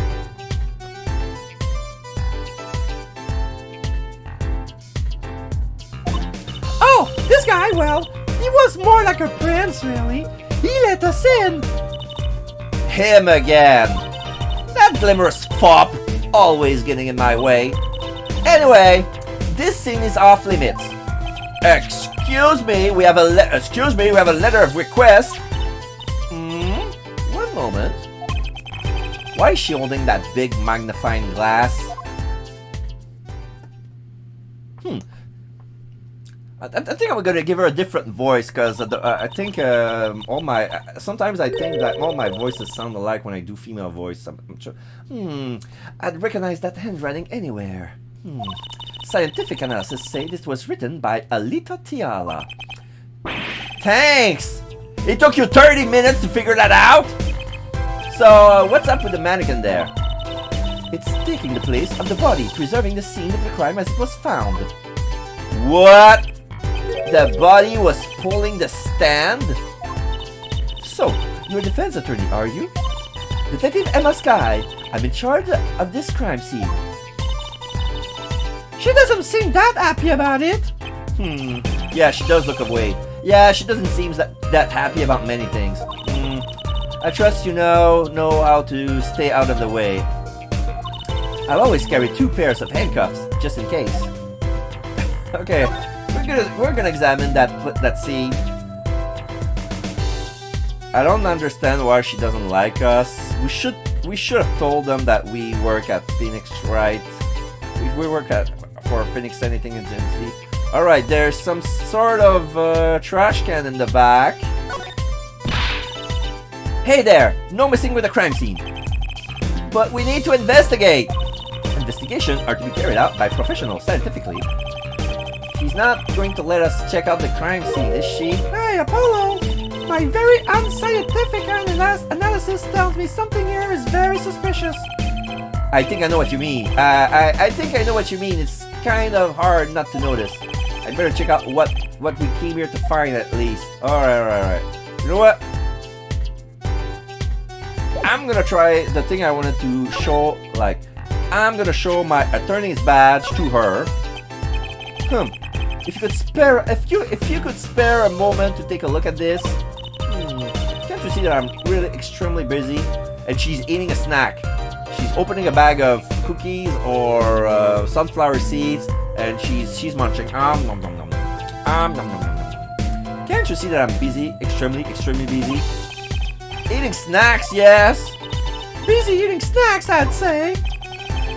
Oh, this guy, well, he was more like a prince, really. He let us in. Him again. That glamorous fop, always getting in my way. Anyway, this scene is off limits. Excuse me, we have a letter of request. One moment. Why is she holding that big magnifying glass? I think I'm gonna give her a different voice because I think sometimes I think that all my voices sound alike when I do female voice. I'm sure. I'd recognize that handwriting anywhere. Scientific analysis say this was written by Alita Tiala. Thanks! It took you 30 minutes to figure that out? So, what's up with the mannequin there? It's taking the place of the body, preserving the scene of the crime as it was found. What? The body was pulling the stand? So, you're a defense attorney, are you? Detective Emma Sky, I'm in charge of this crime scene. She doesn't seem that happy about it. Yeah, she does look away. Yeah, she doesn't seem that happy about many things. I trust you know how to stay out of the way. I'll always carry 2 pairs of handcuffs, just in case. Okay, we're gonna examine that scene. I don't understand why she doesn't like us. We should have told them that we work at Phoenix, right? We work for Phoenix Anything Agency. Alright, there's some sort of trash can in the back. Hey there! No messing with the crime scene. But we need to investigate! Investigations are to be carried out by professionals scientifically. She's not going to let us check out the crime scene, is she? Hey, Apollo! My very unscientific analysis tells me something here is very suspicious. I think I know what you mean. I think I know what you mean. It's kind of hard not to notice. I'd better check out what we came here to find at least. Alright. You know what? I'm gonna try the thing I wanted to show, like, I'm gonna show my attorney's badge to her. If you could spare a moment to take a look at this. Can't you see that I'm really extremely busy? And she's eating a snack. She's opening a bag of cookies or sunflower seeds, and she's munching. Nom nom nom nom. Nom nom nom. Can't you see that I'm busy? Extremely busy. Eating snacks, yes. Busy eating snacks, I'd say.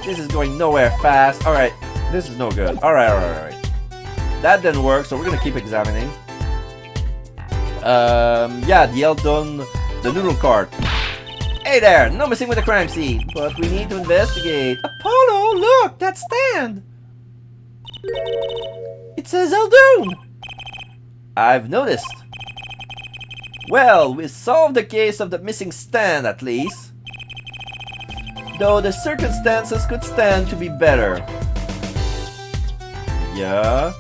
This is going nowhere fast. Alright, this is no good. Alright. That didn't work, so we're gonna keep examining. Yeah, the Eldon, the noodle cart. Hey there, no messing with the crime scene, but we need to investigate. Apollo, look, that stand. It says Eldon. I've noticed. Well, we solved the case of the missing stand at least. Though the circumstances could stand to be better. Yeah.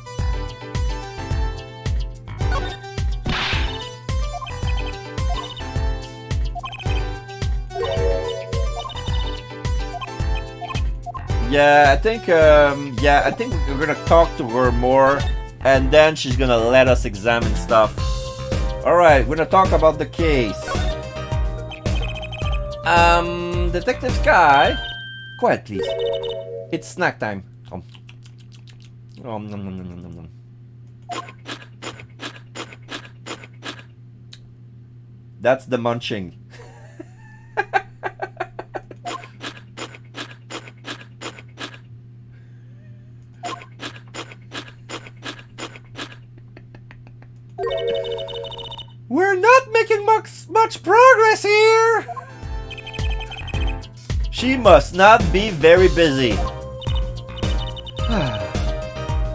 Yeah, I think we're gonna talk to her more, and then she's gonna let us examine stuff. Alright, we're gonna talk about the case. Detective Sky. Quiet, please. It's snack time. Nom, nom, nom, nom, nom, nom. That's the munching. We're not making much progress here. She must not be very busy.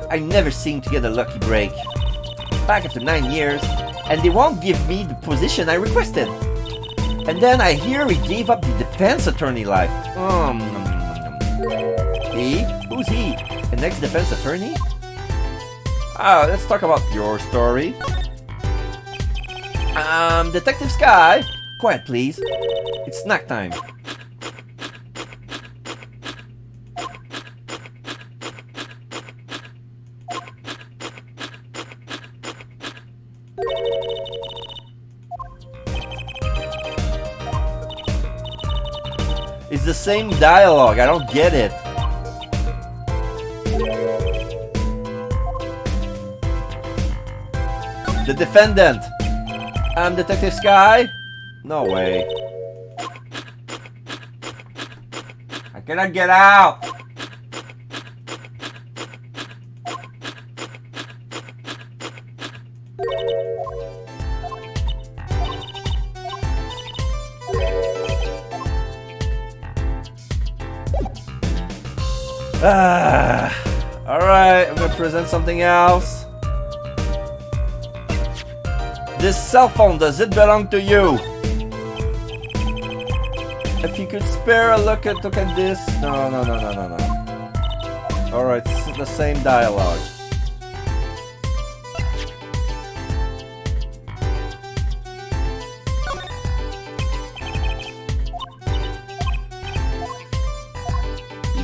I never seem to get a lucky break. Back after 9 years, and they won't give me the position I requested. And then I hear he gave up the defense attorney life. He? Who's he? An ex-defense attorney? Let's talk about your story. Detective Sky. Quiet, please. It's snack time. It's the same dialogue. I don't get it. The defendant. I'm Detective Sky. No way. I cannot get out. Alright, I'm gonna present something else. This cell phone, does it belong to you? If you could spare a look at this. No. Alright, it's the same dialogue.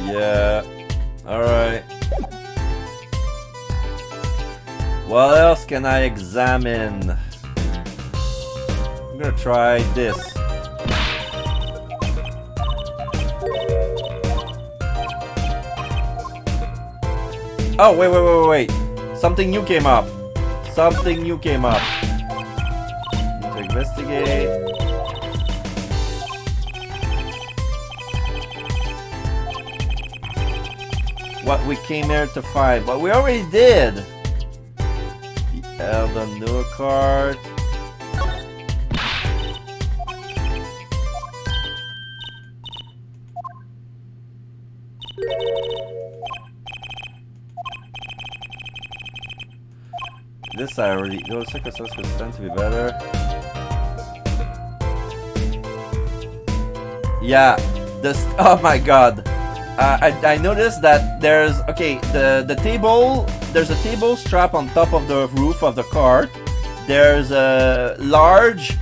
Yeah. Alright. What else can I examine? I'm gonna try this. Oh, wait. Something new came up. Need to investigate. What we came here to find, but we already did. The Eldon new card. This I already. Those circumstances tend to be better. Yeah. This. Oh my God. I noticed that there's the table. There's a table strap on top of the roof of the cart. There's a large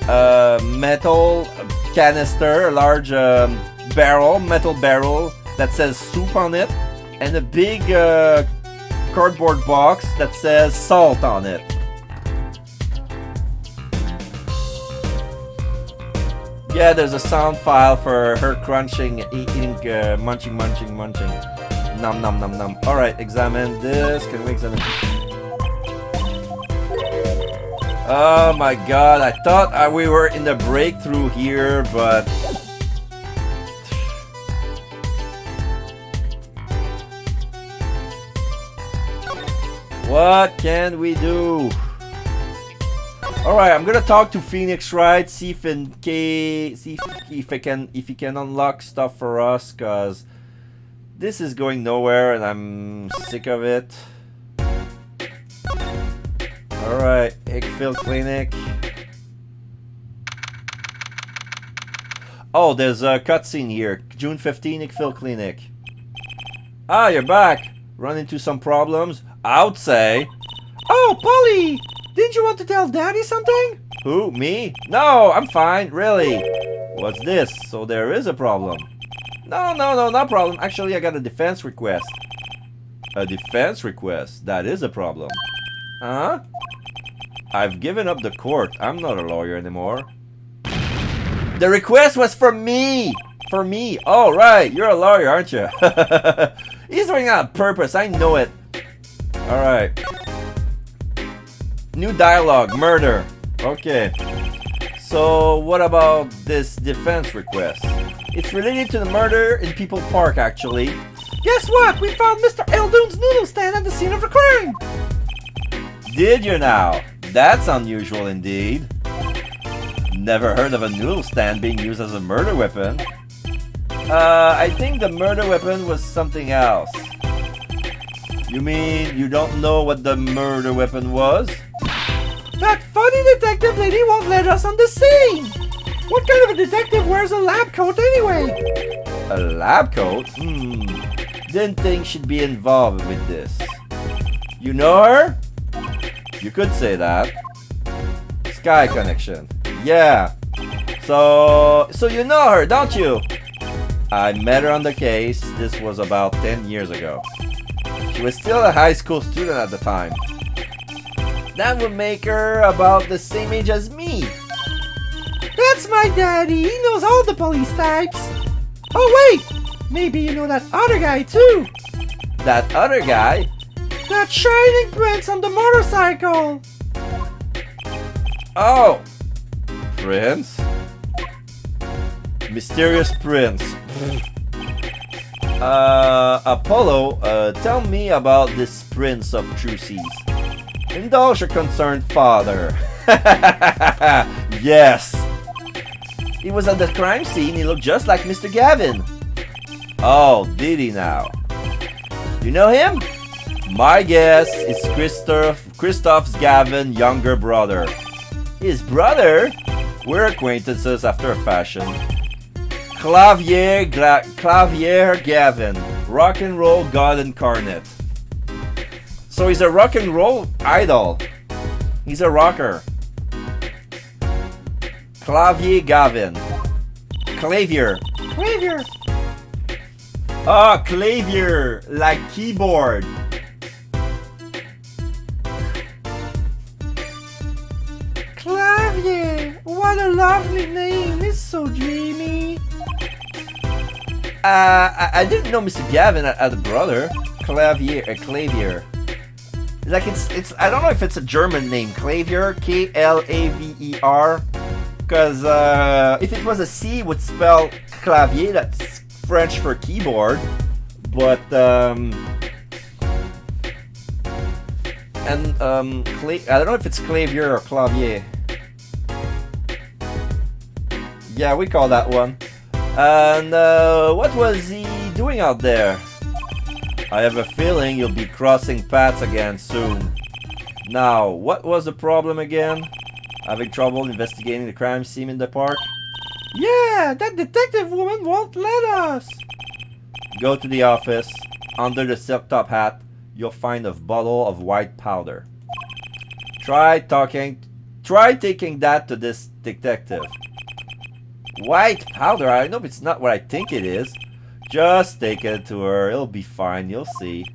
metal canister, a large metal barrel that says soup on it, and a big cardboard box that says salt on it. Yeah, there's a sound file for her crunching, eating, munching. Nom nom nom nom. Alright, examine this. Can we examine this? Oh my God, I thought we were in the breakthrough here, but... What can we do? Alright, I'm gonna talk to Phoenix Wright, see if he can unlock stuff for us, cause this is going nowhere and I'm sick of it. Alright, Ickfield Clinic. Oh, there's a cutscene here. June 15, Ickfield Clinic. Ah, you're back. Run into some problems? I would say. Oh, Polly! Didn't you want to tell Daddy something? Who, me? No, I'm fine, really. What's this? So there is a problem. No problem. Actually, I got a defense request. A defense request? That is a problem. Huh? I've given up the court. I'm not a lawyer anymore. The request was for me! For me. Oh, right. You're a lawyer, aren't you? He's doing it on purpose. I know it. Alright. New dialogue. Murder. Okay. So, what about this defense request? It's related to the murder in People Park, actually. Guess what? We found Mr. Eldoon's noodle stand at the scene of the crime. Did you now? That's unusual indeed. Never heard of a noodle stand being used as a murder weapon. I think the murder weapon was something else. You mean you don't know what the murder weapon was? That funny detective lady won't let us on the scene. What kind of a detective wears a lab coat anyway? A lab coat? Didn't think she'd be involved with this. You know her? You could say that. Sky connection. Yeah. So you know her, don't you? I met her on the case. This was about 10 years ago. She was still a high school student at the time. That would make her about the same age as me. That's my daddy. He knows all the police types. Oh wait! Maybe you know that other guy too. That other guy? That shining prince on the motorcycle. Oh! Prince? Mysterious prince. Apollo, tell me about this prince of true seas. Indulge your concerned father. Yes! He was at the crime scene. He looked just like Mr. Gavin. Oh, did he now? You know him? My guess is Christoph's Gavin younger brother. His brother? We're acquaintances after a fashion. Clavier Gavin, rock and roll god incarnate. So he's a rock and roll idol. He's a rocker. Clavier Gavin. Clavier. Clavier. Ah, clavier, like keyboard. Clavier. What a lovely name. It's so dreamy. I didn't know Mr. Gavin had a brother. Clavier. Like it's I don't know if it's a German name. Clavier, Klaver. Because if it was a C, it would spell clavier. That's French for keyboard. But I don't know if it's clavier or clavier. Yeah, we call that one. And what was he doing out there? I have a feeling you'll be crossing paths again soon. Now, what was the problem again? Having trouble investigating the crime scene in the park? Yeah, that detective woman won't let us. Go to the office. Under the silk top hat, you'll find a bottle of white powder. Try taking that to this detective. White powder? I know it's not what I think it is. Just take it to her. It'll be fine. You'll see.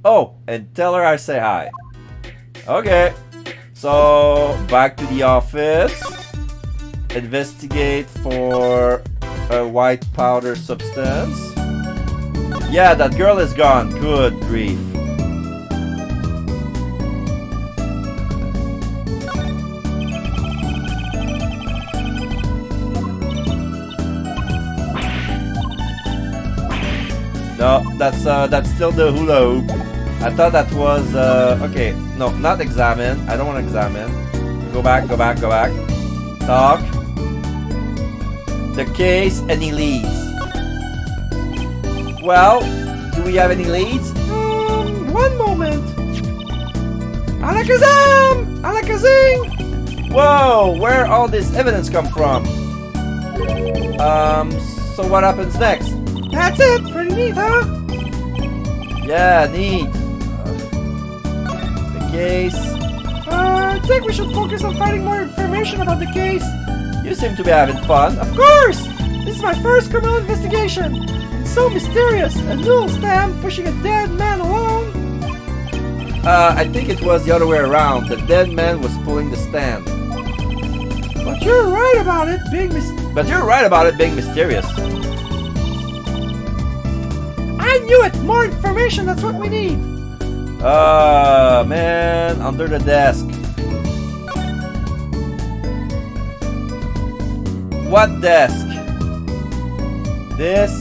Oh, and tell her I say hi. Okay. So, back to the office. Investigate for a white powder substance. Yeah, that girl is gone. Good grief. No, that's still the hula hoop. I thought that was okay. No, not examine. I don't want to examine. Go back. Talk. The case. Any leads? Well, do we have any leads? One moment. Alakazam! Alakazing! Whoa! Where all this evidence come from? So what happens next? That's it. Pretty neat, huh? Yeah, neat. The case. I think we should focus on finding more information about the case. You seem to be having fun. Of course! This It's my first criminal investigation. It's so mysterious. A noodle stand pushing a dead man alone. I think it was the other way around. The dead man was pulling the stand. But you're right about it being mysterious. I knew it! More information, that's what we need! Man, under the desk. What desk? This?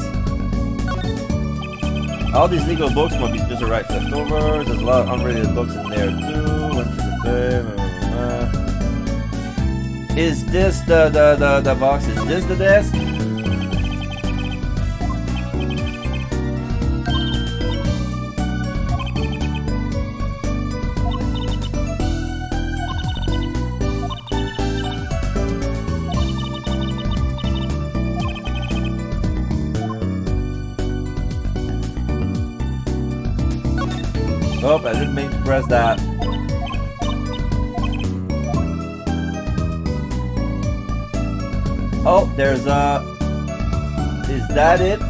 All these legal books must be just right leftovers. There's a lot of unrelated books in there too. Went through the day. Is this the box? Is this the desk? Oh, I didn't mean to press that. Oh, there's a... Is that it?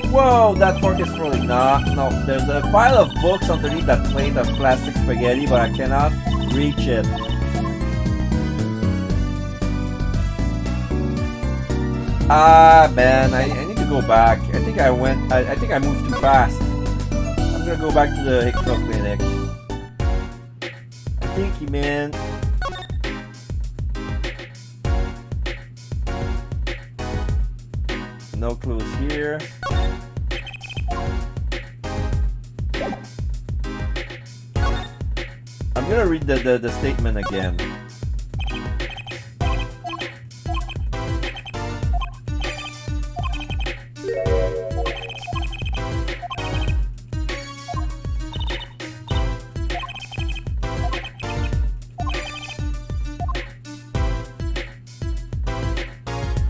Whoa, that fork is rolling. Nah, no. There's a pile of books underneath that plate of plastic spaghetti, but I cannot reach it. Ah, man, I need to go back. I think I moved too fast. I'm gonna go back to the Hickville Clinic. I think he meant... No clues here. I'm gonna read the statement again.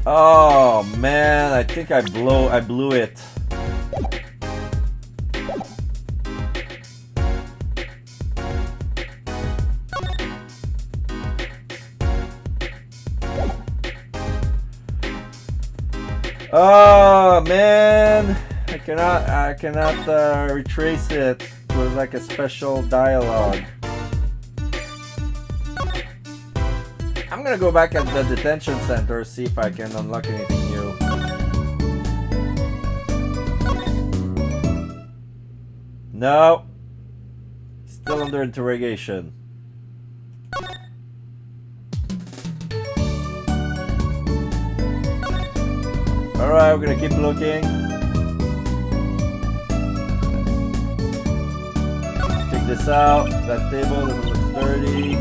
Oh man, I think I blew it. Oh man, I cannot retrace it. It was like a special dialogue. I'm gonna go back at the detention center, see if I can unlock anything new. No. Still under interrogation. Alright, we're gonna keep looking. Check this out. That table doesn't look sturdy.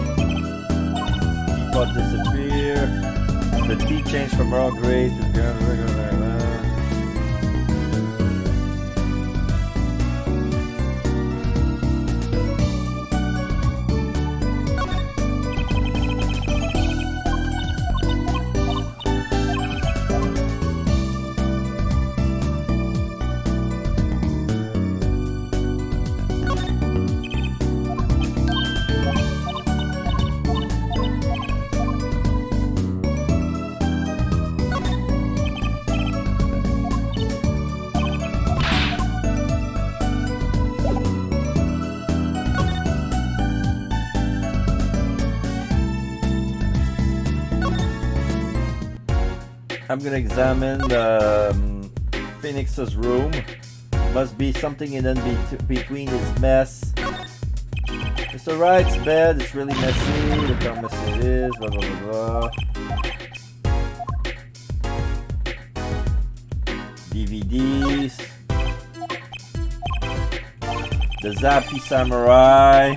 Teapot disappear. The tea changed from Earl Grey to regular. I'm gonna examine Phoenix's room. Must be something in between his mess. Mr. Wright's bed is really messy. Look how messy it is. Blah blah blah blah. DVDs. The Zappy Samurai.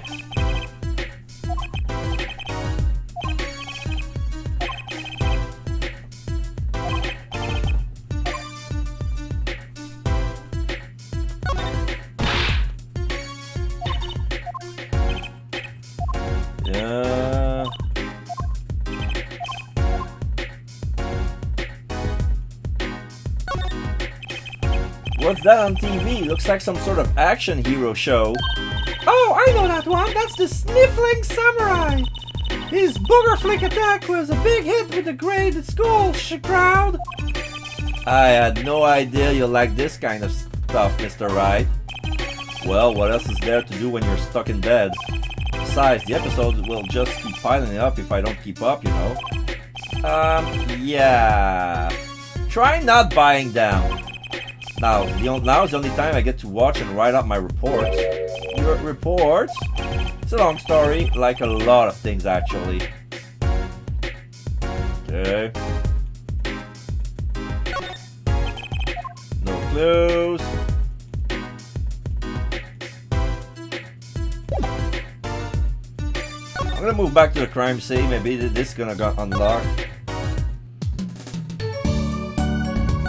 What's that on TV? Looks like some sort of action hero show. Oh, I know that one. That's the Sniffling Samurai. His booger flick attack was a big hit with the grade school crowd. I had no idea you like this kind of stuff, Mr. Right. Well, what else is there to do when you're stuck in bed? Besides, the episode will just keep piling up if I don't keep up, you know. Yeah. Try not buying down. Now is the only time I get to watch and write up my reports. Your reports? It's a long story, like a lot of things actually. Okay. No clues. I'm gonna move back to the crime scene. Maybe this is gonna get unlocked.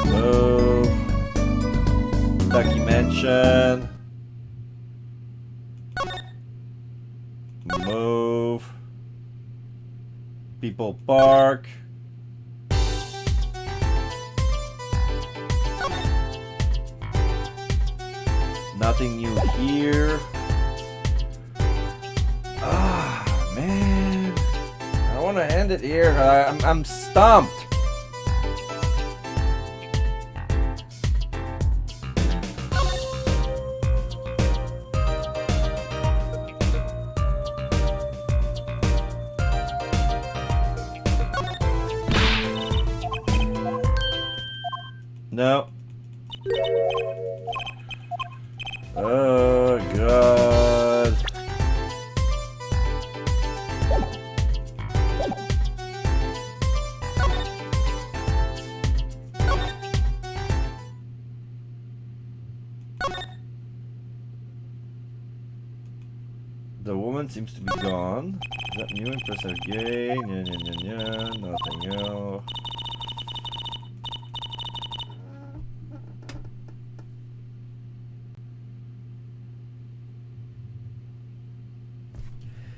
Move. Documentation. Move. People park. Nothing new here. Ah, man. I don't want to end it here. I'm stumped. No. Oh, God. The woman seems to be gone. Is that new? Impressive gain? Nothing else.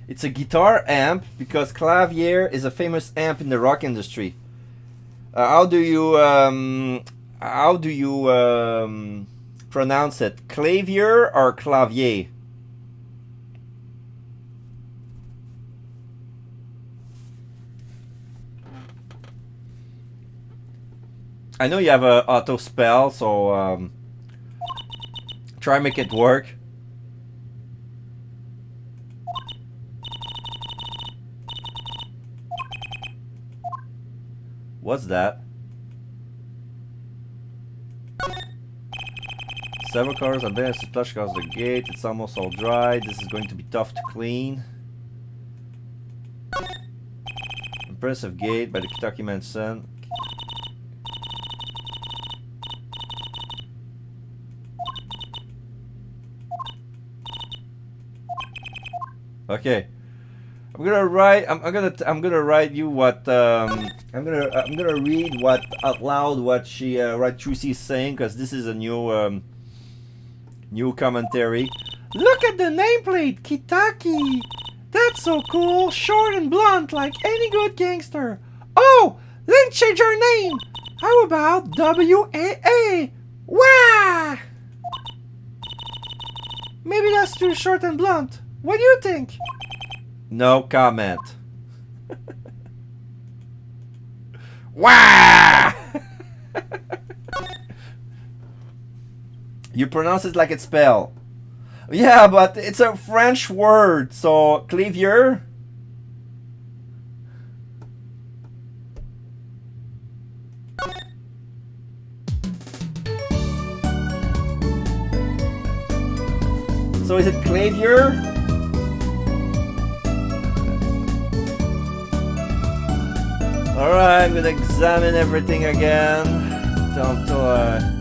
It's a guitar amp because clavier is a famous amp in the rock industry. How do you pronounce it? Clavier or clavier? I know you have a auto spell, so try make it work. What's that? Several cars are there to flush across the gate. It's almost all dry. This is going to be tough to clean. Impressive gate by the Kentucky man's son. Okay. I'm gonna write you what I'm gonna read what out loud what she Trucy is saying, because this is a new commentary. Look at the nameplate, Kitaki. That's so cool, short and blunt like any good gangster. Oh, let's change our name. How about WAA? Wah! Maybe that's too short and blunt. What do you think? No comment. Wah! You pronounce it like it's spelled. Yeah, but it's a French word, so clavier. So is it clavier? Alright, I'm gonna examine everything again. Until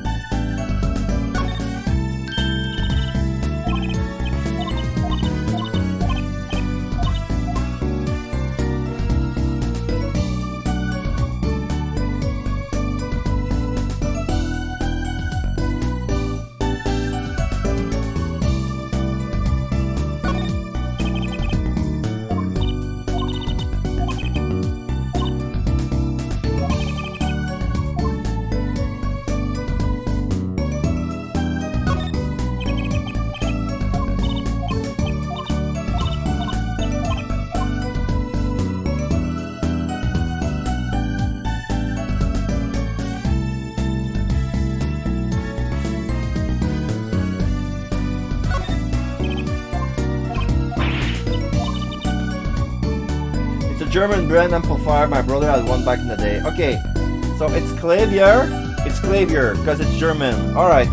German brand amplifier. My brother had one back in the day. Okay, so it's Clavier. It's Clavier because it's German. All right.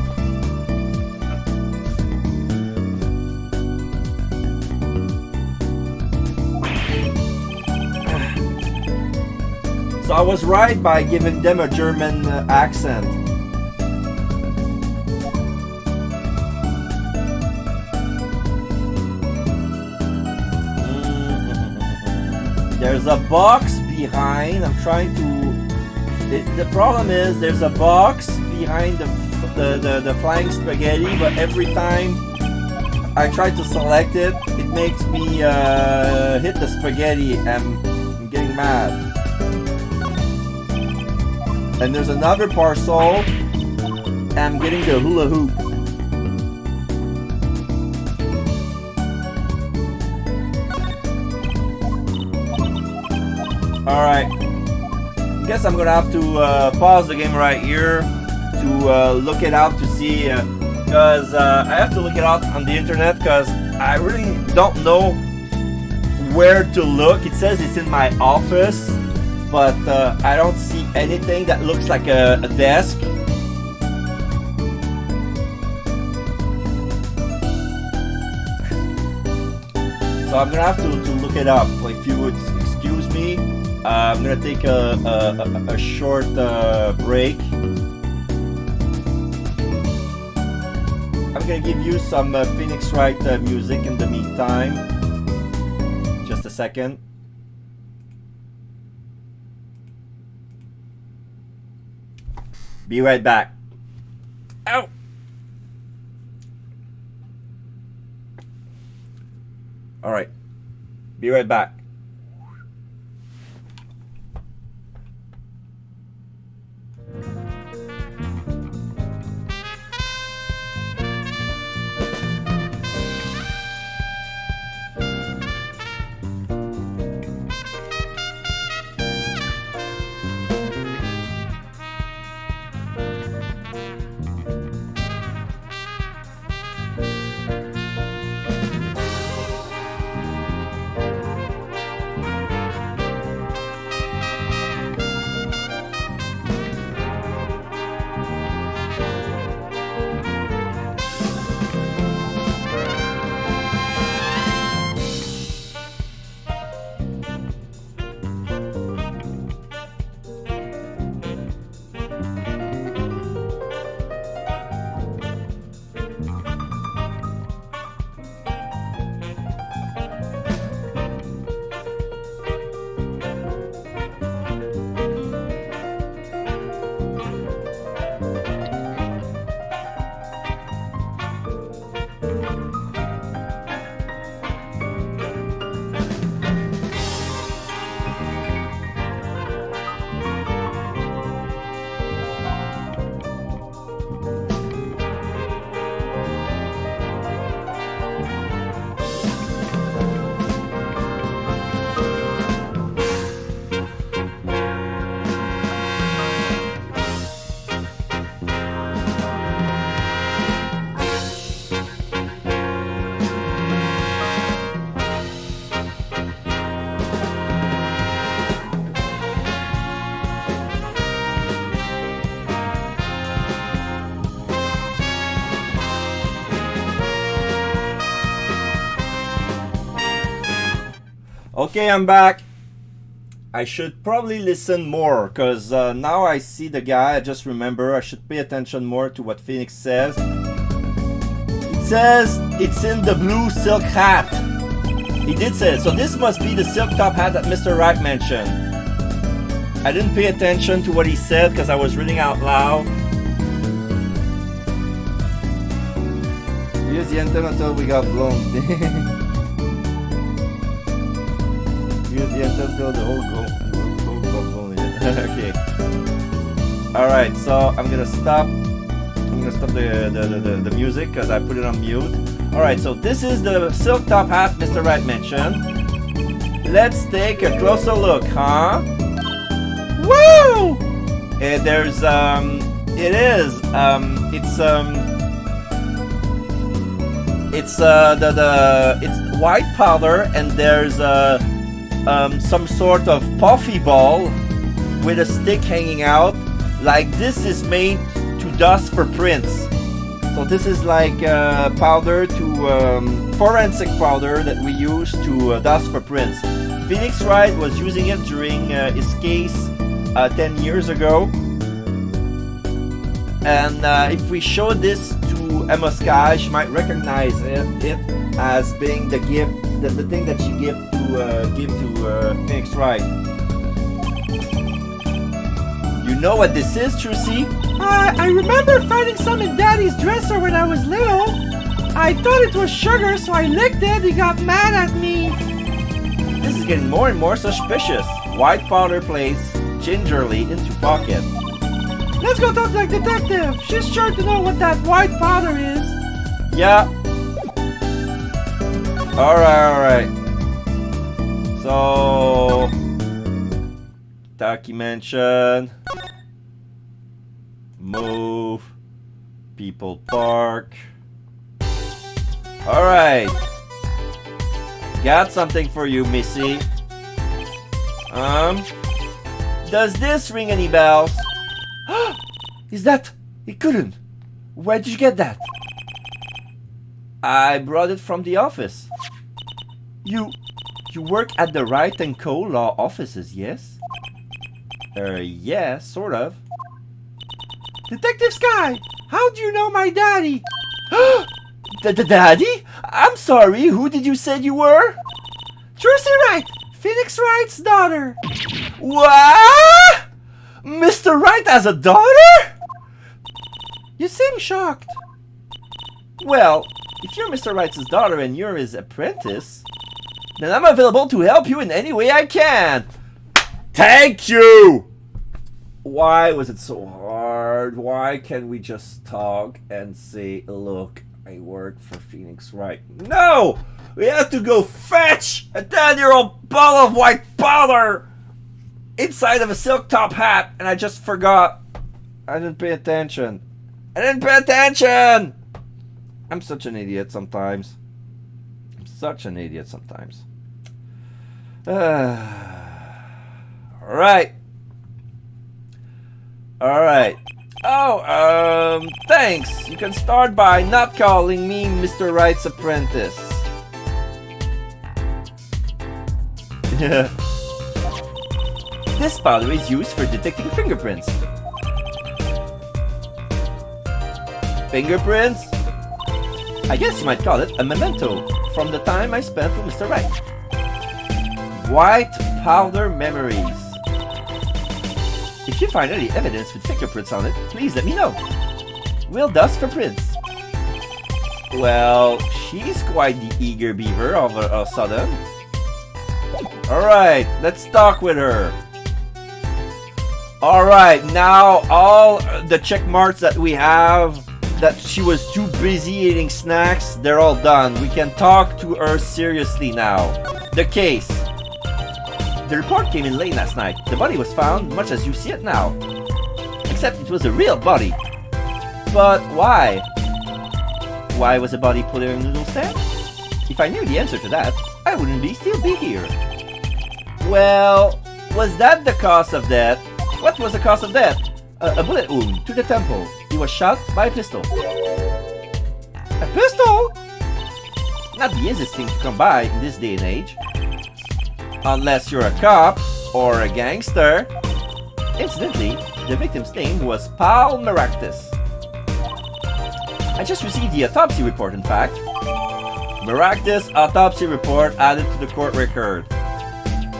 So I was right by giving them a German accent. There's a box behind. I'm trying to. The problem is there's a box behind the flying spaghetti, but every time I try to select it, it makes me hit the spaghetti. I'm getting mad. And there's another parcel. I'm getting the hula hoop. Alright. Guess I'm gonna have to pause the game right here to look it out to see. Because I have to look it out on the internet because I really don't know where to look. It says it's in my office, but I don't see anything that looks like a desk. So I'm gonna have to look it up. Like, if you would excuse me, I'm gonna take a short break. I'm gonna give you some Phoenix Wright music in the meantime. Just a second. Be right back. Ow! Alright. Be right back. Okay, I'm back. I should probably listen more because now I see the guy. I just remember I should pay attention more to what Phoenix says. It says it's in the blue silk hat. He did say it. So this must be the silk top hat that Mr. Wright mentioned. I didn't pay attention to what he said because I was reading out loud. Use the anthem until we got blown. Use the anthem until the whole go. Okay. Alright, so I'm gonna stop the music because I put it on mute. Alright, so this is the silk top hat Mr. Wright mentioned. Let's take a closer look, huh? Woo! There's it's white powder and there's some sort of puffy ball with a stick hanging out. Like this is made to dust for prints. So this is like powder to forensic powder that we use to dust for prints. Phoenix Wright was using it during his case 10 years ago. And if we show this to Emma Sky, she might recognize it as being the gift, the thing that she give to Phoenix Wright. You know what this is, Trucy? I remember finding some in Daddy's dresser when I was little. I thought it was sugar, so I licked it. He got mad at me. This is getting more and more suspicious. White powder placed gingerly into pocket. Let's go talk to the detective. She's sure to know what that white powder is. Yeah. Alright. So... documentation. Move. People park. Alright. Got something for you, Missy. Does this ring any bells? Is that? It couldn't. Where did you get that? I brought it from the office. You work at the Wright & Co. law offices, yes? Yeah, sort of. Detective Sky, how do you know my daddy? The daddy? I'm sorry, who did you say you were? Trucy Wright, Phoenix Wright's daughter. What? Mr. Wright has a daughter? You seem shocked. Well, if you're Mr. Wright's daughter and you're his apprentice, then I'm available to help you in any way I can. Thank you! Why was it so hard? Why can't we just talk and say, look, I work for Phoenix Wright? No! We have to go fetch a 10-year-old bottle of white powder inside of a silk top hat, and I just forgot. I didn't pay attention. I'm such an idiot sometimes. Alright. Oh, thanks. You can start by not calling me Mr. Wright's apprentice. This powder is used for detecting fingerprints. Fingerprints? I guess you might call it a memento from the time I spent with Mr. Wright. White powder memories. If you find any evidence with fingerprints on it, please let me know. We'll dust for prints. Well, she's quite the eager beaver all of a sudden. Alright, let's talk with her. Alright, now all the check marks that we have that she was too busy eating snacks, they're all done. We can talk to her seriously now. The case. The report came in late last night. The body was found much as you see it now. Except it was a real body. But why? Why was the body put in a noodle stand? If I knew the answer to that, I wouldn't still be here. Well, was that the cause of death? What was the cause of death? A bullet wound to the temple. He was shot by a pistol. A pistol? Not the easiest thing to come by in this day and age. Unless you're a cop or a gangster. Incidentally, the victim's name was Paul Maractus. I just received the autopsy report, in fact. Maractus autopsy report added to the court record.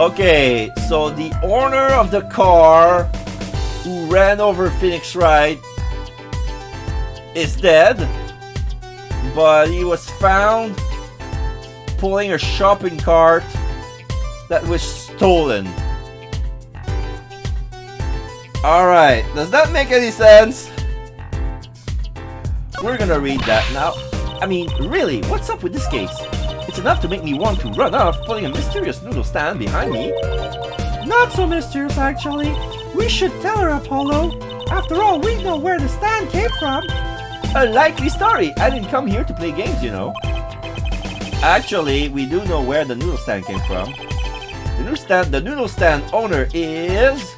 Okay, so the owner of the car who ran over Phoenix Wright is dead, but he was found pulling a shopping cart that was stolen. Alright, does that make any sense? We're gonna read that now. I mean, really, what's up with this case? It's enough to make me want to run off, putting a mysterious noodle stand behind me. Not so mysterious, actually. We should tell her, Apollo. After all, we know where the stand came from. A likely story. I didn't come here to play games, you know. Actually, we do know where the noodle stand came from. The The noodle stand owner is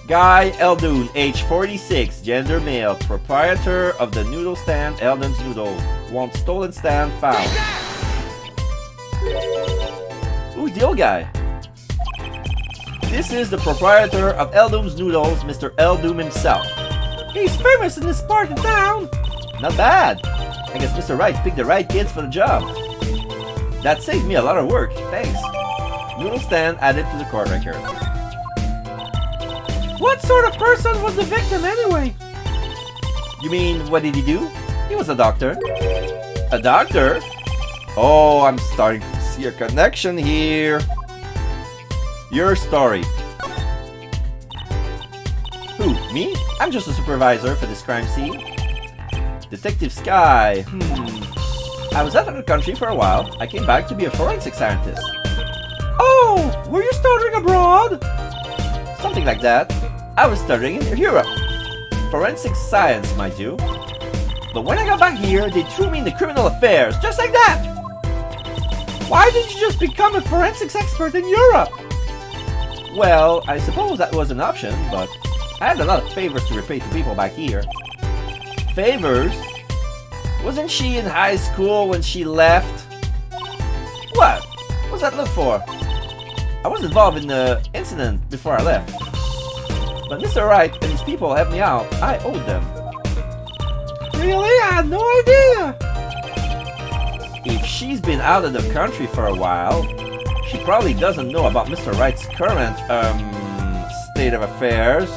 Guy Eldoon, age 46, gender male, proprietor of the noodle stand Eldon's Noodle. One stolen stand found. Who's the old guy? This is the proprietor of Eldoom's Noodles, Mr. Eldoom himself. He's famous in this part of town. Not bad. I guess Mr. Wright picked the right kids for the job. That saved me a lot of work. Thanks. Noodle stand added to the court record. What sort of person was the victim anyway? You mean, what did he do? He was a doctor. A doctor? Oh, I'm starting to see a connection here. Your story. Who? Me? I'm just a supervisor for this crime scene. Detective Sky. I was out of the country for a while. I came back to be a forensic scientist. Oh, were you studying abroad? Something like that. I was studying in Europe. Forensic science, mind you. But when I got back here, they threw me into criminal affairs, just like that. Why didn't you just become a forensics expert in Europe? Well, I suppose that was an option, but I had a lot of favors to repay to people back here. Favors? Wasn't she in high school when she left? What? What's that look for? I was involved in the incident before I left. But Mr. Wright and his people helped me out. I owed them. Really? I had no idea. If she's been out of the country for a while, she probably doesn't know about Mr. Wright's current, state of affairs.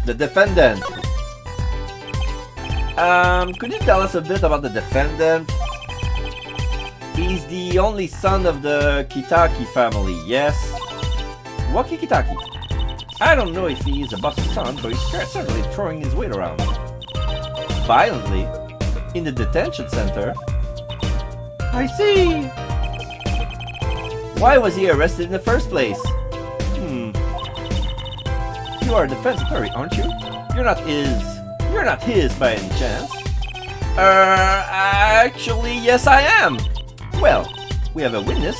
The defendant. Could you tell us a bit about the defendant? He's the only son of the Kitaki family, yes? What Kitaki? I don't know if he is a boss's son, but he's certainly throwing his weight around. Violently? In the detention center? I see. Why was he arrested in the first place? You are a defense attorney, aren't you? You're not his by any chance. Actually, yes I am. Well, we have a witness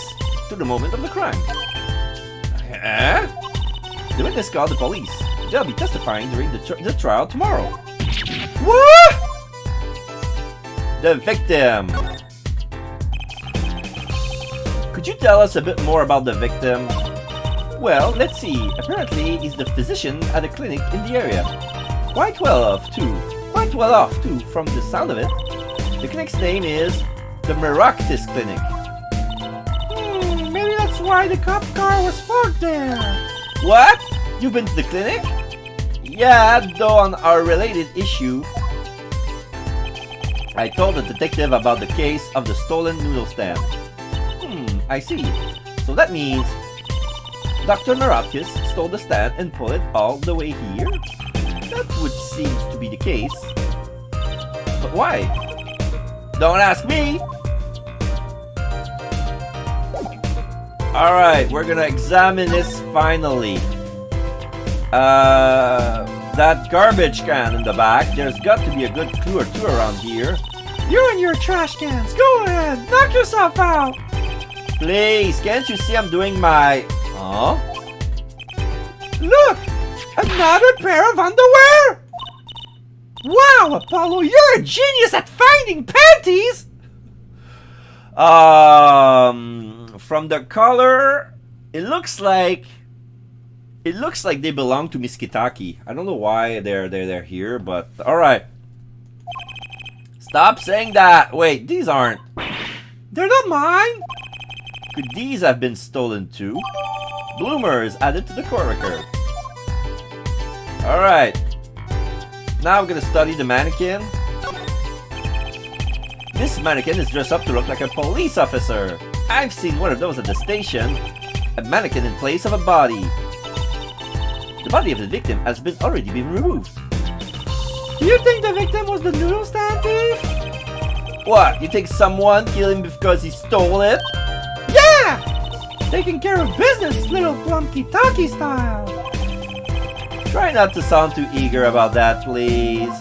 to the moment of the crime. The witness called the police. They'll be testifying during the trial tomorrow. What? The victim. Could you tell us a bit more about the victim? Well, let's see. Apparently, he's the physician at a clinic in the area. Quite well off, too, from the sound of it. The clinic's name is the Meractis Clinic. Maybe that's why the cop car was parked there. What? You've been to the clinic? Yeah, though on our related issue, I told the detective about the case of the stolen noodle stand. I see. So that means Dr. Meractis stole the stand and pulled it all the way here? That would seem to be the case. But why? Don't ask me! Alright, we're gonna examine this finally. That garbage can in the back, there's got to be a good clue or two around here. You and your trash cans, go ahead, knock yourself out! Please, can't you see I'm doing my... Huh? Look! Another pair of underwear! Wow, Apollo, you're a genius at finding panties! From the color, it looks like they belong to Miss Kitaki. I don't know why they're here, but alright. Stop saying that! Wait, these aren't. They're not mine! Could these have been stolen too? Bloomers added to the court record. Alright. Now I'm gonna study the mannequin. This mannequin is dressed up to look like a police officer. I've seen one of those at the station. A mannequin in place of a body. The body of the victim has already been removed. Do you think the victim was the noodle stand thief? What? You think someone killed him because he stole it? Yeah! Taking care of business, little Plumky Talkie style. Try not to sound too eager about that, please.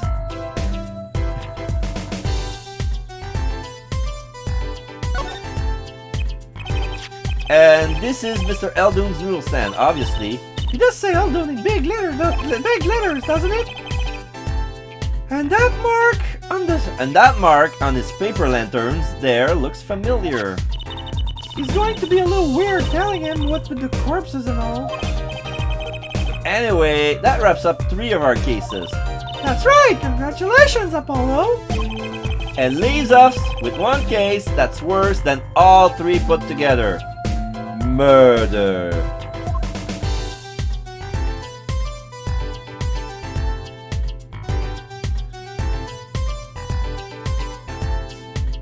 And this is Mr. Eldoon's noodle stand, obviously. He does say Eldoon in big letters, doesn't it? And that mark on his paper lanterns there looks familiar. He's going to be a little weird telling him what with the corpses and all. Anyway, that wraps up 3 of our cases. That's right! Congratulations, Apollo! And leaves us with 1 case that's worse than all 3 put together. Murder.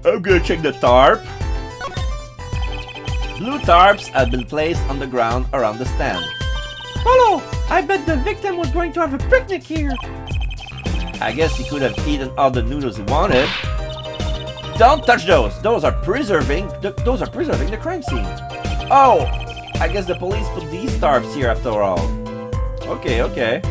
I'm gonna check the tarp. Blue tarps had been placed on the ground around the stand. Apollo! I bet the victim was going to have a picnic here. I guess he could have eaten all the noodles he wanted. Don't touch those! Those are preserving the crime scene. Oh! I guess the police put these tarps here after all. Okay, okay.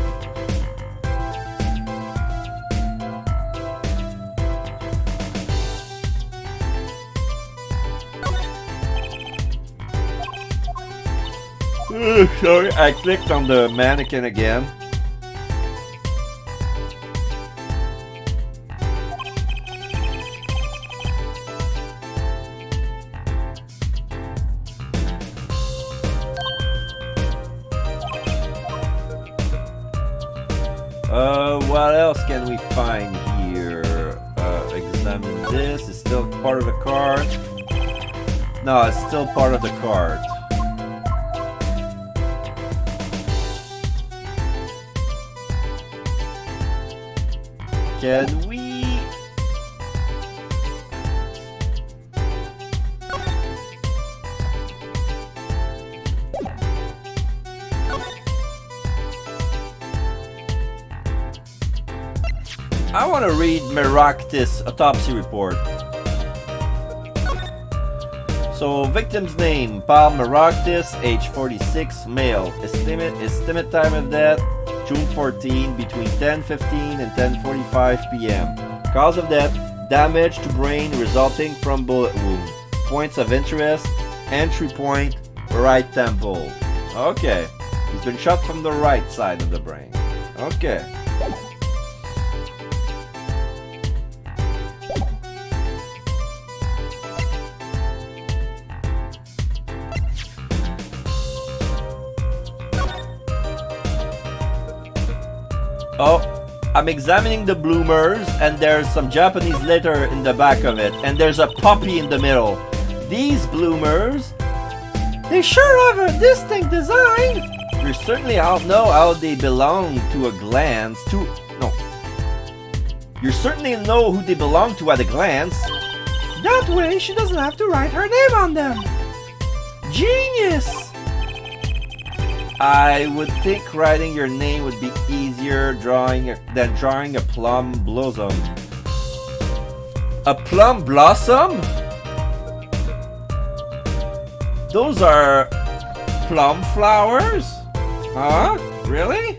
Sorry, I clicked on the mannequin again. What else can we find here? Examine this. It's still part of the card. No, it's still part of the card. Can we... I want to read Meraktis' autopsy report. So, victim's name, Paul Meraktis, age 46, male. Estimate time of death, June 14, between 10:15 and 10:45 p.m. Cause of death, damage to brain resulting from bullet wound. Points of interest, entry point, right temple. Okay, he's been shot from the right side of the brain. Okay. Oh, I'm examining the bloomers and there's some Japanese letter in the back of it and there's a puppy in the middle. These bloomers, they sure have a distinct design. You certainly don't know how they belong to a glance. You certainly know who they belong to at a glance. That way she doesn't have to write her name on them. Genius! I would think writing your name would be easier than drawing a plum blossom. A plum blossom? Those are plum flowers? Huh? Really?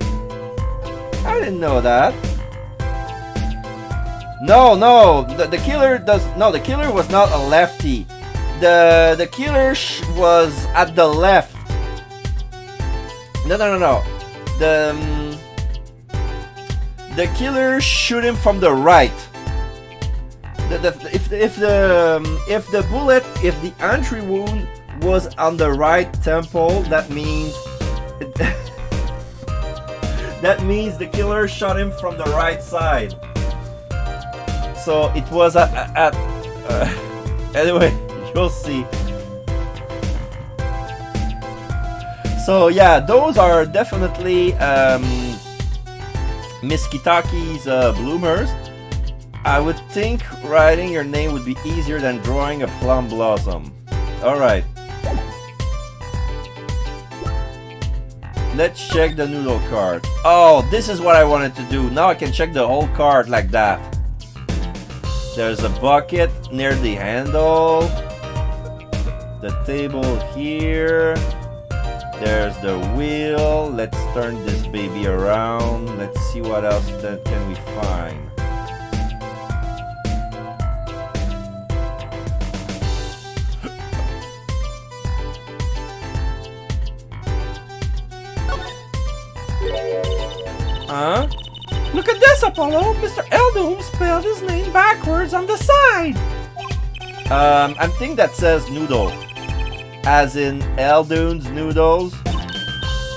I didn't know that. No, the killer the killer was not a lefty. The killer was at the left. No. The killer shoot him from the right. If the entry wound was on the right temple, that means the killer shot him from the right side. So it was anyway, you'll see. So yeah, those are definitely Miss Kitaki's bloomers. I would think writing your name would be easier than drawing a plum blossom. Alright. Let's check the noodle card. Oh, this is what I wanted to do. Now I can check the whole card like that. There's a bucket near the handle. The table here. There's the wheel. Let's turn this baby around. Let's see what else that can we find. Huh? Look at this, Apollo. Mr. Eldoom spelled his name backwards on the side. I think that says noodle. As in Eldoon's noodles.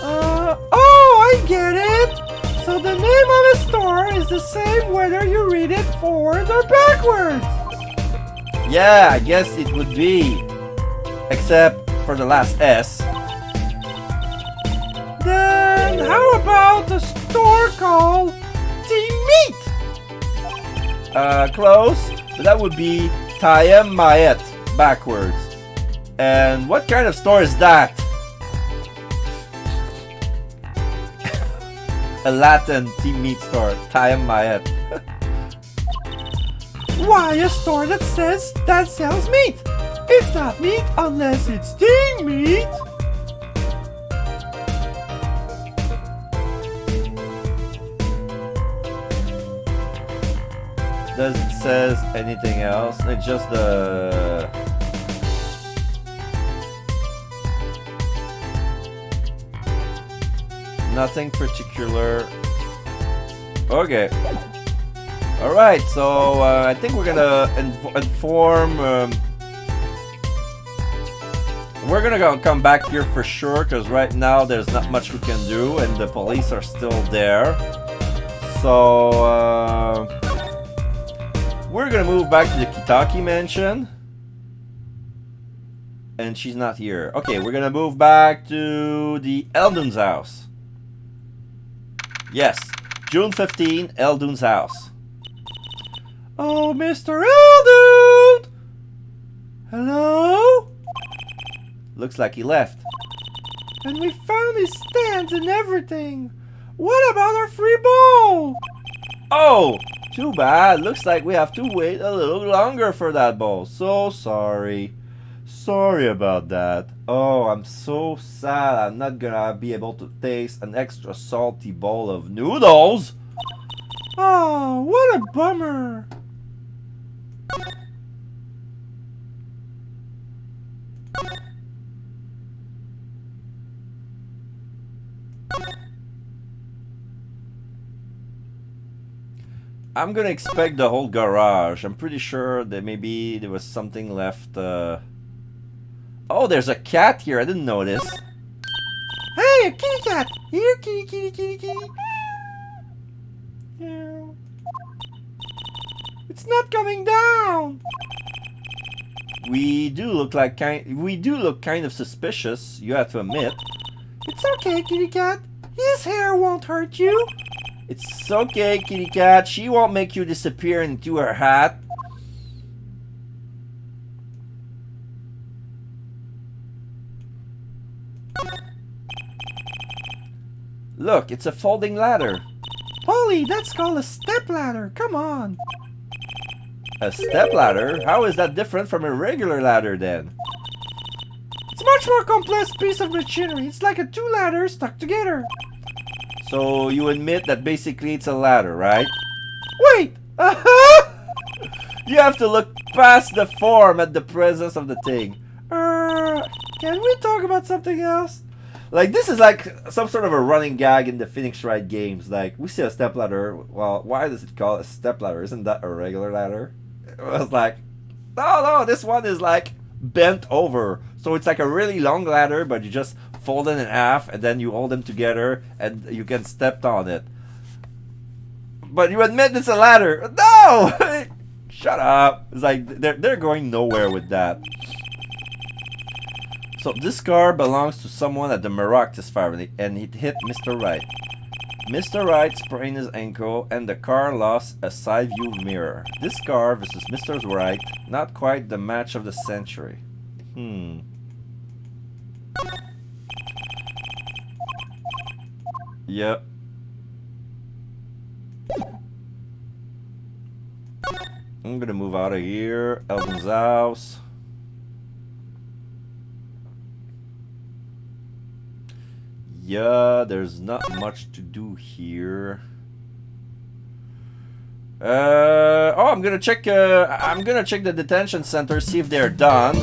Oh, I get it. So the name of the store is the same whether you read it forward or backwards. Yeah, I guess it would be. Except for the last S. Then how about a store called Team Meat? Close. But that would be Tayem Mayet backwards. And what kind of store is that? A Latin team meat store. Tayem Mayet. Why, a store that sells meat. It's not meat unless it's Team Meat. Does it says anything else? It's just the... Nothing particular. Okay. Alright, so I think we're gonna inform... we're gonna come back here for sure, because right now there's not much we can do, and the police are still there. So, we're gonna move back to the Kitaki mansion. And she's not here. Okay, we're gonna move back to the Eldoon's house. Yes, June 15, Eldoon's house. Oh, Mr. Eldoon! Hello? Looks like he left. And we found his stands and everything. What about our free bowl? Oh, too bad. Looks like we have to wait a little longer for that bowl. So sorry. Sorry about that. Oh, I'm so sad I'm not gonna be able to taste an extra salty bowl of noodles. Oh, what a bummer. I'm gonna expect the whole garage. I'm pretty sure that maybe there was something left. Oh, there's a cat here. I didn't notice. Hey, a kitty cat! Here, kitty, kitty, kitty, kitty. Yeah. It's not coming down. We do look kind of suspicious. You have to admit. It's okay, kitty cat. His hair won't hurt you. It's okay, kitty cat. She won't make you disappear into her hat. Look, it's a folding ladder. Polly, that's called a stepladder. Come on. A step ladder? How is that different from a regular ladder then? It's a much more complex piece of machinery. It's like a two ladders stuck together. So you admit that basically it's a ladder, right? Wait! You have to look past the form at the presence of the thing. Can we talk about something else? Like, this is like some sort of a running gag in the Phoenix Wright games. Like, we see a stepladder. Well, why does it call it a stepladder? Isn't that a regular ladder? It was like, no, this one is like bent over. So it's like a really long ladder, but you just fold it in half and then you hold them together and you can step on it. But you admit it's a ladder. No! Shut up. It's like, they're going nowhere with that. So this car belongs to someone at the Maractus family, and it hit Mr. Wright. Mr. Wright sprained his ankle, and the car lost a side view mirror. This car versus Mr. Wright, not quite the match of the century. Yep. I'm gonna move out of here. Elvin's house. Yeah, there's not much to do here. Oh, I'm gonna check the detention center, see if they're done.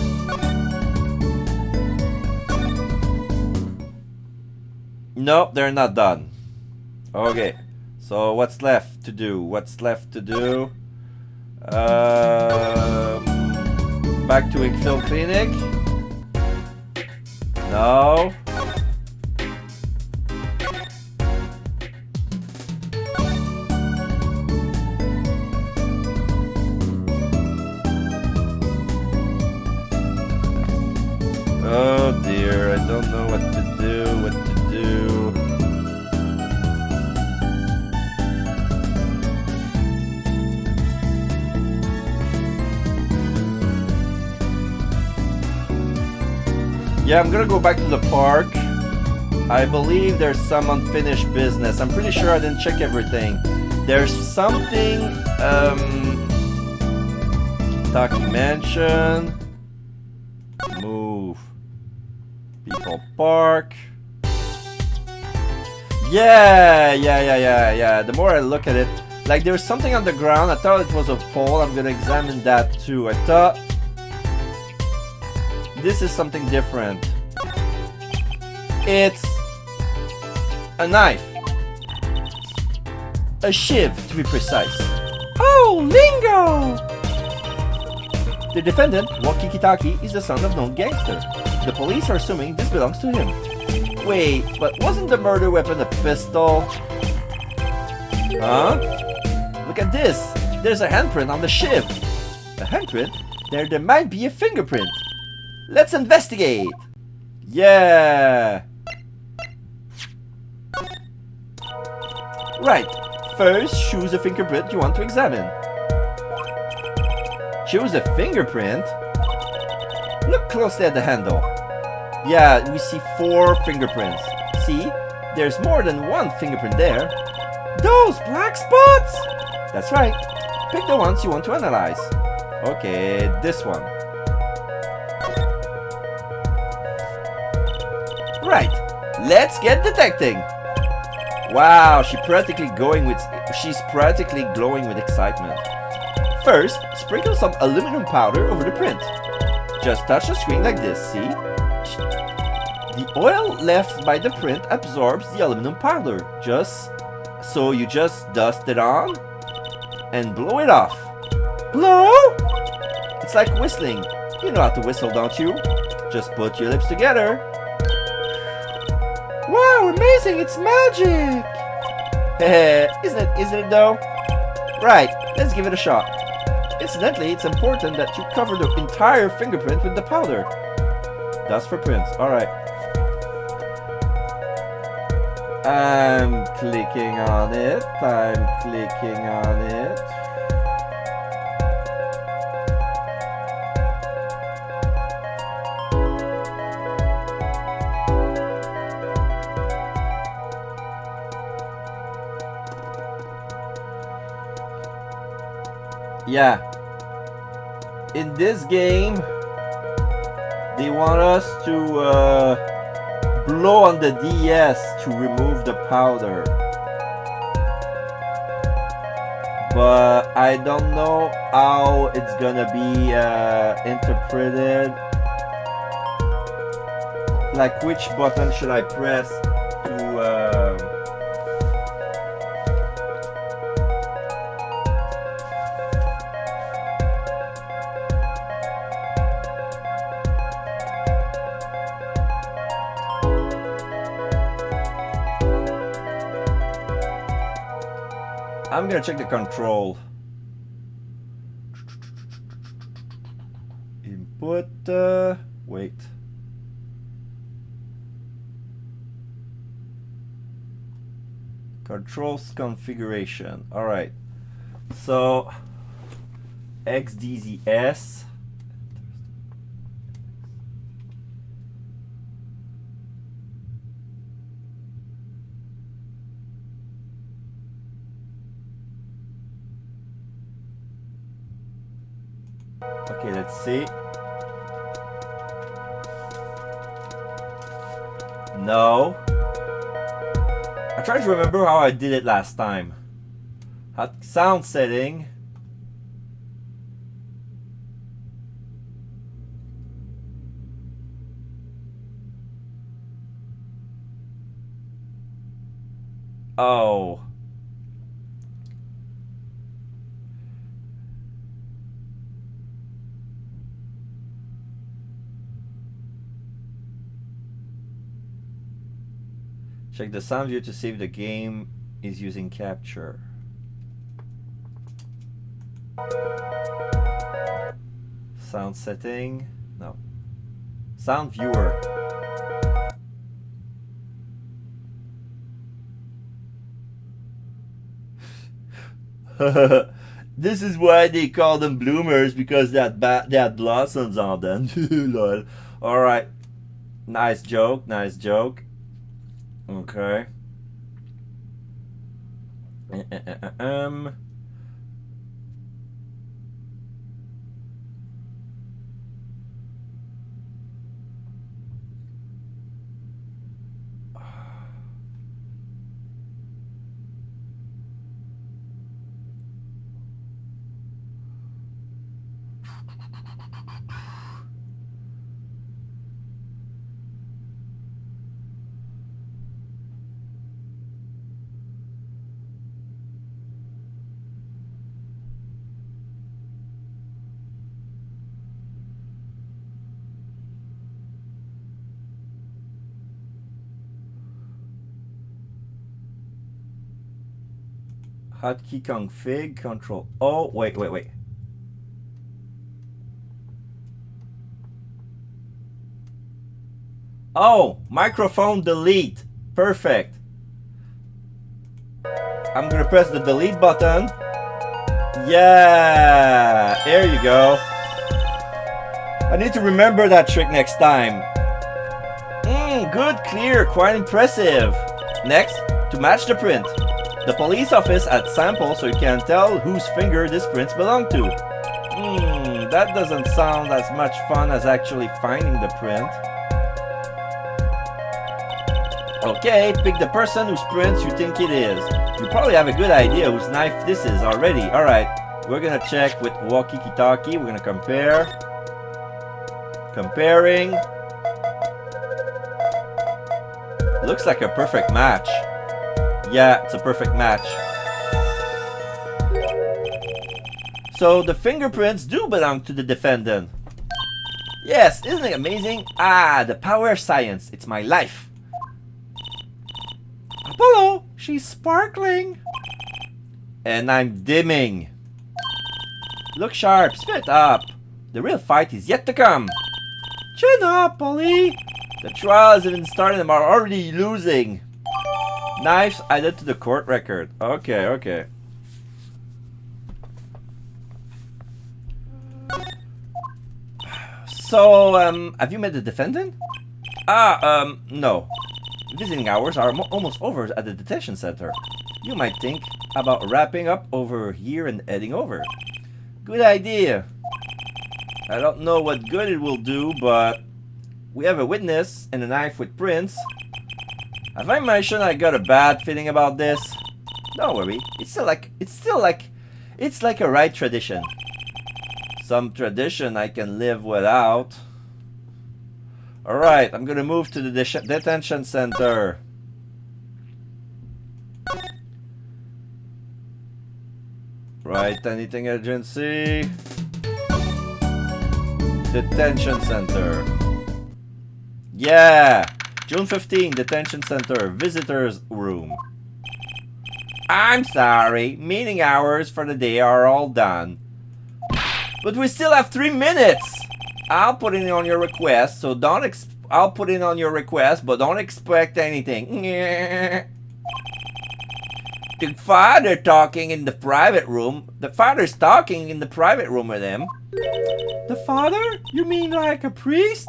Nope, they're not done. Okay. So what's left to do? What's left to do? Back to Ickfield Clinic? No. Oh dear, I don't know what to do, what to do. Yeah, I'm gonna go back to the park. I believe there's some unfinished business. I'm pretty sure I didn't check everything. There's something, Kentucky Mansion. Move. People Park. Yeah. The more I look at it, like there's something on the ground. I thought it was a pole. I'm gonna examine that too. I thought this is something different. It's a knife. A shiv, to be precise. Oh, lingo! The defendant, Wakikitaki, is the son of known gangster. The police are assuming this belongs to him. Wait, but wasn't the murder weapon a pistol? Huh? Look at this! There's a handprint on the shiv. A handprint? There might be a fingerprint. Let's investigate! Yeah! Right, first choose a fingerprint you want to examine. Choose a fingerprint? Look closely at the handle. Yeah, we see 4 fingerprints. See? There's more than one fingerprint there. Those black spots? That's right. Pick the ones you want to analyze. Okay, this one. Right, let's get detecting. Wow, she's practically glowing with excitement. First, sprinkle some aluminum powder over the print. Just touch the screen like this, see? The oil left by the print absorbs the aluminum powder. So you just dust it on and blow it off. Blow? It's like whistling. You know how to whistle, don't you? Just put your lips together. Wow, amazing, it's magic! Heh, isn't it though? Right, let's give it a shot. Incidentally, it's important that you cover the entire fingerprint with the powder. That's for prints, alright. I'm clicking on it. Yeah. In this game, they want us to blow on the DS to remove the powder. But I don't know how it's gonna be interpreted. Like, which button should I press to... I'm gonna check the control. Input, wait. Controls configuration. Alright. So, XDZS. Okay, let's see. No. I tried to remember how I did it last time. Sound setting. Oh. Check the sound view to see if the game is using capture. Sound setting. No. Sound viewer. This is why they call them bloomers, because they had blossoms on them. Lol. Alright. Nice joke, nice joke. Okay. Hotkey config, control O. Wait. Oh, microphone delete. Perfect. I'm gonna press the delete button. Yeah, there you go. I need to remember that trick next time. Good, clear, quite impressive. Next, to match the print. The police office had samples so you can tell whose finger these prints belong to. That doesn't sound as much fun as actually finding the print. Okay, pick the person whose prints you think it is. You probably have a good idea whose knife this is already. Alright, we're gonna check with walkie-talkie. We're gonna compare. Comparing. Looks like a perfect match. Yeah, it's a perfect match. So the fingerprints do belong to the defendant. Yes, isn't it amazing? Ah, the power of science. It's my life. Apollo, she's sparkling. And I'm dimming. Look sharp, spit up. The real fight is yet to come. Chin up, Polly. The trial hasn't even started and I'm already losing. Knives added to the court record. Okay. So, have you met the defendant? No. Visiting hours are almost over at the detention center. You might think about wrapping up over here and heading over. Good idea. I don't know what good it will do, but we have a witness and a knife with prints. Have I mentioned I got a bad feeling about this? Don't worry, it's like a right tradition. Some tradition I can live without. Alright, I'm gonna move to the detention center. Right, anything agency? Detention center. Yeah! June 15, detention center, visitors room. I'm sorry, meeting hours for the day are all done. But we still have 3 minutes! I'll put it on your request, so I'll put it on your request, but don't expect anything. The father talking in the private room. The father's talking in the private room with him. The father? You mean like a priest?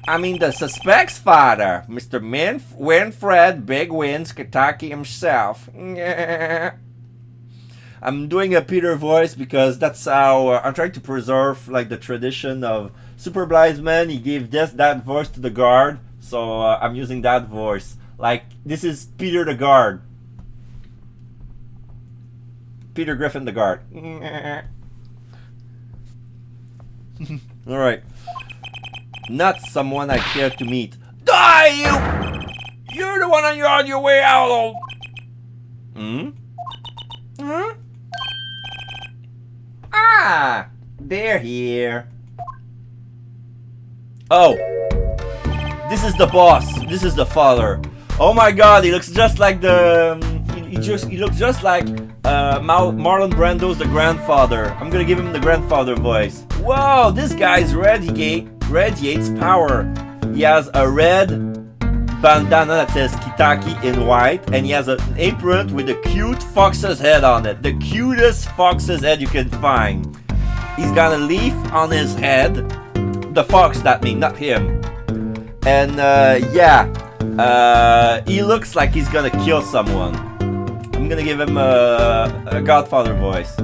I mean the suspect's father, Mr. Winfred Big Wins Kentucky himself. I'm doing a Peter voice because that's how I'm trying to preserve like the tradition of Super Blitzman. He gave that voice to the guard, so I'm using that voice. Like this is Peter the guard, Peter Griffin the guard. All right. Not someone I care to meet. Die, you! You're the one on your way out. Huh? Ah, they're here. Oh, this is the boss. This is the father. Oh my God, he looks just like he looks just like Marlon Brando's the grandfather. I'm gonna give him the grandfather voice. Whoa, this guy's radiates power. He has a red bandana that says Kitaki in white, and he has an apron with a cute fox's head on it. The cutest fox's head you can find. He's got a leaf on his head. The fox, that means, not him. And he looks like he's gonna kill someone. I'm gonna give him a Godfather voice.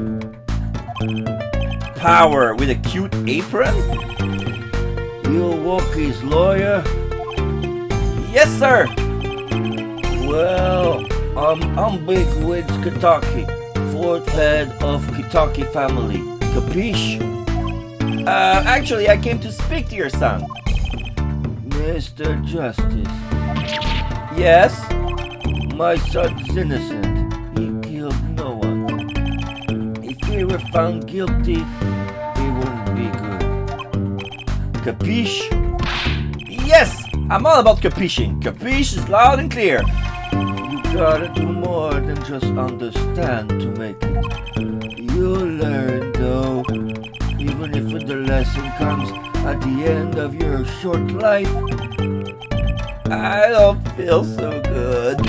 Power with a cute apron? You're Walkie's lawyer? Yes, sir. Well, I'm Big Wigs Kitaki, fourth head of Kitaki family. Capiche? Actually, I came to speak to your son. Mr. Justice, Yes? my son's innocent. He killed no one. If he were found guilty, he wouldn't be good. Capiche? Yes! I'm all about capiching. Capiche is loud and clear. You gotta do more than just understand to make it. You'll learn though, even if the lesson comes at the end of your short life. I don't feel so good.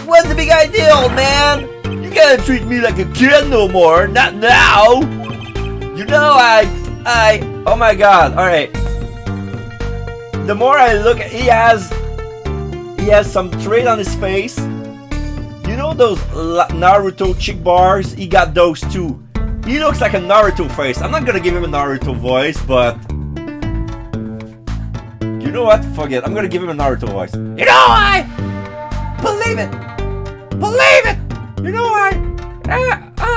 What's the big idea, old man? You can't treat me like a kid no more. Not now. You know, oh my God. All right. The more I look at, he has some trait on his face. You know those Naruto chick bars? He got those too. He looks like a Naruto face. I'm not gonna give him a Naruto voice, but you know what? Fuck it. I'm gonna give him a Naruto voice. You know I believe it. Believe it. You know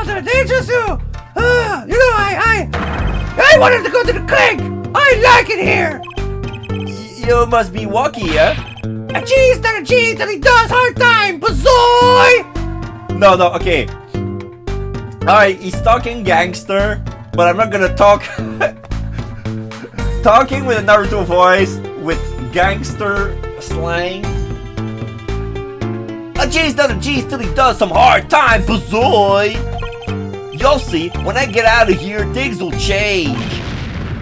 the dangerous. You know I wanted to go to the clink. I like it here. You must be Walkie, yeah? A cheese, not a cheese, and he does hard time, bazoy! No, okay. Alright, he's talking gangster, but I'm not gonna talk. Talking with a Naruto voice with gangster slang. A cheese, not a cheese, till he does some hard time, bazoy! You'll see, when I get out of here, things will change.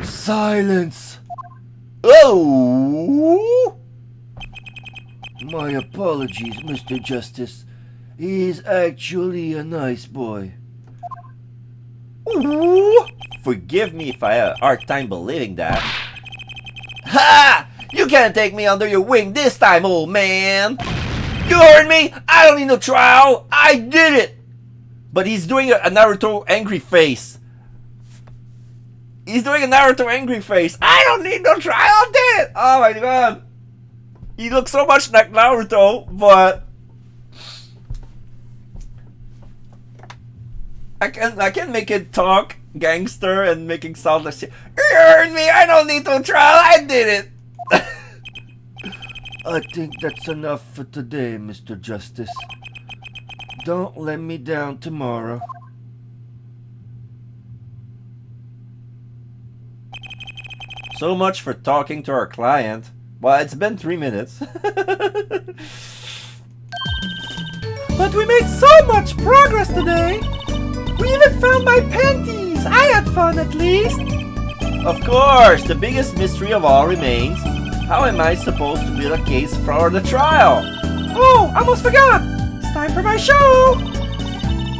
Silence! Oh! My apologies, Mr. Justice. He's actually a nice boy. Ooh. Forgive me if I have a hard time believing that. Ha! You can't take me under your wing this time, old man! You heard me? I don't need no trial! I did it! But he's doing a Naruto angry face. He's doing a Naruto angry face. I don't need no trial, I did it! Oh my God. He looks so much like Naruto, but I can make it talk gangster and making sound like, you heard me, I don't need no trial, I did it! I think that's enough for today, Mr. Justice. Don't let me down tomorrow. So much for talking to our client. Well, it's been 3 minutes. But we made so much progress today! We even found my panties! I had fun at least! Of course, the biggest mystery of all remains, how am I supposed to build a case for the trial? Oh, almost forgot! It's time for my show!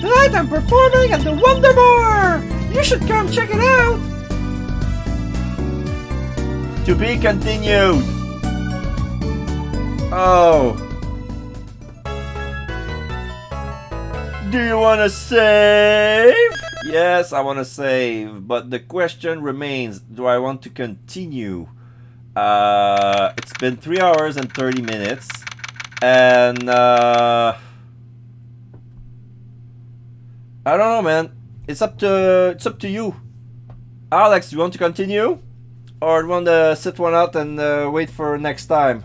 Tonight I'm performing at the Wonder Bar! You should come check it out! To be continued. Oh. Do you want to save? Yes, I want to save, but the question remains, do I want to continue? It's been 3 hours and 30 minutes, and I don't know, man. It's up to you. Alex, do you want to continue? Or do you want to sit one out and wait for next time?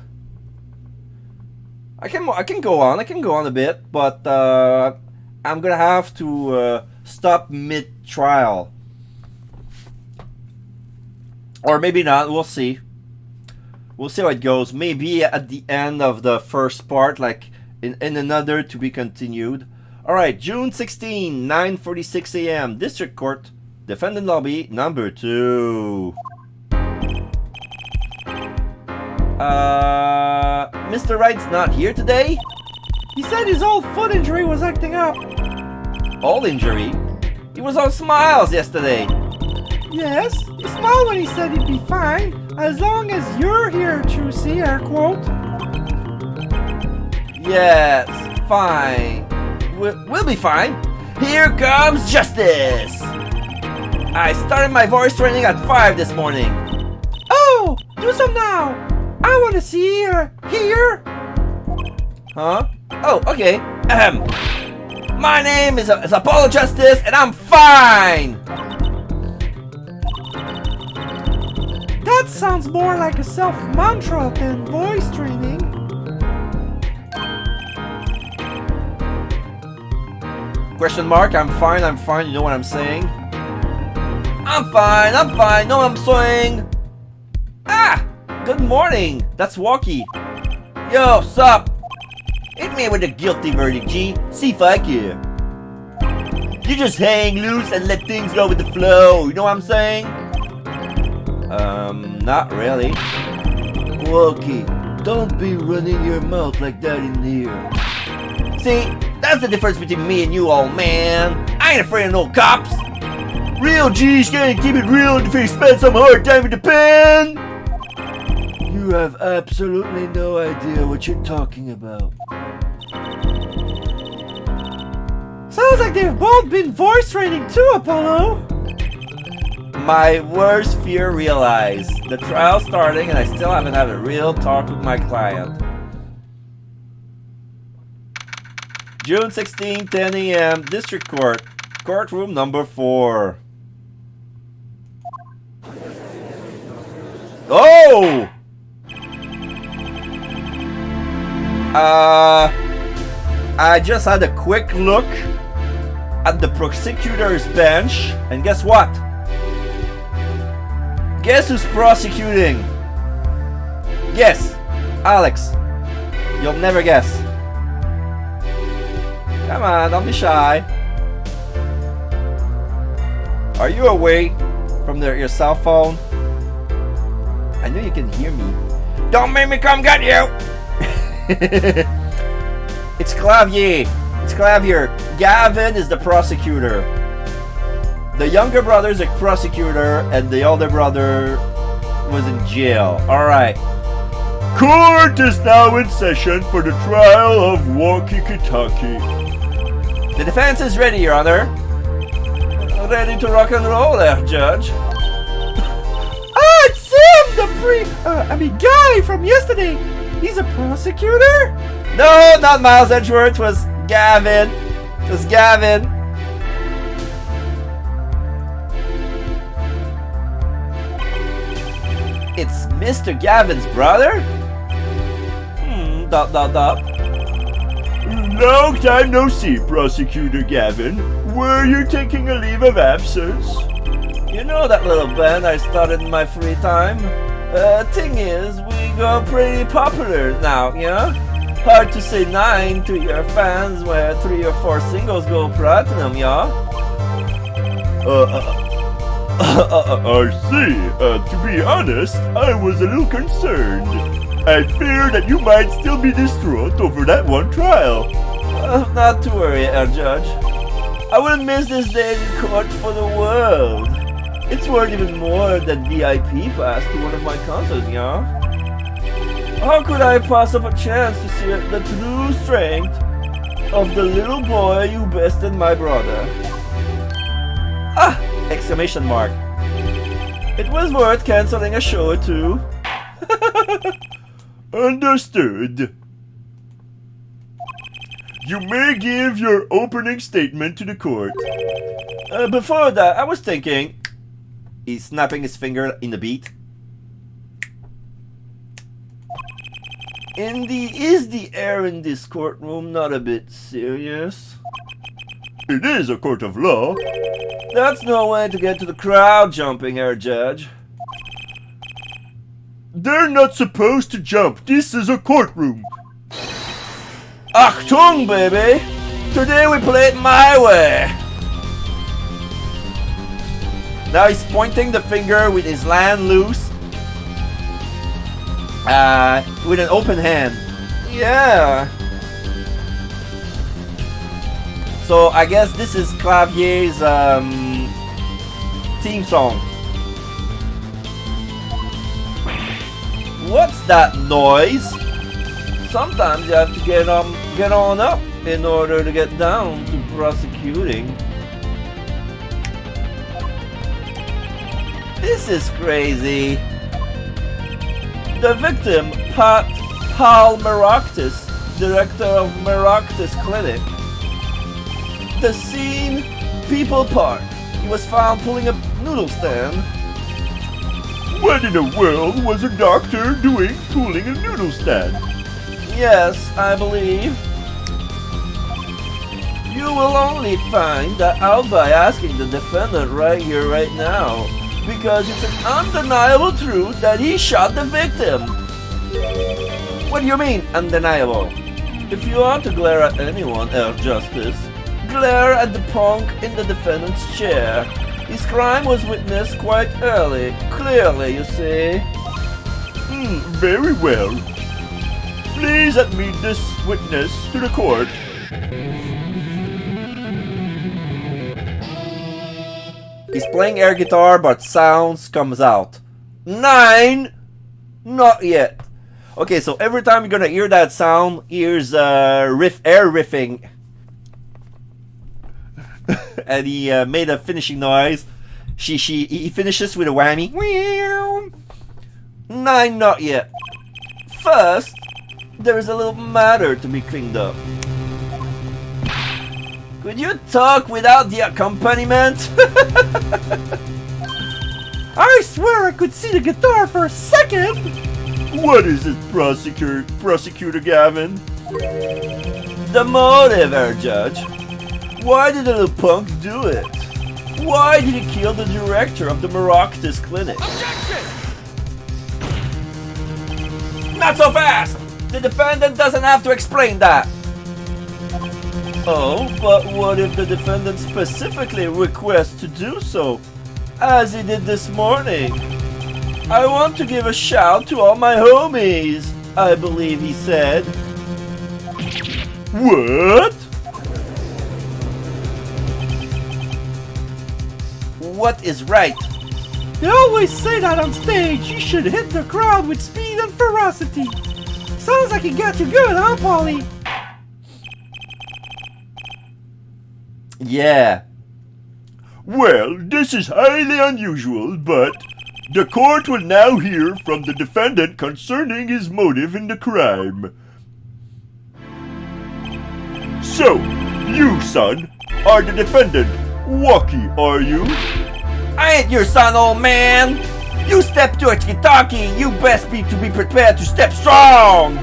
I can go on. I can go on a bit, but I'm gonna have to stop mid-trial, or maybe not. We'll see. We'll see how it goes. Maybe at the end of the first part, like in another to be continued. Alright, June 16, 9:46 a.m. District Court, Defendant Lobby, number 2. Mr. Wright's not here today? He said his old foot injury was acting up. All injury? He was all smiles yesterday. Yes, he smiled when he said he'd be fine, as long as you're here, Trucy, air quote. Yes, fine. We'll be fine. Here comes justice! I started my voice training at 5 this morning. Oh, do some now. I want to see her here. Huh? Oh, okay. Ahem. My name is Apollo Justice, and I'm fine! That sounds more like a self-mantra than voice training. Question mark, I'm fine, you know what I'm saying? I'm fine, know what I'm saying? Ah! Good morning, that's Walkie. Yo, sup? Hit me with a guilty verdict, G. See if I care. You just hang loose and let things go with the flow, you know what I'm saying? Not really. Walkie, don't be running your mouth like that in here. See, that's the difference between me and you, old man. I ain't afraid of no cops. Real G's gonna keep it real if he spend some hard time with the pen. You have absolutely no idea what you're talking about. Sounds like they've both been voice training too, Apollo. My worst fear realized. The trial's starting and I still haven't had a real talk with my client. June 16, 10 a.m. District Court. Courtroom number 4. Oh! I just had a quick look at the prosecutor's bench, and guess what? Guess who's prosecuting? Guess. Alex. You'll never guess. Come on, don't be shy. Are you away from your cell phone? I know you can hear me. Don't make me come get you! It's Clavier. It's Clavier. Gavin is the prosecutor. The younger brother is a prosecutor, and the older brother was in jail. Alright. Court is now in session for the trial of Walkie Kitaki. The defense is ready, Your Honor. Ready to rock and roll there, Judge. Ah, it's him, the guy from yesterday. He's a prosecutor? No, not Miles Edgeworth. It was Gavin. It was Gavin. It's Mr. Gavin's brother? Dot. Long time no see, Prosecutor Gavin. Were you taking a leave of absence? You know that little band I started in my free time? Thing is, we go pretty popular now, yeah? Hard to say 9 to your fans where 3 or 4 singles go platinum, yeah? I see. To be honest, I was a little concerned. I fear that you might still be distraught over that one trial. Not to worry, Judge. I wouldn't miss this day in court for the world. It's worth even more than VIP pass to one of my concerts, yeah? How could I pass up a chance to see the true strength of the little boy who bested my brother? Ah! Exclamation mark. It was worth canceling a show or two. Understood. You may give your opening statement to the court. Before that, I was thinking... He's snapping his finger in the beat. Is the air in this courtroom not a bit serious? It is a court of law. That's no way to get to the crowd jumping, Judge. They're not supposed to jump. This is a courtroom. Achtung, baby! Today we play it my way! Now he's pointing the finger with his hand loose. With an open hand. Yeah! So I guess this is Clavier's theme song. What's that noise? Sometimes you have to get on up in order to get down to prosecuting. This is crazy. The victim, Paul Maractus, director of Maractus Clinic. The scene, People Park. He was found pulling a noodle stand. What in the world was a doctor doing pulling a noodle stand? Yes, I believe. You will only find that out by asking the defendant right here, right now. Because it's an undeniable truth that he shot the victim. What do you mean, undeniable? If you want to glare at anyone, Air Justice, glare at the punk in the defendant's chair. His crime was witnessed quite early, clearly, you see. Very well. Please admit this witness to the court. He's playing air guitar, but sounds comes out. 9! Not yet. Okay, so every time you're gonna hear that sound, here's air riffing. And he made a finishing noise. He finishes with a whammy. 9, not yet. First, there is a little matter to be cleaned up. Could you talk without the accompaniment? I swear I could see the guitar for a second! What is it, Prosecutor Gavin? The motive, Herr Judge. Why did the little punk do it? Why did he kill the director of the Maractus Clinic? Objection! Not so fast! The defendant doesn't have to explain that. Oh, but what if the defendant specifically requests to do so, as he did this morning? I want to give a shout to all my homies, I believe he said. What? What is right? They always say that on stage. You should hit the crowd with speed and ferocity. Sounds like it got you good, huh, Paulie? Yeah. Well, this is highly unusual, but the court will now hear from the defendant concerning his motive in the crime. So, you, son, are the defendant. Walkie, are you? I ain't your son, old man. You step to a Kitaki, you best be prepared to step strong.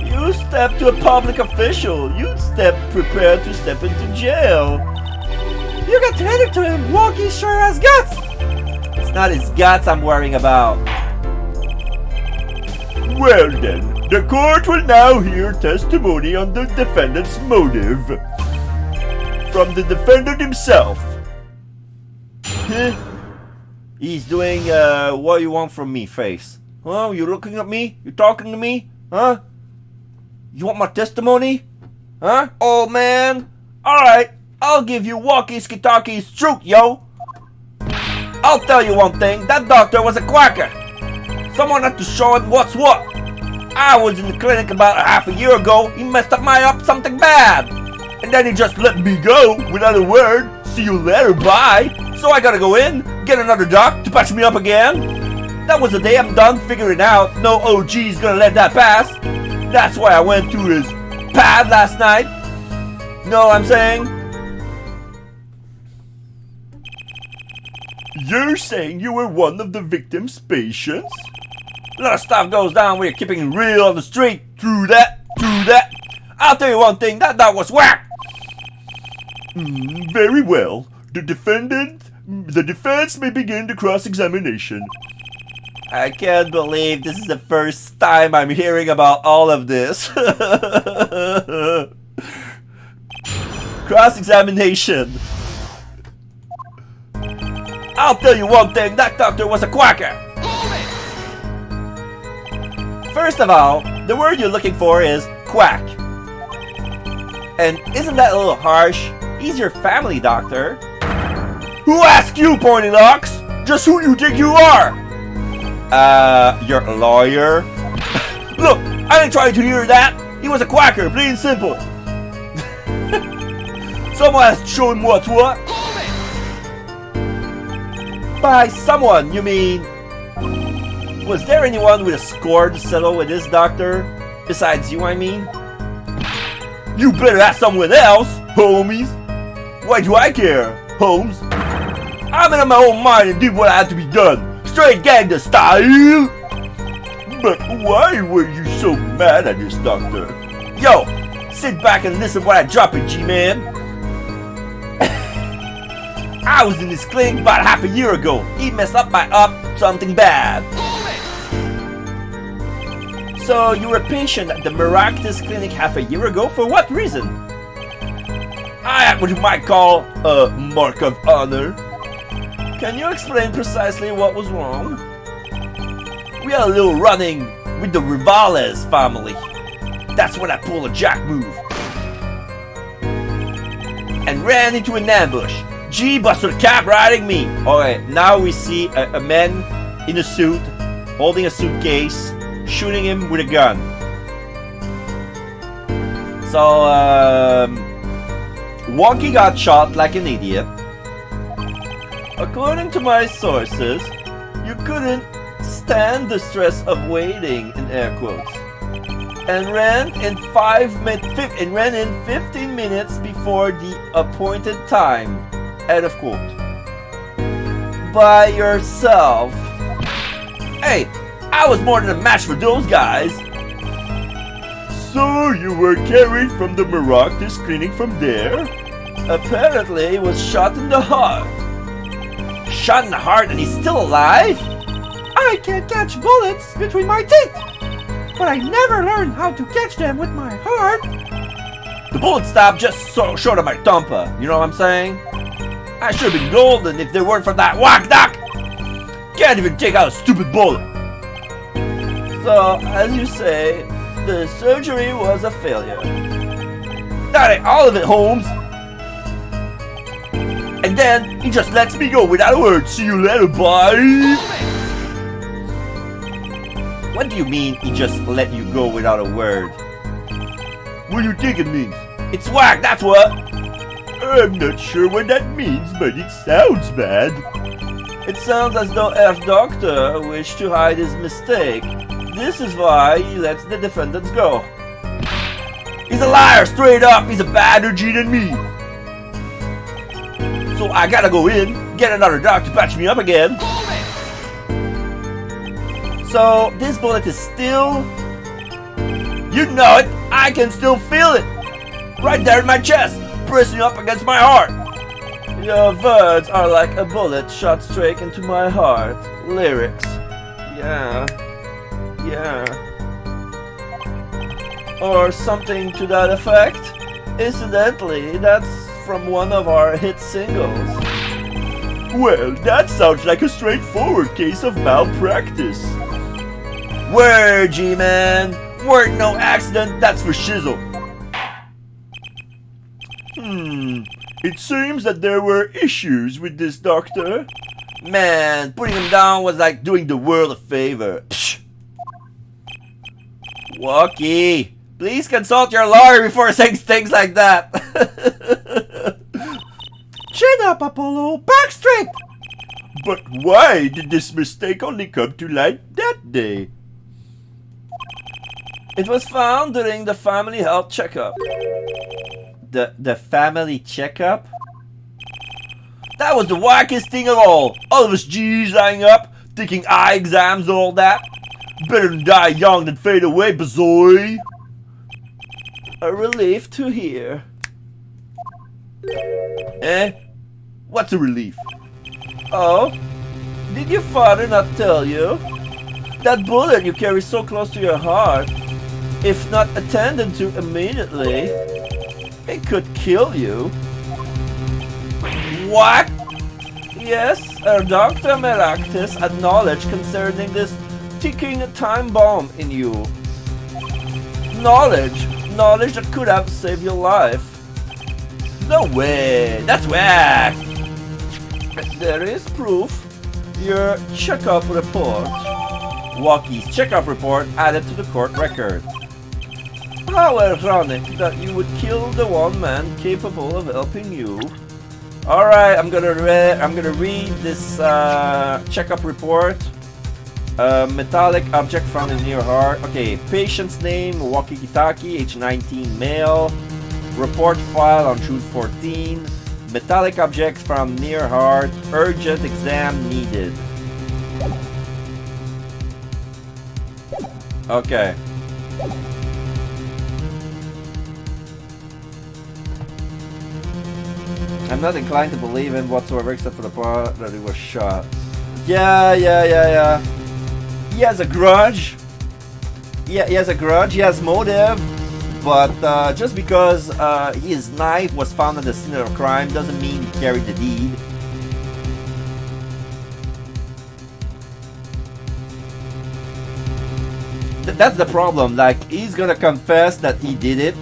You step to a public official, you step prepared to step into jail. You got to hand it to him. Walkie sure has guts. It's not his guts I'm worrying about. Well then, the court will now hear testimony on the defendant's motive. From the defendant himself. He's doing what you want from me face. Huh? You looking at me? You talking to me? Huh? You want my testimony? Huh? Old man? Alright, I'll give you walkie-ski-talkie's truth, yo! I'll tell you one thing, that doctor was a quacker. Someone had to show him what's what. I was in the clinic about half a year ago, he messed up something bad. And then he just let me go without a word. See you later, bye. So I gotta go in, get another doc to patch me up again. That was the day I'm done figuring out no OG's gonna let that pass. That's why I went to his pad last night. Know what I'm saying? You're saying you were one of the victim's patients? A lot of stuff goes down when you're keeping it real on the street. True that. I'll tell you one thing, that dog was whack. Very well. The defense may begin the cross-examination. I can't believe this is the first time I'm hearing about all of this. Cross-examination. I'll tell you one thing, that doctor was a quacker. First of all, the word you're looking for is quack. And isn't that a little harsh? He's your family doctor. Who asked you, Pointy Locks? Just who you think you are? You're a lawyer? Look, I ain't trying to hear that. He was a quacker, plain and simple. Someone has to show him what's what. By someone, you mean... Was there anyone with a score to settle with this doctor? Besides you, I mean? You better ask someone else, homies. Why do I care, Holmes? I made up my own mind and did what had to be done. Straight gangster style. But why were you so mad at this doctor? Yo, sit back and listen while I drop it, G-Man. I was in his clinic about half a year ago. He messed up by something bad. So you were a patient at the Maractus clinic half a year ago? For what reason? I had what you might call a mark of honor. Can you explain precisely what was wrong? We had a little running with the Rivales family. That's when I pulled a jack move. And ran into an ambush. G busted a cap riding me. Alright, now we see a man in a suit, holding a suitcase, shooting him with a gun. So, Wonky got shot like an idiot. According to my sources, you couldn't stand the stress of waiting, in air quotes, and ran in 15 minutes before the appointed time, end of quote. By yourself. Hey, I was more than a match for those guys. So you were carried from the Maractus clinic from there? Apparently he was shot in the heart. Shot in the heart and he's still alive? I can catch bullets between my teeth, but I never learned how to catch them with my heart. The bullet stopped just short of my thumper, you know what I'm saying? I should have been golden if they weren't for that whack doc. Can't even take out a stupid bullet. So, as you say, the surgery was a failure. That ain't all of it, Holmes. And then he just lets me go without a word. See you later, bye. What do you mean he just let you go without a word? What do you think it means? It's whack, that's what. I'm not sure what that means, but it sounds bad. It sounds as though F. Doctor wished to hide his mistake. This is why he lets the defendants go. He's a liar, straight up. He's a badder G than me. So I gotta go in, get another doc to patch me up again. So this bullet is still... You know it, I can still feel it. Right there in my chest, pressing up against my heart. Your words are like a bullet shot straight into my heart. Lyrics. Yeah. Or something to that effect. Incidentally, that's from one of our hit singles. Well, that sounds like a straightforward case of malpractice. Word, G-Man. Weren't no accident, that's for shizzle. It seems that there were issues with this doctor. Man, putting him down was like doing the world a favor. Psh. Walkie, please consult your lawyer before saying things like that. Chin up, Apollo. Back straight. But why did this mistake only come to light that day? It was found during the family health checkup. The family checkup? That was the wackest thing of all. All of us G's lying up, taking eye exams and all that. Better than die young than fade away, bazoy. A relief to hear. Eh? What's a relief? Oh? Did your father not tell you? That bullet you carry so close to your heart, if not attended to immediately, it could kill you. What? Yes, Dr. Melactis had knowledge concerning this ticking time bomb in you. Knowledge that could have saved your life. No way, that's whack. There is proof. Your checkup report. Walkie's checkup report added to the court record. How ironic that you would kill the one man capable of helping you. Alright, I'm gonna read this checkup report. Metallic object found in your heart. Okay, patient's name, Waki Kitaki, age 19, male. Report filed on June 14. Metallic object from near heart. Urgent exam needed. Okay. I'm not inclined to believe him whatsoever except for the part that he was shot. Yeah. He has a grudge. Yeah, he has a grudge. He has motive. But just because his knife was found at the scene of the crime doesn't mean he carried the deed. That's the problem. Like, he's gonna confess that he did it.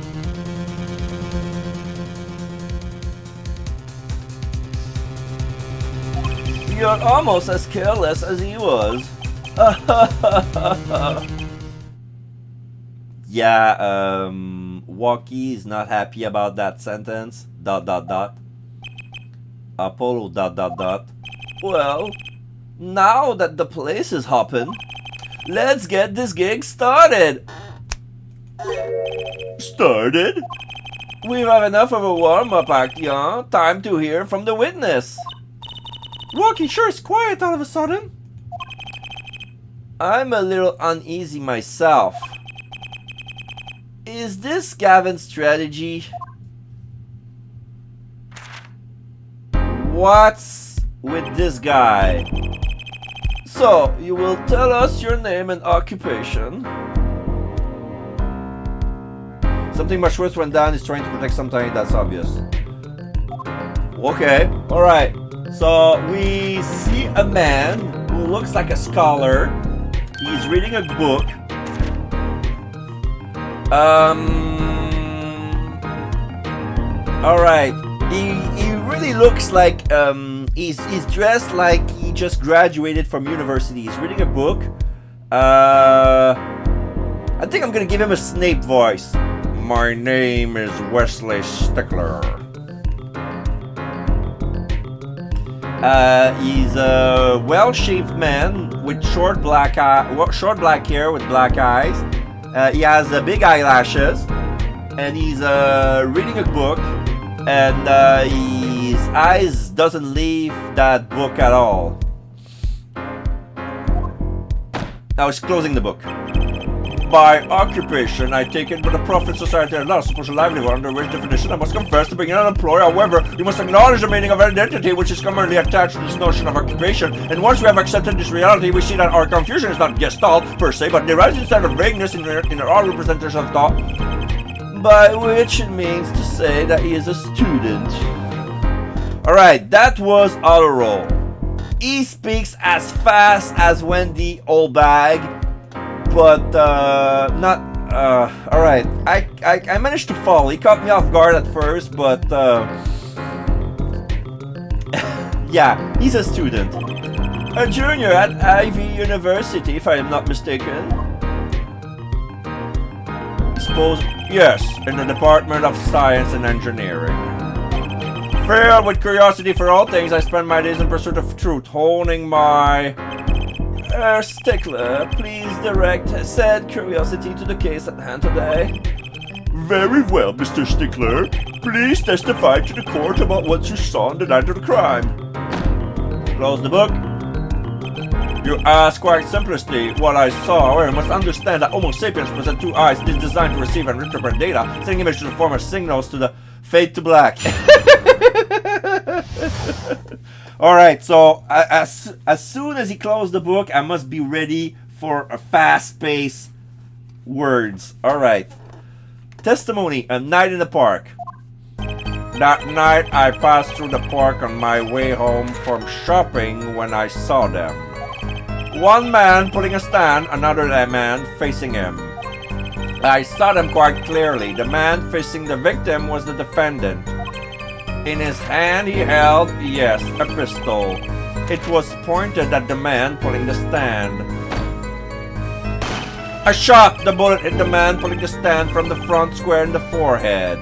You're almost as careless as he was. Yeah, Waki is not happy about that sentence. ... Apollo ... Well, now that the place is hopping, let's get this gig started. Started? We have enough of a warm-up act, yeah? Time to hear from the witness. Walkie sure is quiet all of a sudden. I'm a little uneasy myself. Is this Gavin's strategy? What's with this guy? So, you will tell us your name and occupation. Something much worse went down. He's trying to protect something that's obvious. Okay, alright. So, we see a man who looks like a scholar. He's reading a book. Alright. He really looks like he's dressed like he just graduated from university. He's reading a book. I think I'm gonna give him a Snape voice. My name is Wesley Stickler. He's a well-shaved man with short black hair with black eyes. He has big eyelashes, and he's reading a book, and his eyes doesn't leave that book at all. Now he's closing the book. By occupation, I take it, but the profit society are not supposed to livelihood under which definition I must confess to being an employer. However, you must acknowledge the meaning of identity, which is commonly attached to this notion of occupation. And once we have accepted this reality, we see that our confusion is not gestalt per se, but derives instead of vagueness in our representation of thought, by which it means to say that he is a student. Alright, that was auto roll. He speaks as fast as Wendy Oldbag, but not alright. I managed to follow. He caught me off guard at first, but yeah, he's a student. A junior at Ivy University, if I am not mistaken. Suppose, yes, in the Department of Science and Engineering. Filled with curiosity for all things, I spend my days in pursuit of truth, honing my Stickler, please direct said curiosity to the case at hand today. Very well, Mr. Stickler. Please testify to the court about what you saw on the night of the crime. Close the book. You ask quite simplicity what I saw. However, you must understand that Homo sapiens present two eyes designed to receive and interpret data, sending images to the form of signals to the fade to black. Alright, so as soon as he closed the book, I must be ready for a fast-paced words. Alright. Testimony, a night in the park. That night I passed through the park on my way home from shopping when I saw them. One man putting a stand, another man facing him. I saw them quite clearly. The man facing the victim was the defendant. In his hand he held, yes, a pistol. It was pointed at the man pulling the stand. A shot! The bullet hit the man pulling the stand from the front square in the forehead.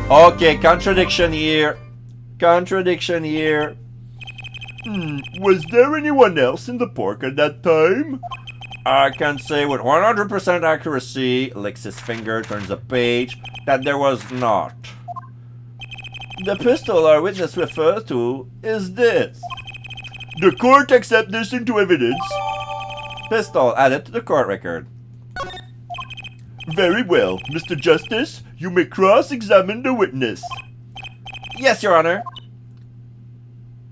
Okay, contradiction here. Contradiction here. Was there anyone else in the park at that time? I can say with 100% accuracy, licks his finger, turns a page, that there was not. The pistol our witness refers to is this. The court accepts this into evidence. Pistol added to the court record. Very well, Mr. Justice, you may cross-examine the witness. Yes, Your Honor.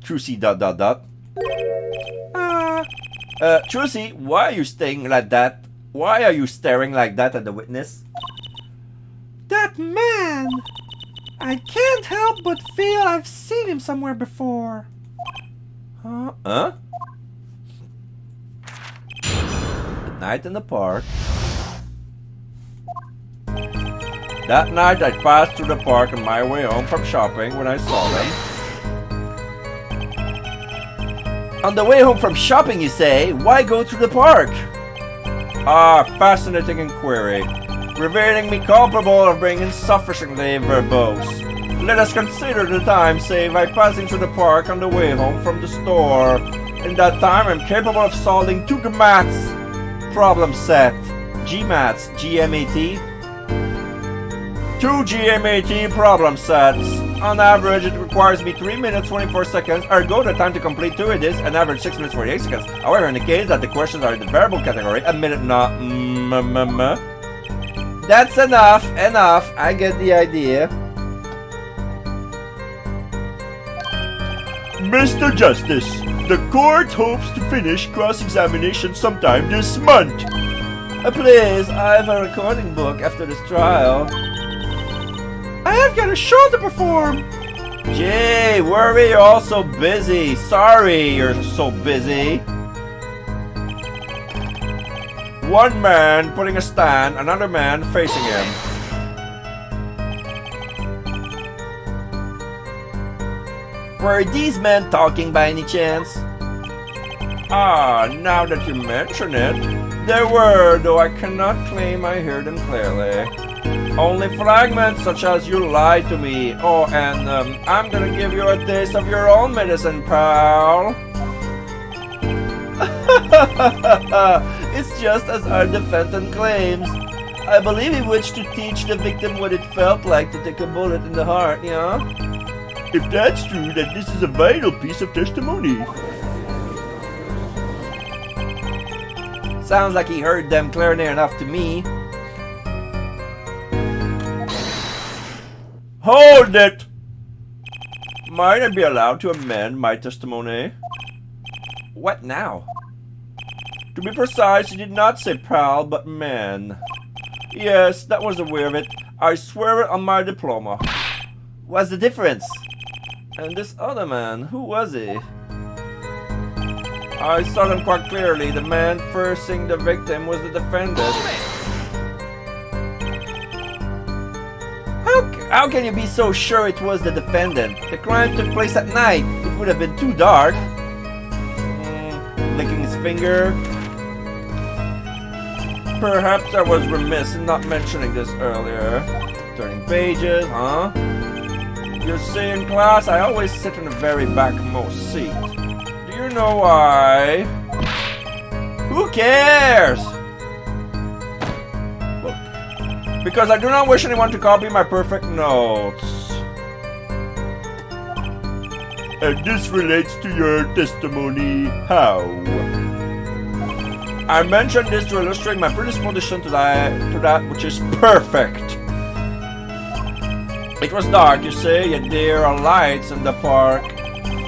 Trucy ... Trucy, why are you staring like that? Why are you staring like that at the witness? That man! I can't help but feel I've seen him somewhere before. Huh? Night in the park. That night I passed through the park on my way home from shopping when I saw them. On the way home from shopping, you say? Why go through the park? Ah, fascinating inquiry. Revealing me culpable of being insufficiently verbose. Let us consider the time saved by passing through the park on the way home from the store. In that time, I'm capable of solving 2 GMATs. Problem set. GMATs. GMAT. 2 GMAT problem sets. On average, it requires me 3 minutes 24 seconds, ergo the time to complete 2 it is an average 6 minutes 48 seconds. However, in the case that the questions are in the variable category, a minute not That's enough, I get the idea. Mr. Justice, the court hopes to finish cross-examination sometime this month. Please, I have a recording book after this trial. I've got a show to perform. Gee, worry, you're all so busy. Sorry you're so busy. One man putting a stand, another man facing him. Were these men talking by any chance? Ah, now that you mention it, there were, though I cannot claim I heard them clearly. Only fragments such as you lied to me. Oh, and I'm gonna give you a taste of your own medicine, pal. It's just as our defendant claims. I believe he wished to teach the victim what it felt like to take a bullet in the heart, yeah? If that's true, then this is a vital piece of testimony. Sounds like he heard them clearly enough to me. Hold it! Might I be allowed to amend my testimony? What now? To be precise, he did not say pal, but man. Yes, that was the way of it. I swear it on my diploma. What's the difference? And this other man, who was he? I saw them quite clearly. The man facing the victim was the defendant. How can you be so sure it was the defendant? The crime took place at night. It would have been too dark. Licking his finger. Perhaps I was remiss in not mentioning this earlier. Turning pages, huh? You see, in class, I always sit in the very backmost seat. Do you know why? Who cares? Look, because I do not wish anyone to copy my perfect notes. And this relates to your testimony. How? I mentioned this to illustrate my predisposition to that which is perfect. It was dark, you say, yet there are lights in the park.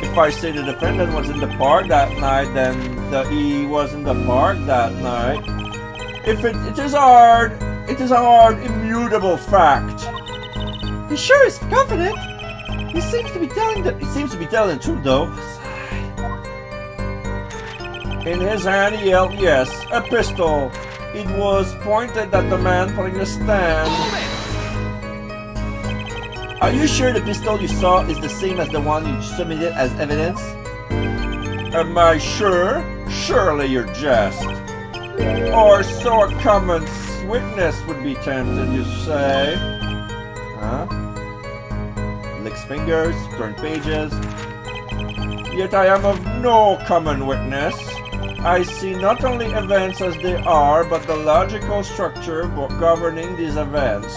If I say the defendant was in the park that night, then that he was in the park that night. It is hard, immutable fact. He sure is confident. He seems to be telling the the truth though. In his hand he held, yes, a pistol. It was pointed at the man putting the stand. Are you sure the pistol you saw is the same as the one you submitted as evidence? Am I sure? Surely you're jest. Or so a common witness would be tempted, you say? Huh? Licks fingers, turn pages. Yet I am of no common witness. I see not only events as they are, but the logical structure governing these events.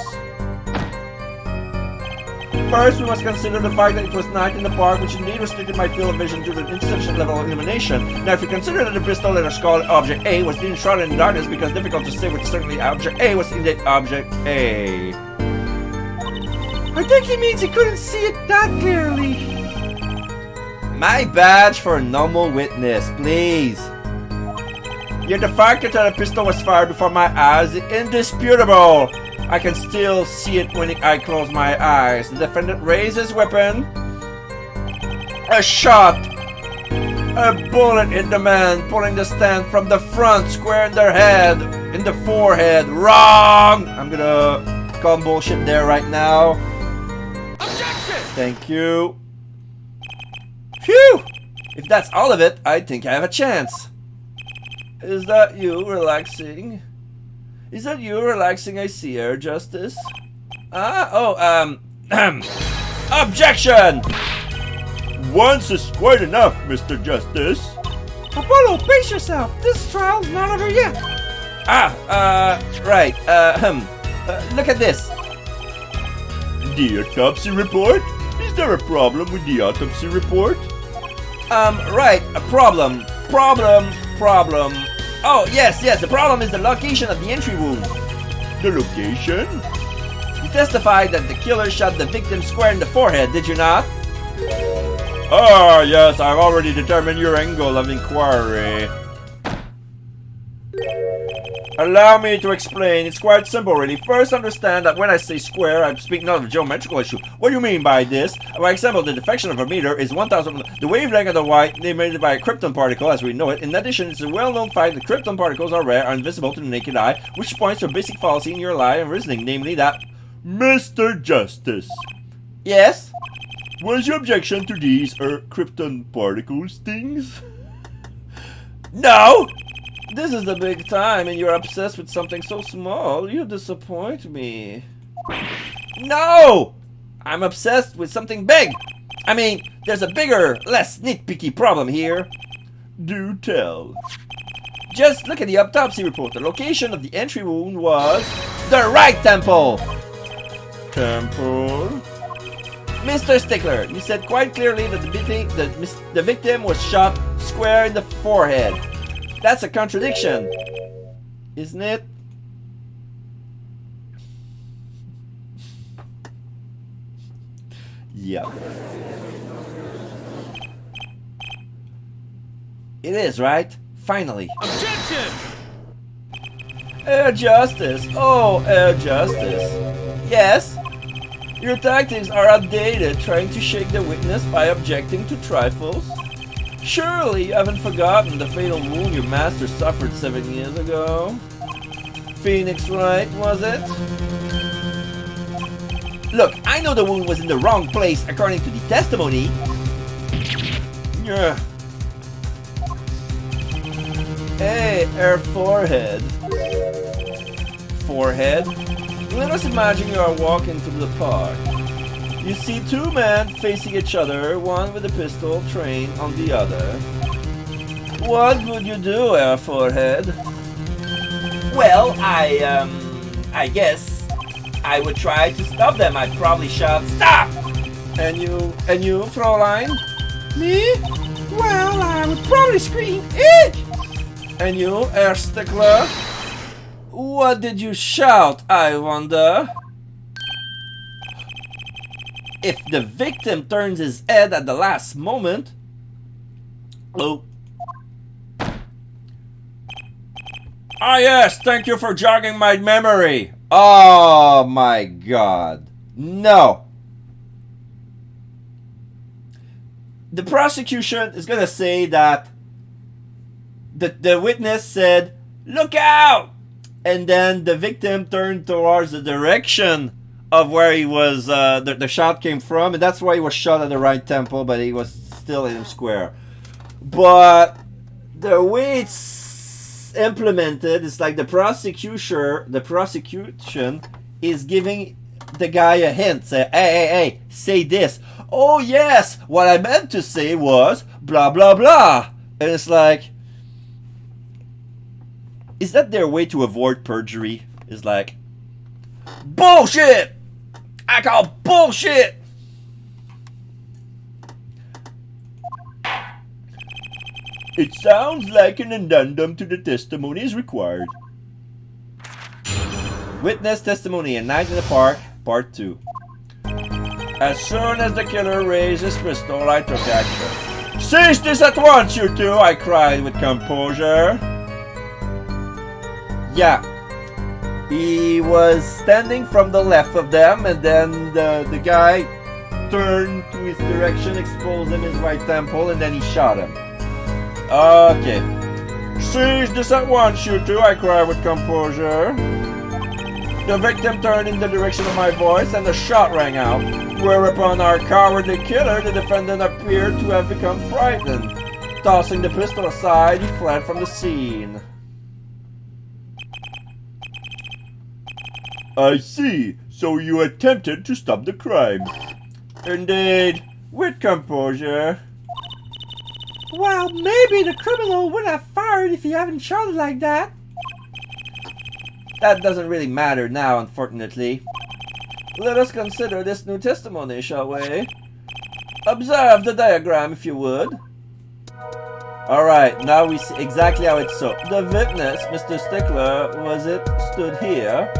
First, we must consider the fact that it was night in the park, which indeed restricted my field of vision due to an insufficient level of illumination. Now, if you consider that the pistol letter skull object A was enshrouded in darkness because difficult to say which certainly object A was indeed object A. I think he means he couldn't see it that clearly. My badge for a normal witness, please. Yet the fact that the pistol was fired before my eyes is indisputable. I can still see it when I close my eyes. The defendant raised his weapon. A shot. A bullet hit the man pulling the stand from the front, square in their head, in the forehead. Wrong! I'm gonna call bullshit there right now. Objection! Thank you. Phew! If that's all of it, I think I have a chance. Is that you relaxing? Is that you relaxing, I see her, Justice? Objection! Once is quite enough, Mr. Justice. Apollo, pace yourself. This trial's not over yet. Right, look at this. The autopsy report? Is there a problem with the autopsy report? Right, a problem. Problem. Oh, yes, the problem is the location of the entry wound. The location? You testified that the killer shot the victim square in the forehead, did you not? Ah, yes, I've already determined your angle of inquiry. Allow me to explain. It's quite simple, really. First, understand that when I say square, I'm speaking not of a geometrical issue. What do you mean by this? For example, the deflection of a meter is 1,000. The wavelength of the light emitted by a krypton particle, as we know it. In addition, it's a well-known fact that krypton particles are rare, are invisible to the naked eye, which points to a basic fallacy in your line of reasoning, namely that... Mr. Justice. Yes? What is your objection to these, krypton particles things? No! This is the big time and you're obsessed with something so small. You disappoint me. No! I'm obsessed with something big. I mean, there's a bigger, less nitpicky problem here. Do tell. Just look at the autopsy report. The location of the entry wound was the right temple. Temple? Mr. Stickler, you said quite clearly that the victim was shot square in the forehead. That's a contradiction, isn't it? Yeah. It is, right? Finally. Objection! Justice. Oh, Justice. Yes? Your tactics are outdated, trying to shake the witness by objecting to trifles. Surely you haven't forgotten the fatal wound your master suffered 7 years ago? Phoenix Wright, was it? Look, I know the wound was in the wrong place according to the testimony. Yeah. Hey, her forehead. Forehead? Let us imagine you are walking through the park. You see two men facing each other, one with a pistol trained on the other. What would you do, her forehead? Well, I guess I would try to stop them. I'd probably shout, "Stop!" And you, Fräulein? Me? Well, I would probably scream, "Eek!" And you, Herr Stickler? What did you shout, I wonder? If the victim turns his head at the last moment... Oh. Ah yes, thank you for jogging my memory. Oh my god. No. The prosecution is gonna say that the witness said, "Look out!" And then the victim turned towards the direction of where he was, the shot came from, and that's why he was shot at the right temple, but he was still in square. But the way it's implemented is like the prosecution is giving the guy a hint. Say, hey, say this. Oh yes, what I meant to say was blah blah blah. And it's like, is that their way to avoid perjury? Is like, bullshit! I call bullshit! It sounds like an addendum to the testimony is required. Witness testimony, A Night in the Park, Part 2. As soon as the killer raised his pistol, I took action. Cease this at once, you two! I cried with composure. Yeah. He was standing from the left of them, and then the guy turned to his direction, exposed him his right temple, and then he shot him. Okay. Cease this at once, you two! I cried with composure. The victim turned in the direction of my voice, and the shot rang out. Whereupon our cowardly killer, the defendant, appeared to have become frightened. Tossing the pistol aside, he fled from the scene. I see. So you attempted to stop the crime. Indeed. With composure. Well, maybe the criminal would have fired if he hadn't shot it like that. That doesn't really matter now, unfortunately. Let us consider this new testimony, shall we? Observe the diagram, if you would. Alright, now we see exactly how it's so. The witness, Mr. Stickler, stood here.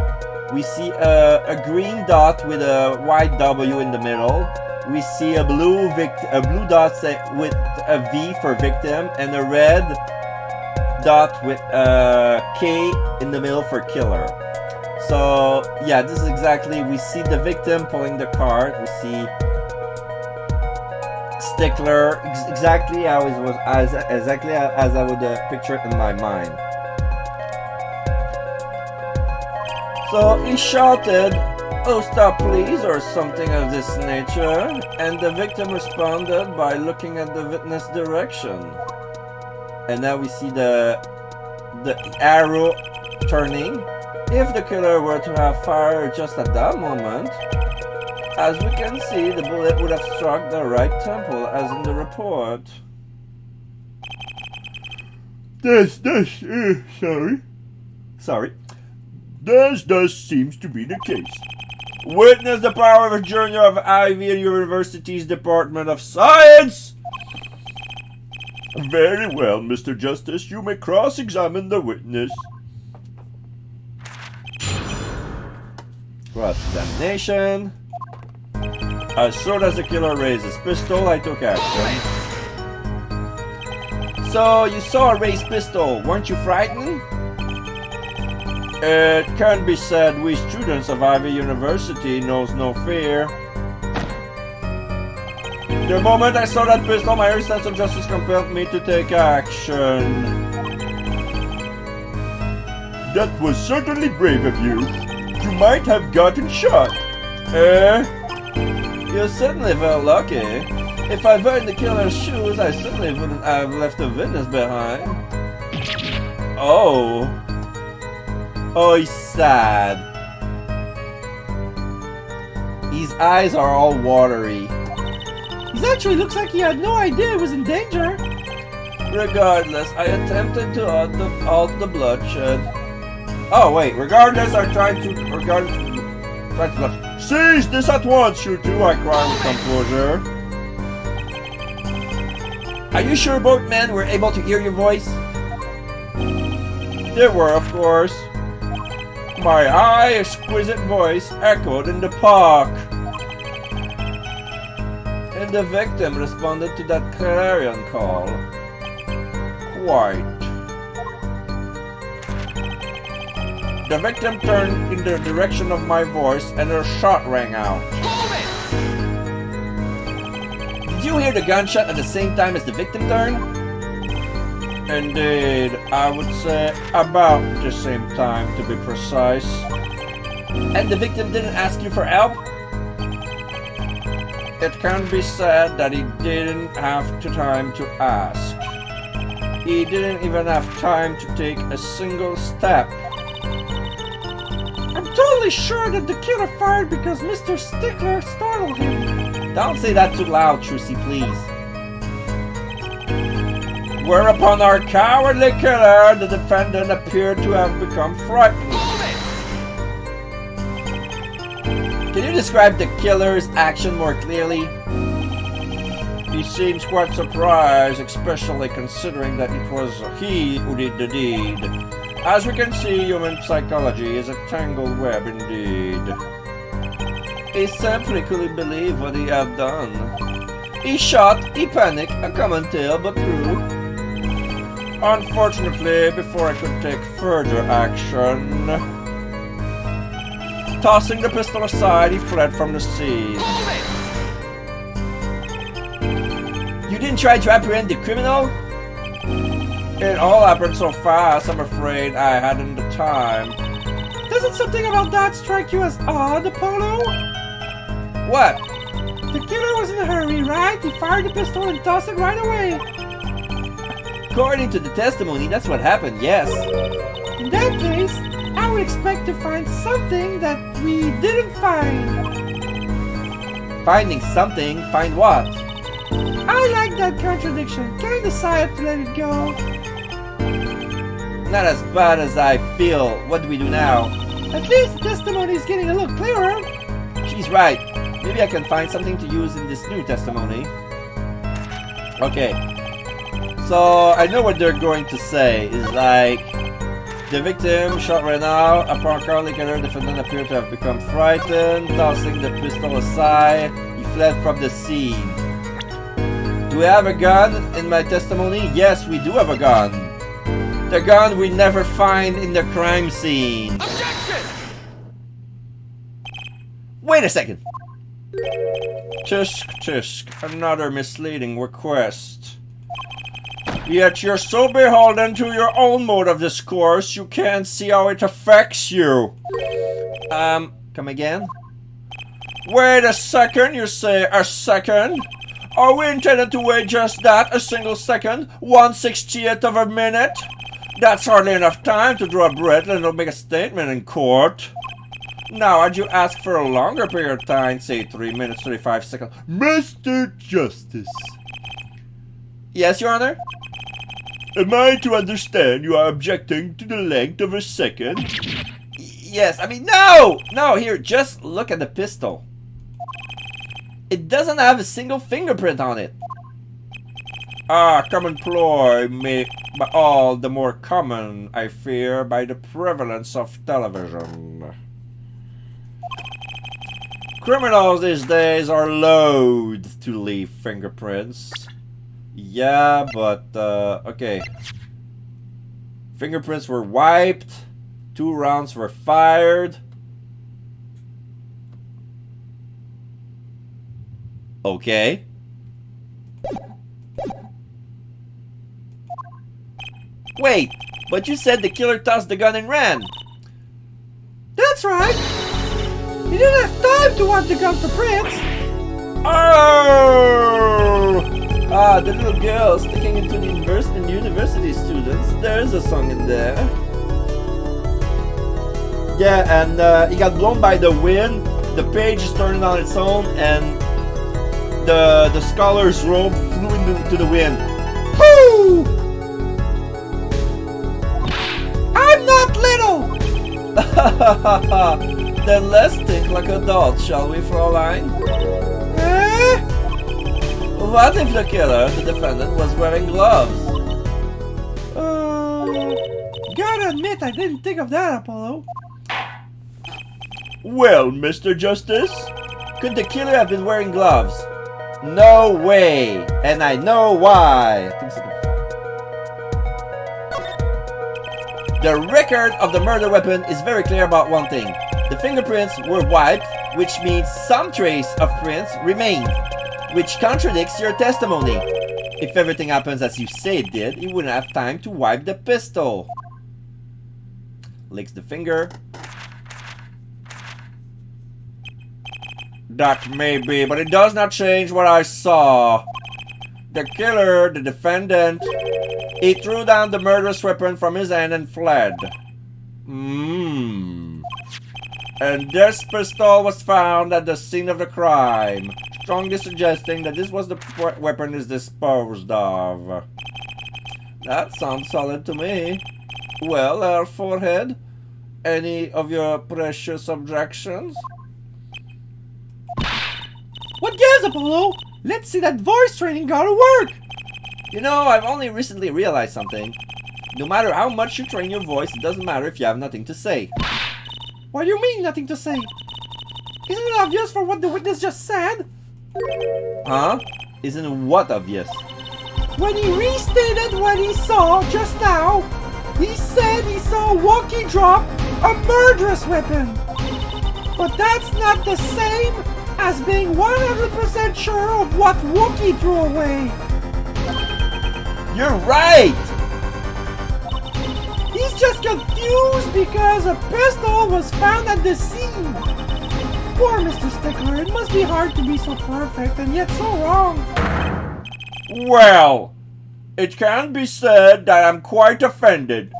We see a green dot with a white W in the middle. We see a blue dot with a V for victim, and a red dot with a K in the middle for killer. So yeah, this is exactly, we see the victim pulling the cart. We see Stickler exactly how it was, exactly as I would picture it in my mind. So he shouted, "Oh, stop please," or something of this nature, and the victim responded by looking at the witness direction. And now we see the arrow turning. If the killer were to have fired just at that moment, as we can see, the bullet would have struck the right temple, as in the report. Sorry. This seems to be the case. Witness the power of a junior of Ivy University's Department of Science! Very well, Mr. Justice, you may cross-examine the witness. Cross-examination. As soon as the killer raised his pistol, I took action. So, you saw a raised pistol, weren't you frightened? It can be said we students of Ivy University knows no fear. The moment I saw that pistol, my sense of justice compelled me to take action. That was certainly brave of you. You might have gotten shot. You certainly felt lucky. If I were in the killer's shoes, I certainly wouldn't have left a witness behind. Oh. Oh, he's sad. His eyes are all watery. He actually looks like he had no idea he was in danger. Regardless, I attempted to halt the bloodshed. Oh wait, regardless, I tried to bloodshed. Seize this at once, you two! I cried with composure. Are you sure both men were able to hear your voice? They were, of course. My high, exquisite voice echoed in the park. And the victim responded to that clarion call. Quite. the victim turned in the direction of my voice and her shot rang out. Did you hear the gunshot at the same time as the victim turned? Indeed, I would say about the same time to be precise. And the victim didn't ask you for help? It can be said that he didn't have the time to ask. He didn't even have time to take a single step. I'm totally sure that the killer fired because Mr. Stickler startled him. Don't say that too loud, Trucy, please. Whereupon our cowardly killer, the defendant, appeared to have become frightened. Can you describe the killer's action more clearly? He seems quite surprised, especially considering that it was he who did the deed. As we can see, human psychology is a tangled web indeed. He simply couldn't believe what he had done. He shot, he panicked, a common tale but true. Unfortunately, before I could take further action, tossing the pistol aside, he fled from the scene. You didn't try to apprehend the criminal? It all happened so fast, I'm afraid I hadn't the time. Doesn't something about that strike you as odd, Apollo? What? The killer was in a hurry, right? He fired the pistol and tossed it right away. According to the testimony, that's what happened, yes. In that case, I would expect to find something that we didn't find. Finding something? Find what? I like that contradiction. Kinda sad to let it go. Not as bad as I feel. What do we do now? At least the testimony is getting a little clearer. She's right. Maybe I can find something to use in this new testimony. Okay. So, I know what they're going to say. It's like, the victim shot right now. Upon cowardly killer, the defendant appeared to have become frightened. Tossing the pistol aside, he fled from the scene. Do we have a gun in my testimony? Yes, we do have a gun. The gun we never find in the crime scene. Objection! Wait a second. Tisk, tisk, another misleading request. Yet you're so beholden to your own mode of discourse, you can't see how it affects you. Come again? Wait a second, you say a second? Are we intended to wait just that, a single second? 1/60th of a minute? That's hardly enough time to draw a breath and make a statement in court. Now, had you asked for a longer period of time, say 3 minutes, 35 seconds? Mr. Justice, Yes, Your Honor? am I to understand you are objecting to the length of a second? Yes, I mean, no! No, here, just look at the pistol. It doesn't have a single fingerprint on it. Ah, common ploy, made by all the more common, I fear, by the prevalence of television. Criminals these days are loath to leave fingerprints. Yeah, but, okay. Fingerprints were wiped. 2 rounds were fired. Okay. Wait, but you said the killer tossed the gun and ran. That's right. He didn't have time to wipe the gun for prints. Oh! Ah, the little girl sticking into the university students. There's a song in there. Yeah, and it got blown by the wind. The page is turning on its own, and the scholar's robe flew into the wind. Whoo! I'm not little. Then let's think like adults, shall we, Fraulein? Eh? What if the killer, the defendant, was wearing gloves? Gotta admit, I didn't think of that, Apollo. Well, Mr. Justice, Could the killer have been wearing gloves? No way! And I know why! The record of the murder weapon is very clear about one thing. The fingerprints were wiped, which means some trace of prints remained, which contradicts your testimony. If everything happens as you say it did, you wouldn't have time to wipe the pistol. Licks the finger. That may be, but it does not change what I saw. The killer, the defendant, he threw down the murderous weapon from his hand and fled. And this pistol was found at the scene of the crime, strongly suggesting that this was the weapon is disposed of. That sounds solid to me. Well, our forehead, any of your precious objections? What gives, Apollo? Let's see that voice training gotta work! You know, I've only recently realized something. No matter how much you train your voice, it doesn't matter if you have nothing to say. What do you mean, nothing to say? Isn't it obvious for what the witness just said? Huh? Isn't what obvious? When he restated what he saw just now, he said he saw Wookie drop a murderous weapon. But that's not the same as being 100% sure of what Wookie threw away. You're right! He's just confused because a pistol was found at the scene. Poor Mr. Stickler, it must be hard to be so perfect and yet so wrong. Well, it can be said that I'm quite offended.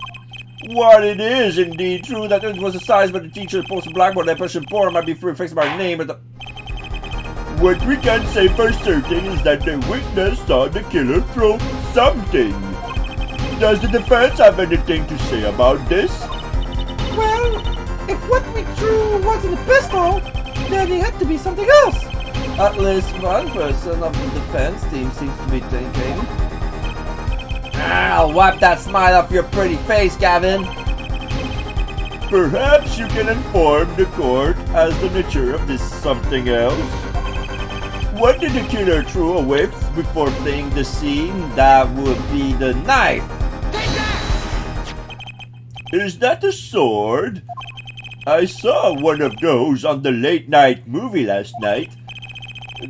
While it is indeed true that it was assigned by the teacher posted blackboard that person poor might be fixed by name, but what we can say for certain is that the witness saw the killer throw something. Does the defense have anything to say about this? Well, if what we threw wasn't a pistol, then it had to be something else. At least one person of the defense team seems to be thinking. I'll wipe that smile off your pretty face, Gavin. Perhaps you can inform the court as the nature of this something else. What did the killer throw away before fleeing the scene? That would be the knife. Is that a sword? I saw one of those on the late night movie last night.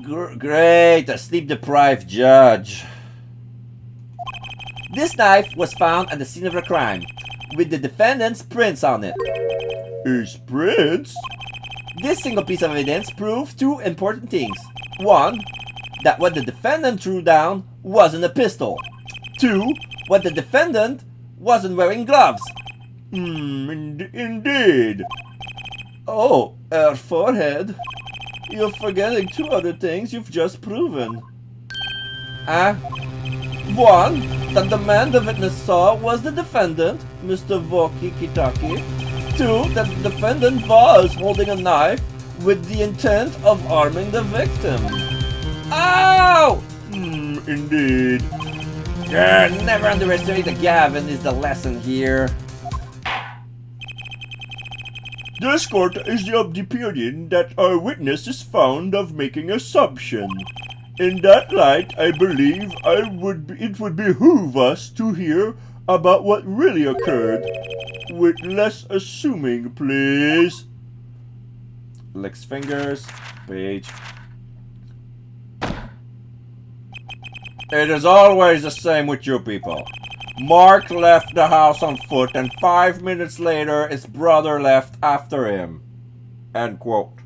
Great, a sleep-deprived judge. This knife was found at the scene of the crime, with the defendant's prints on it. His prints? This single piece of evidence proved two important things. One, that what the defendant threw down wasn't a pistol. Two, what the defendant wasn't wearing gloves. Indeed. Oh, her forehead. You're forgetting two other things you've just proven. One, that the man the witness saw was the defendant, Mr. Voki Kitaki. Two, that the defendant was holding a knife with the intent of harming the victim. Ow! Indeed. Never underestimate the Gavin is the lesson here. This court is of the opinion that our witness is fond of making assumption. In that light, I believe it would behoove us to hear about what really occurred. With less assuming, please. Licks fingers. Page. It is always the same with you people. Mark left the house on foot and 5 minutes later his brother left after him. End quote.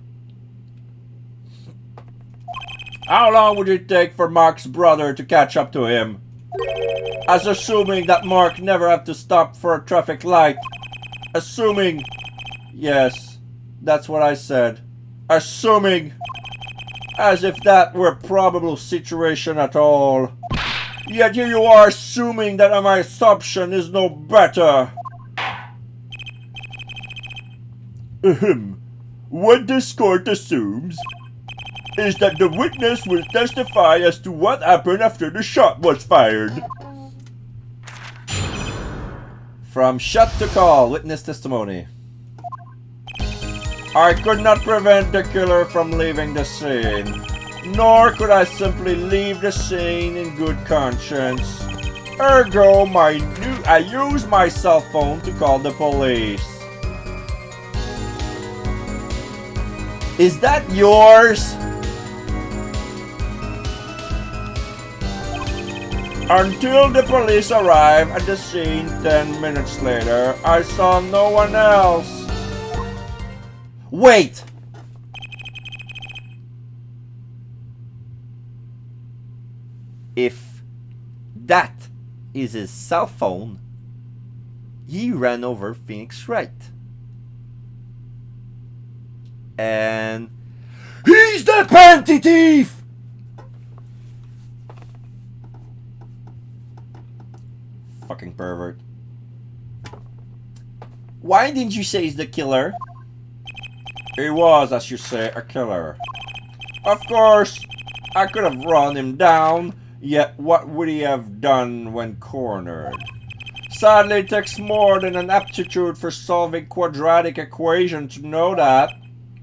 How long would it take for Mark's brother to catch up to him? As assuming that Mark never had to stop for a traffic light. Assuming... Yes, that's what I said. Assuming... As if that were a probable situation at all. Yet here you are assuming that my assumption is no better. What this court assumes is that the witness will testify as to what happened after the shot was fired. From shot to call, witness testimony. I could not prevent the killer from leaving the scene, nor could I simply leave the scene in good conscience. Ergo, I use my cell phone to call the police. Is that yours? Until the police arrive at the scene 10 minutes later, I saw no one else. Wait! If that is his cell phone, he ran over Phoenix Wright. And He's the panty thief! fucking pervert. Why didn't you say he's the killer? He was, as you say, a killer. Of course, I could have run him down, yet what would he have done when cornered? Sadly, it takes more than an aptitude for solving quadratic equations to know that.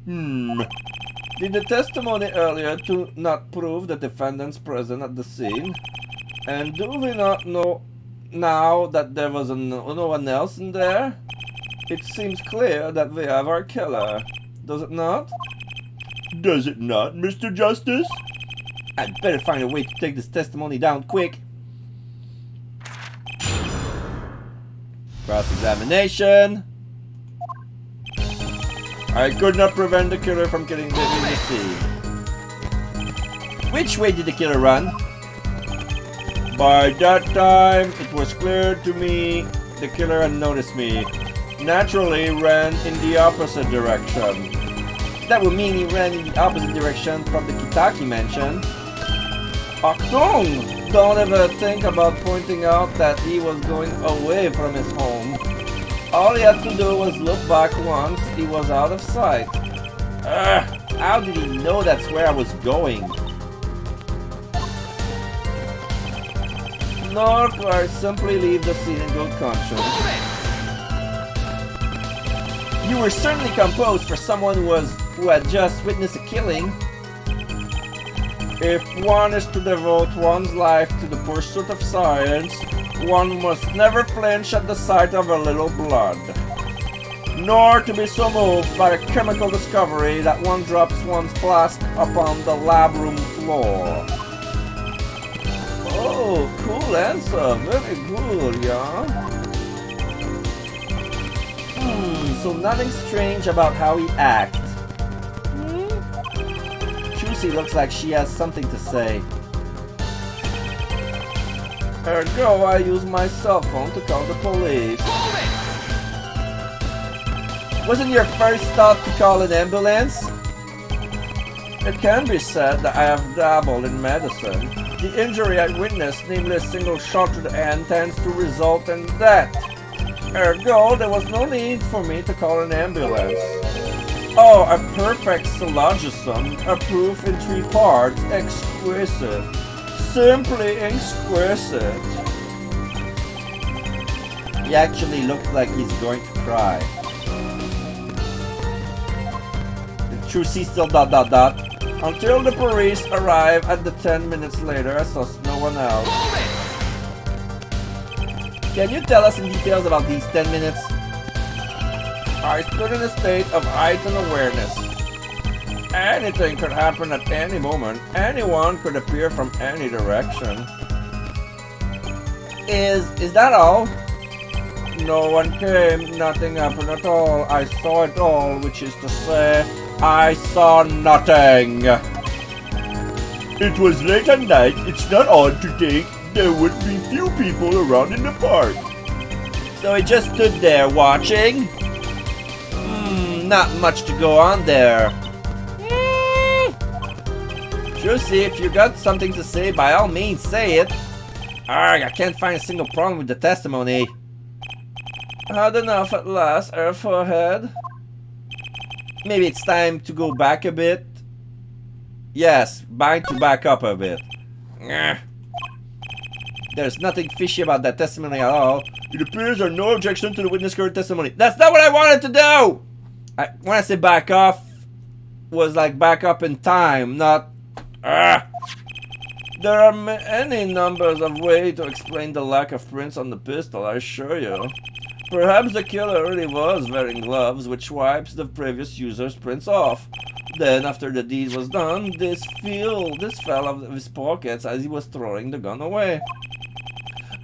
Did the testimony earlier to not prove the defendant's presence at the scene? And do we not know now that there was no one else in there? It seems clear that we have our killer. Does it not? Does it not, Mr. Justice? I'd better find a way to take this testimony down quick. Cross-examination. I could not prevent the killer from getting in the scene. Which way did the killer run? By that time, it was clear to me the killer had noticed me. Naturally, ran in the opposite direction. That would mean he ran in the opposite direction from the Kitaki mansion. Achtung! Don't ever think about pointing out that he was going away from his home. All he had to do was look back once he was out of sight. How did he know that's where I was going? Nor could I simply leave the scene in good conscience. You were certainly composed for someone who had just witnessed a killing. If one is to devote one's life to the pursuit of science, one must never flinch at the sight of a little blood, nor to be so moved by a chemical discovery that one drops one's flask upon the lab room floor. Oh, cool answer, very good, yeah. So nothing strange about how he acts. Chusi looks like she has something to say. Ergo, I use my cell phone to call the police. Wasn't your first thought to call an ambulance? It can be said that I have dabbled in medicine. The injury I witnessed, namely a single shot to the hand, tends to result in death. Ergo, there was no need for me to call an ambulance. Oh, a perfect syllogism, a proof in 3 parts, exquisite. Simply exquisite. He actually looks like he's going to cry. Chusi still ... Until the police arrive at the 10 minutes later, I saw no one else. Can you tell us in details about these 10 minutes? I stood in a state of heightened awareness. Anything could happen at any moment. Anyone could appear from any direction. Is that all? No one came, nothing happened at all. I saw it all, which is to say, I saw nothing. It was late at night. It's not odd to think there would be few people around in the park. So he just stood there watching? Not much to go on there. Juicy, if you got something to say, by all means say it. Arrgh, I can't find a single problem with the testimony. Had enough at last, Airforehead. Maybe it's time to go back a bit. Yes, to back up a bit. There's nothing fishy about that testimony at all. It appears there are no objection to the witness current testimony. That's not what I wanted to do! When I say back off, was like back up in time, not... The There are any numbers of ways to explain the lack of prints on the pistol, I assure you. Perhaps the killer really was wearing gloves, which wipes the previous user's prints off. Then, after the deed was done, this fell out of his pockets as he was throwing the gun away.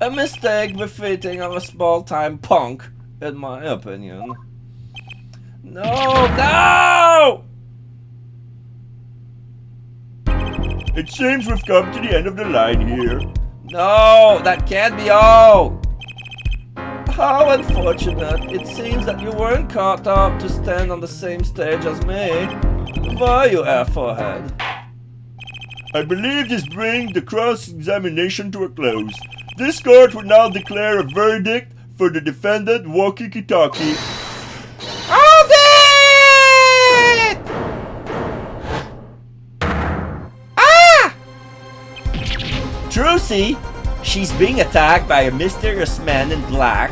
A mistake befitting of a small-time punk, in my opinion. No! It seems we've come to the end of the line here. No, that can't be all! How unfortunate. It seems that you weren't caught up to stand on the same stage as me. Why, you airforehead? I believe this brings the cross-examination to a close. This court will now declare a verdict for the defendant, Walkie-Talkie. Hold it! Ah! Trucy, she's being attacked by a mysterious man in black,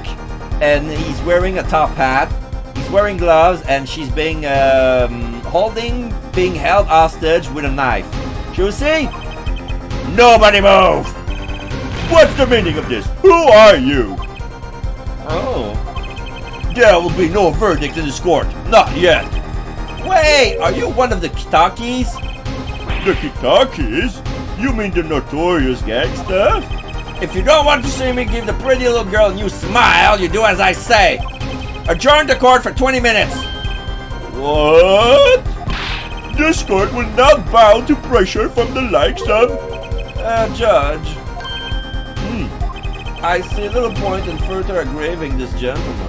and he's wearing a top hat, he's wearing gloves, and she's being held hostage with a knife. Trucy? Nobody move! What's the meaning of this? Who are you? Oh. There will be no verdict in this court. Not yet. Wait, are you one of the Kitakis? The Kitakis? You mean the notorious gangster? If you don't want to see me give the pretty little girl a new smile, you do as I say. Adjourn the court for 20 minutes. What? This court will not bow to pressure from the likes of... Judge. I see little point in further aggraving this gentleman.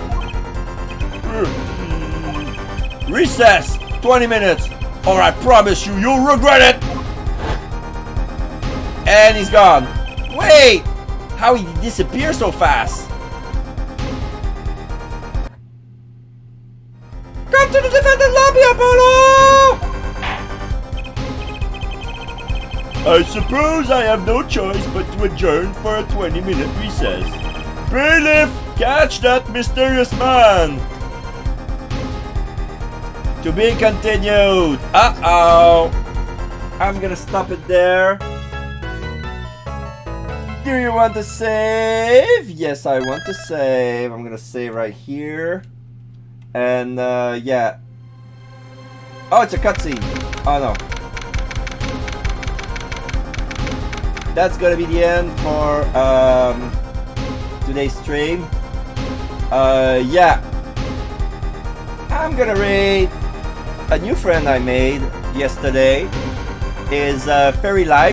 Recess! 20 minutes! Or I promise you, you'll regret it! And he's gone. Wait! How did he disappear so fast? Come to the defendant lobby, Apollo! I suppose I have no choice but to adjourn for a 20-minute recess. Bailiff, catch that mysterious man! To be continued. Uh-oh. I'm gonna stop it there. Do you want to save? Yes, I want to save. I'm gonna save right here. And, yeah. Oh, it's a cutscene. Oh, no. That's gonna be the end for, today's stream. Yeah. I'm gonna rate a new friend I made yesterday is Fairy Life.